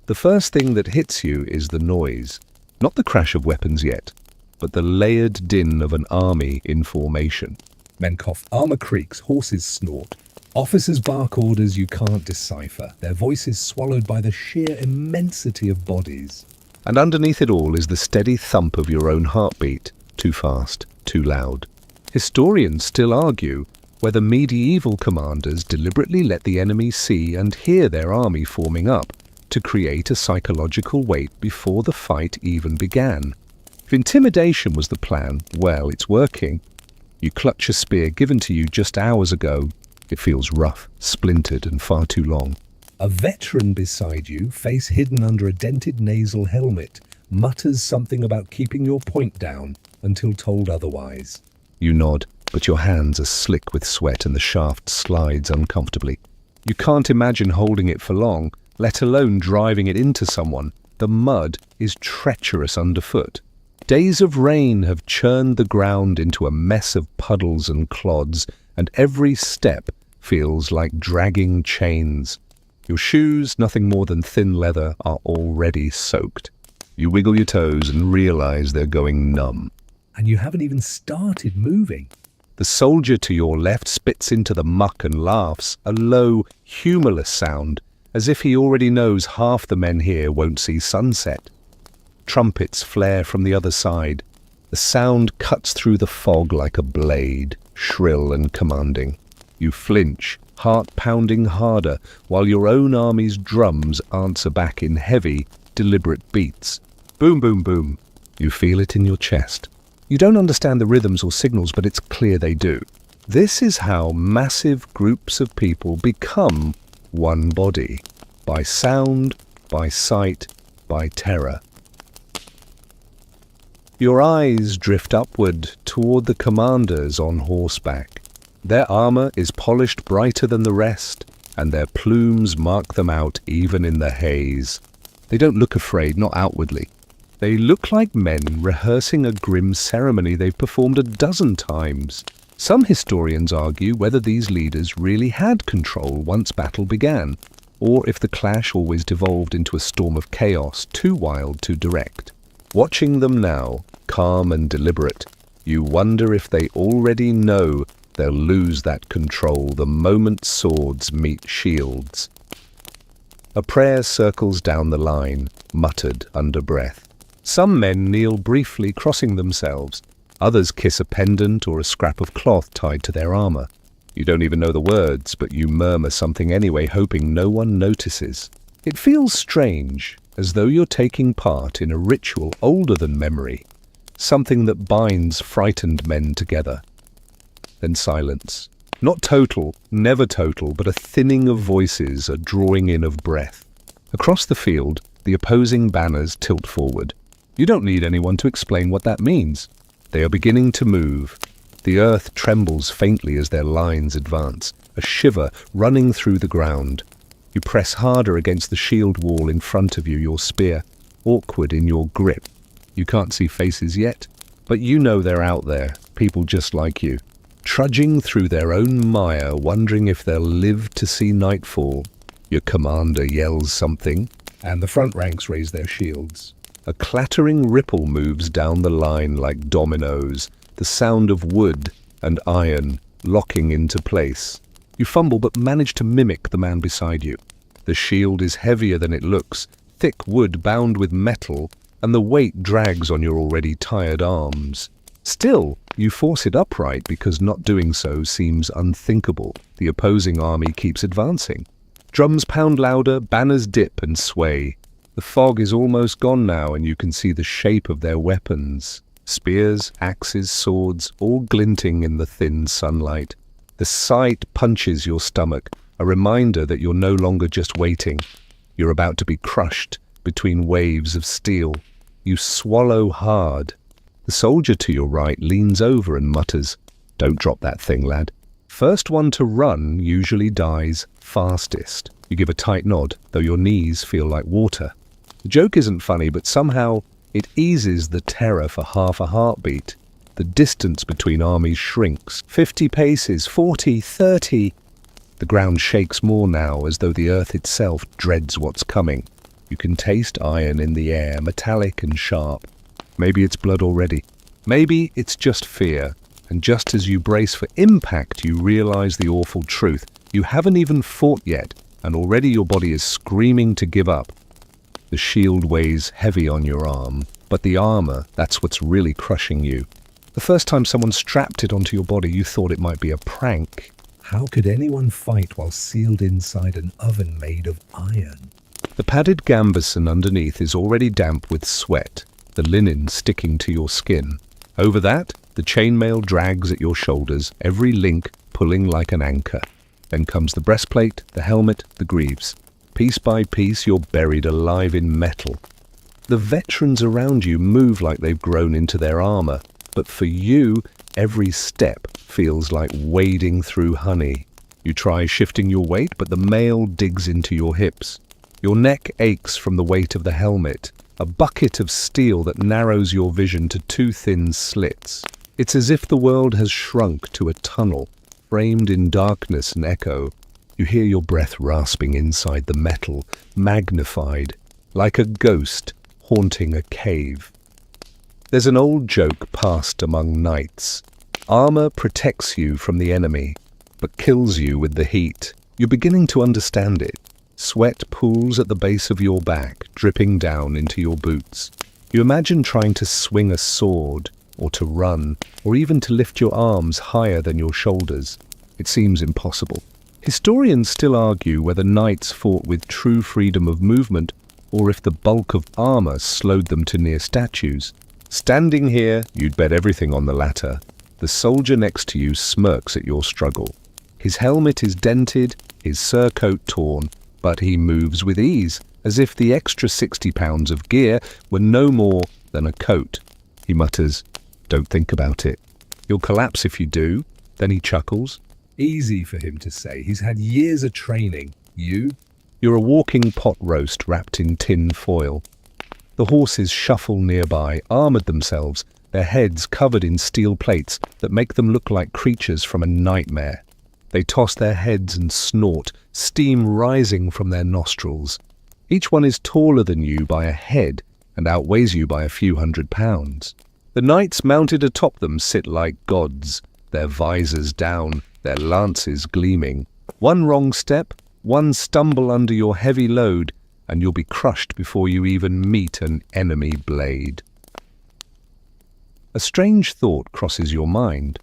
The first thing that hits you is the noise, not the crash of weapons yet, but the layered din of an army in formation. Men cough, armor creaks, horses snort. Officers bark orders you can't decipher, their voices swallowed by the sheer immensity of bodies. And underneath it all is the steady thump of your own heartbeat, too fast, too loud. Historians still argue whether medieval commanders deliberately let the enemy see and hear their army forming up to create a psychological wait before the fight even began. If intimidation was the plan, well, it's working. You clutch a spear given to you just hours ago. It feels rough, splintered, and far too long. A veteran beside you, face hidden under a dented nasal helmet, mutters something about keeping your point down until told otherwise. You nod, but your hands are slick with sweat and the shaft slides uncomfortably. You can't imagine holding it for long, let alone driving it into someone. The mud is treacherous underfoot. Days of rain have churned the ground into a mess of puddles and clods, and every step feels like dragging chains. Your shoes, nothing more than thin leather, are already soaked. You wiggle your toes and realize they're going numb. And you haven't even started moving. The soldier to your left spits into the muck and laughs, a low, humorless sound, as if he already knows half the men here won't see sunset. Trumpets flare from the other side. The sound cuts through the fog like a blade, shrill and commanding. You flinch, heart pounding harder, while your own army's drums answer back in heavy, deliberate beats. Boom, boom, boom. You feel it in your chest. You don't understand the rhythms or signals, but it's clear they do. This is how massive groups of people become one body. By sound, by sight, by terror. Your eyes drift upward toward the commanders on horseback. Their armor is polished brighter than the rest, and their plumes mark them out even in the haze. They don't look afraid, not outwardly. They look like men rehearsing a grim ceremony they've performed a dozen times. Some historians argue whether these leaders really had control once battle began, or if the clash always devolved into a storm of chaos too wild to direct. Watching them now, calm and deliberate, you wonder if they already know they'll lose that control the moment swords meet shields. A prayer circles down the line, muttered under breath. Some men kneel briefly, crossing themselves. Others kiss a pendant or a scrap of cloth tied to their armor. You don't even know the words, but you murmur something anyway, hoping no one notices. It feels strange, as though you're taking part in a ritual older than memory, something that binds frightened men together. Then silence. Not total, never total, but a thinning of voices, a drawing in of breath. Across the field, the opposing banners tilt forward. You don't need anyone to explain what that means. They are beginning to move. The earth trembles faintly as their lines advance, a shiver running through the ground. You press harder against the shield wall in front of you, your spear, awkward in your grip. You can't see faces yet, but you know they're out there, people just like you, trudging through their own mire, wondering if they'll live to see nightfall. Your commander yells something, and the front ranks raise their shields. A clattering ripple moves down the line like dominoes, the sound of wood and iron locking into place. You fumble but manage to mimic the man beside you. The shield is heavier than it looks, thick wood bound with metal, and the weight drags on your already tired arms. Still, you force it upright because not doing so seems unthinkable. The opposing army keeps advancing. Drums pound louder, banners dip and sway. The fog is almost gone now, and you can see the shape of their weapons. Spears, axes, swords, all glinting in the thin sunlight. The sight punches your stomach, a reminder that you're no longer just waiting. You're about to be crushed between waves of steel. You swallow hard. The soldier to your right leans over and mutters, "Don't drop that thing, lad." First one to run usually dies fastest. You give a tight nod, though your knees feel like water. The joke isn't funny, but somehow it eases the terror for half a heartbeat. The distance between armies shrinks. 50 paces, 40, 30. The ground shakes more now, as though the earth itself dreads what's coming. You can taste iron in the air, metallic and sharp. Maybe it's blood already. Maybe it's just fear. And just as you brace for impact, you realize the awful truth. You haven't even fought yet, and already your body is screaming to give up. The shield weighs heavy on your arm, but the armor, that's what's really crushing you. The first time someone strapped it onto your body, you thought it might be a prank. How could anyone fight while sealed inside an oven made of iron? The padded gambeson underneath is already damp with sweat, the linen sticking to your skin. Over that, the chainmail drags at your shoulders, every link pulling like an anchor. Then comes the breastplate, the helmet, the greaves. Piece by piece, you're buried alive in metal. The veterans around you move like they've grown into their armor, but for you, every step feels like wading through honey. You try shifting your weight, but the mail digs into your hips. Your neck aches from the weight of the helmet, a bucket of steel that narrows your vision to two thin slits. It's as if the world has shrunk to a tunnel, framed in darkness and echo. You hear your breath rasping inside the metal, magnified, like a ghost haunting a cave. There's an old joke passed among knights. Armor protects you from the enemy, but kills you with the heat. You're beginning to understand it. Sweat pools at the base of your back, dripping down into your boots. You imagine trying to swing a sword, or to run, or even to lift your arms higher than your shoulders. It seems impossible. Historians still argue whether knights fought with true freedom of movement, or if the bulk of armor slowed them to near statues. Standing here, you'd bet everything on the latter. The soldier next to you smirks at your struggle. His helmet is dented, his surcoat torn, but he moves with ease, as if the extra 60 pounds of gear were no more than a coat. He mutters, "Don't think about it. You'll collapse if you do." Then he chuckles. Easy for him to say. He's had years of training. You? You're a walking pot roast wrapped in tin foil. The horses shuffle nearby, armored themselves, their heads covered in steel plates that make them look like creatures from a nightmare. They toss their heads and snort, steam rising from their nostrils. Each one is taller than you by a head and outweighs you by a few £100. The knights mounted atop them sit like gods, their visors down, their lances gleaming. One wrong step, one stumble under your heavy load, and you'll be crushed before you even meet an enemy blade. A strange thought crosses your mind.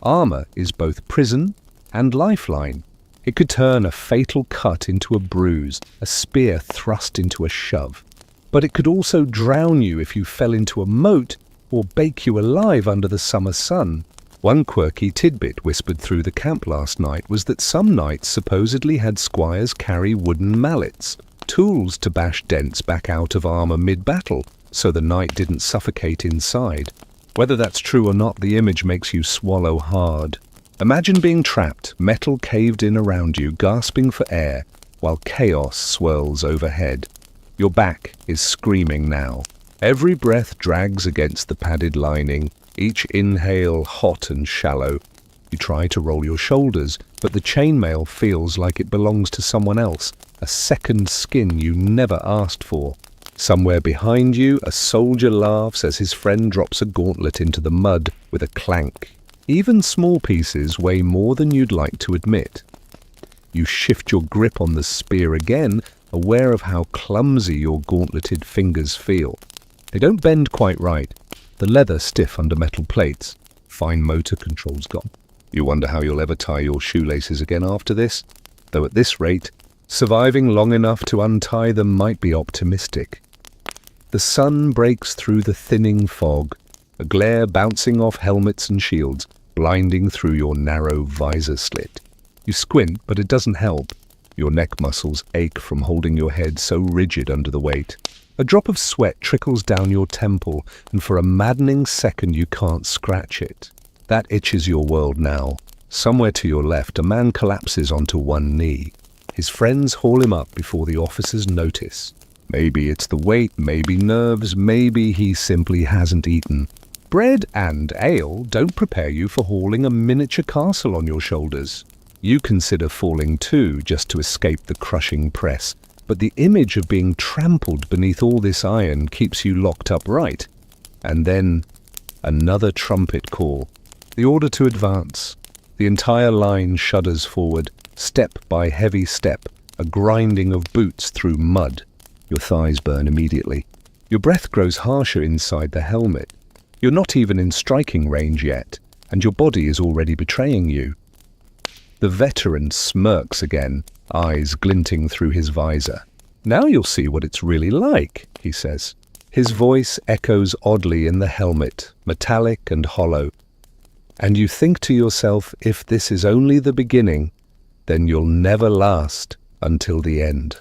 Armor is both prison and lifeline. It could turn a fatal cut into a bruise, a spear thrust into a shove. But it could also drown you if you fell into a moat, or bake you alive under the summer sun. One quirky tidbit whispered through the camp last night was that some knights supposedly had squires carry wooden mallets, tools to bash dents back out of armor mid-battle, so the knight didn't suffocate inside. Whether that's true or not, the image makes you swallow hard. Imagine being trapped, metal caved in around you, gasping for air, while chaos swirls overhead. Your back is screaming now. Every breath drags against the padded lining, each inhale hot and shallow. You try to roll your shoulders, but the chainmail feels like it belongs to someone else, a second skin you never asked for. Somewhere behind you, a soldier laughs as his friend drops a gauntlet into the mud with a clank. Even small pieces weigh more than you'd like to admit. You shift your grip on the spear again, aware of how clumsy your gauntleted fingers feel. They don't bend quite right, the leather stiff under metal plates. Fine motor controls gone. You wonder how you'll ever tie your shoelaces again after this, though at this rate, surviving long enough to untie them might be optimistic. The sun breaks through the thinning fog, a glare bouncing off helmets and shields, blinding through your narrow visor slit. You squint, but it doesn't help. Your neck muscles ache from holding your head so rigid under the weight. A drop of sweat trickles down your temple, and for a maddening second you can't scratch it. That itches your world now. Somewhere to your left, a man collapses onto one knee. His friends haul him up before the officers notice. Maybe it's the weight, maybe nerves, maybe he simply hasn't eaten. Bread and ale don't prepare you for hauling a miniature castle on your shoulders. You consider falling too, just to escape the crushing press, but the image of being trampled beneath all this iron keeps you locked upright. And then, another trumpet call. The order to advance. The entire line shudders forward, step by heavy step, a grinding of boots through mud. Your thighs burn immediately. Your breath grows harsher inside the helmet. You're not even in striking range yet, and your body is already betraying you. The veteran smirks again, eyes glinting through his visor. Now you'll see what it's really like, he says. His voice echoes oddly in the helmet, metallic and hollow. And you think to yourself, if this is only the beginning, then you'll never last until the end.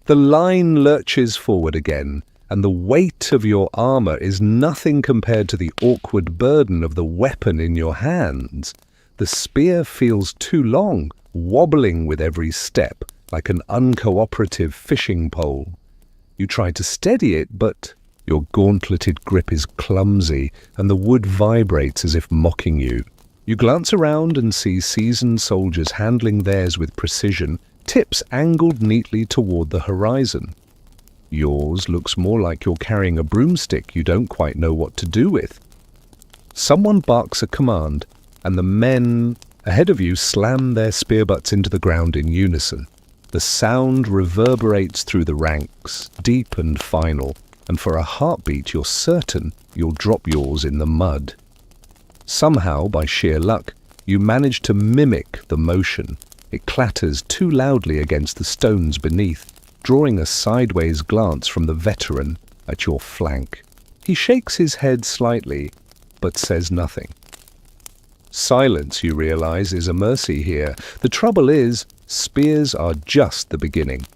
The line lurches forward again, and the weight of your armor is nothing compared to the awkward burden of the weapon in your hands. The spear feels too long, wobbling with every step, like an uncooperative fishing pole. You try to steady it, but your gauntleted grip is clumsy, and the wood vibrates as if mocking you. You glance around and see seasoned soldiers handling theirs with precision, tips angled neatly toward the horizon. Yours looks more like you're carrying a broomstick you don't quite know what to do with. Someone barks a command, and the men ahead of you slam their spear butts into the ground in unison. The sound reverberates through the ranks, deep and final, and for a heartbeat you're certain you'll drop yours in the mud. Somehow, by sheer luck, you manage to mimic the motion. It clatters too loudly against the stones beneath, drawing a sideways glance from the veteran at your flank. He shakes his head slightly, but says nothing. Silence, you realize, is a mercy here. The trouble is, spears are just the beginning.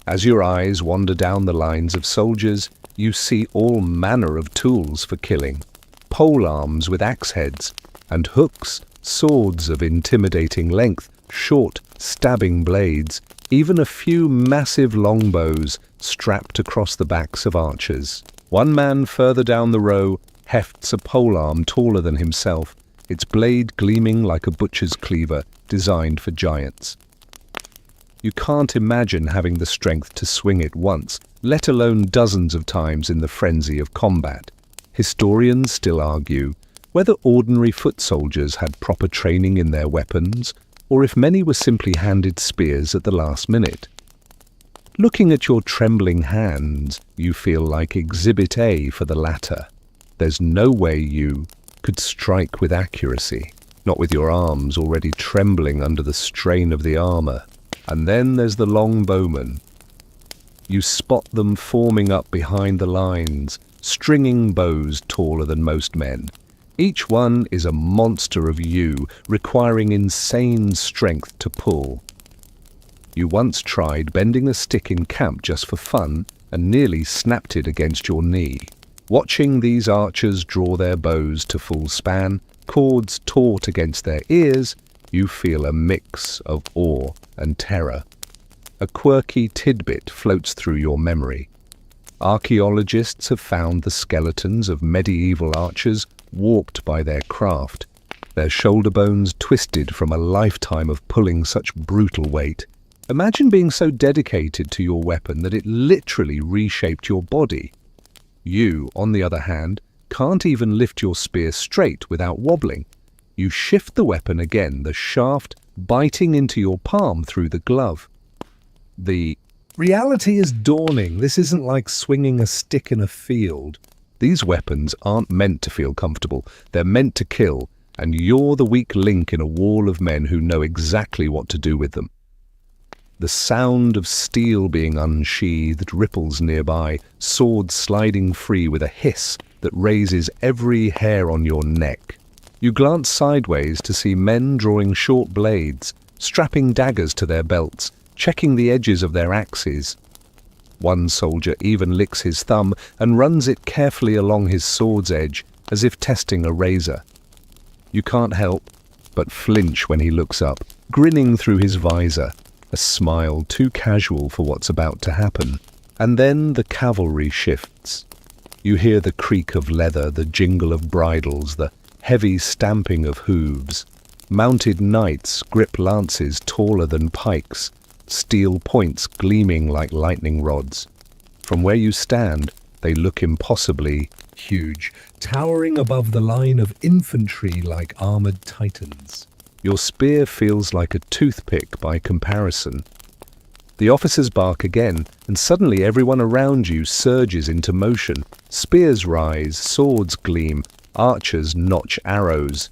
As your eyes wander down the lines of soldiers, you see all manner of tools for killing. Polearms with axe heads, and hooks, swords of intimidating length, short, stabbing blades, even a few massive longbows strapped across the backs of archers. One man further down the row hefts a polearm taller than himself, its blade gleaming like a butcher's cleaver designed for giants. You can't imagine having the strength to swing it once, let alone dozens of times in the frenzy of combat. Historians still argue whether ordinary foot soldiers had proper training in their weapons, or if many were simply handed spears at the last minute. Looking at your trembling hands, you feel like Exhibit A for the latter. There's no way you could strike with accuracy, not with your arms already trembling under the strain of the armor. And then there's the longbowmen. You spot them forming up behind the lines, stringing bows taller than most men. Each one is a monster of yew, requiring insane strength to pull. You once tried bending a stick in camp just for fun and nearly snapped it against your knee. Watching these archers draw their bows to full span, cords taut against their ears, you feel a mix of awe and terror. A quirky tidbit floats through your memory. Archaeologists have found the skeletons of medieval archers warped by their craft, their shoulder bones twisted from a lifetime of pulling such brutal weight. Imagine being so dedicated to your weapon that it literally reshaped your body. You, on the other hand, can't even lift your spear straight without wobbling. You shift the weapon again, the shaft biting into your palm through the glove. The reality is dawning. This isn't like swinging a stick in a field. These weapons aren't meant to feel comfortable. They're meant to kill, and you're the weak link in a wall of men who know exactly what to do with them. The sound of steel being unsheathed ripples nearby, swords sliding free with a hiss that raises every hair on your neck. You glance sideways to see men drawing short blades, strapping daggers to their belts, checking the edges of their axes. One soldier even licks his thumb and runs it carefully along his sword's edge, as if testing a razor. You can't help but flinch when he looks up, grinning through his visor, a smile too casual for what's about to happen. And then the cavalry shifts. You hear the creak of leather, the jingle of bridles, the heavy stamping of hooves. Mounted knights grip lances taller than pikes, steel points gleaming like lightning rods. From where you stand, they look impossibly huge, towering above the line of infantry like armored titans. Your spear feels like a toothpick by comparison. The officers bark again, and suddenly everyone around you surges into motion. Spears rise, swords gleam, archers notch arrows.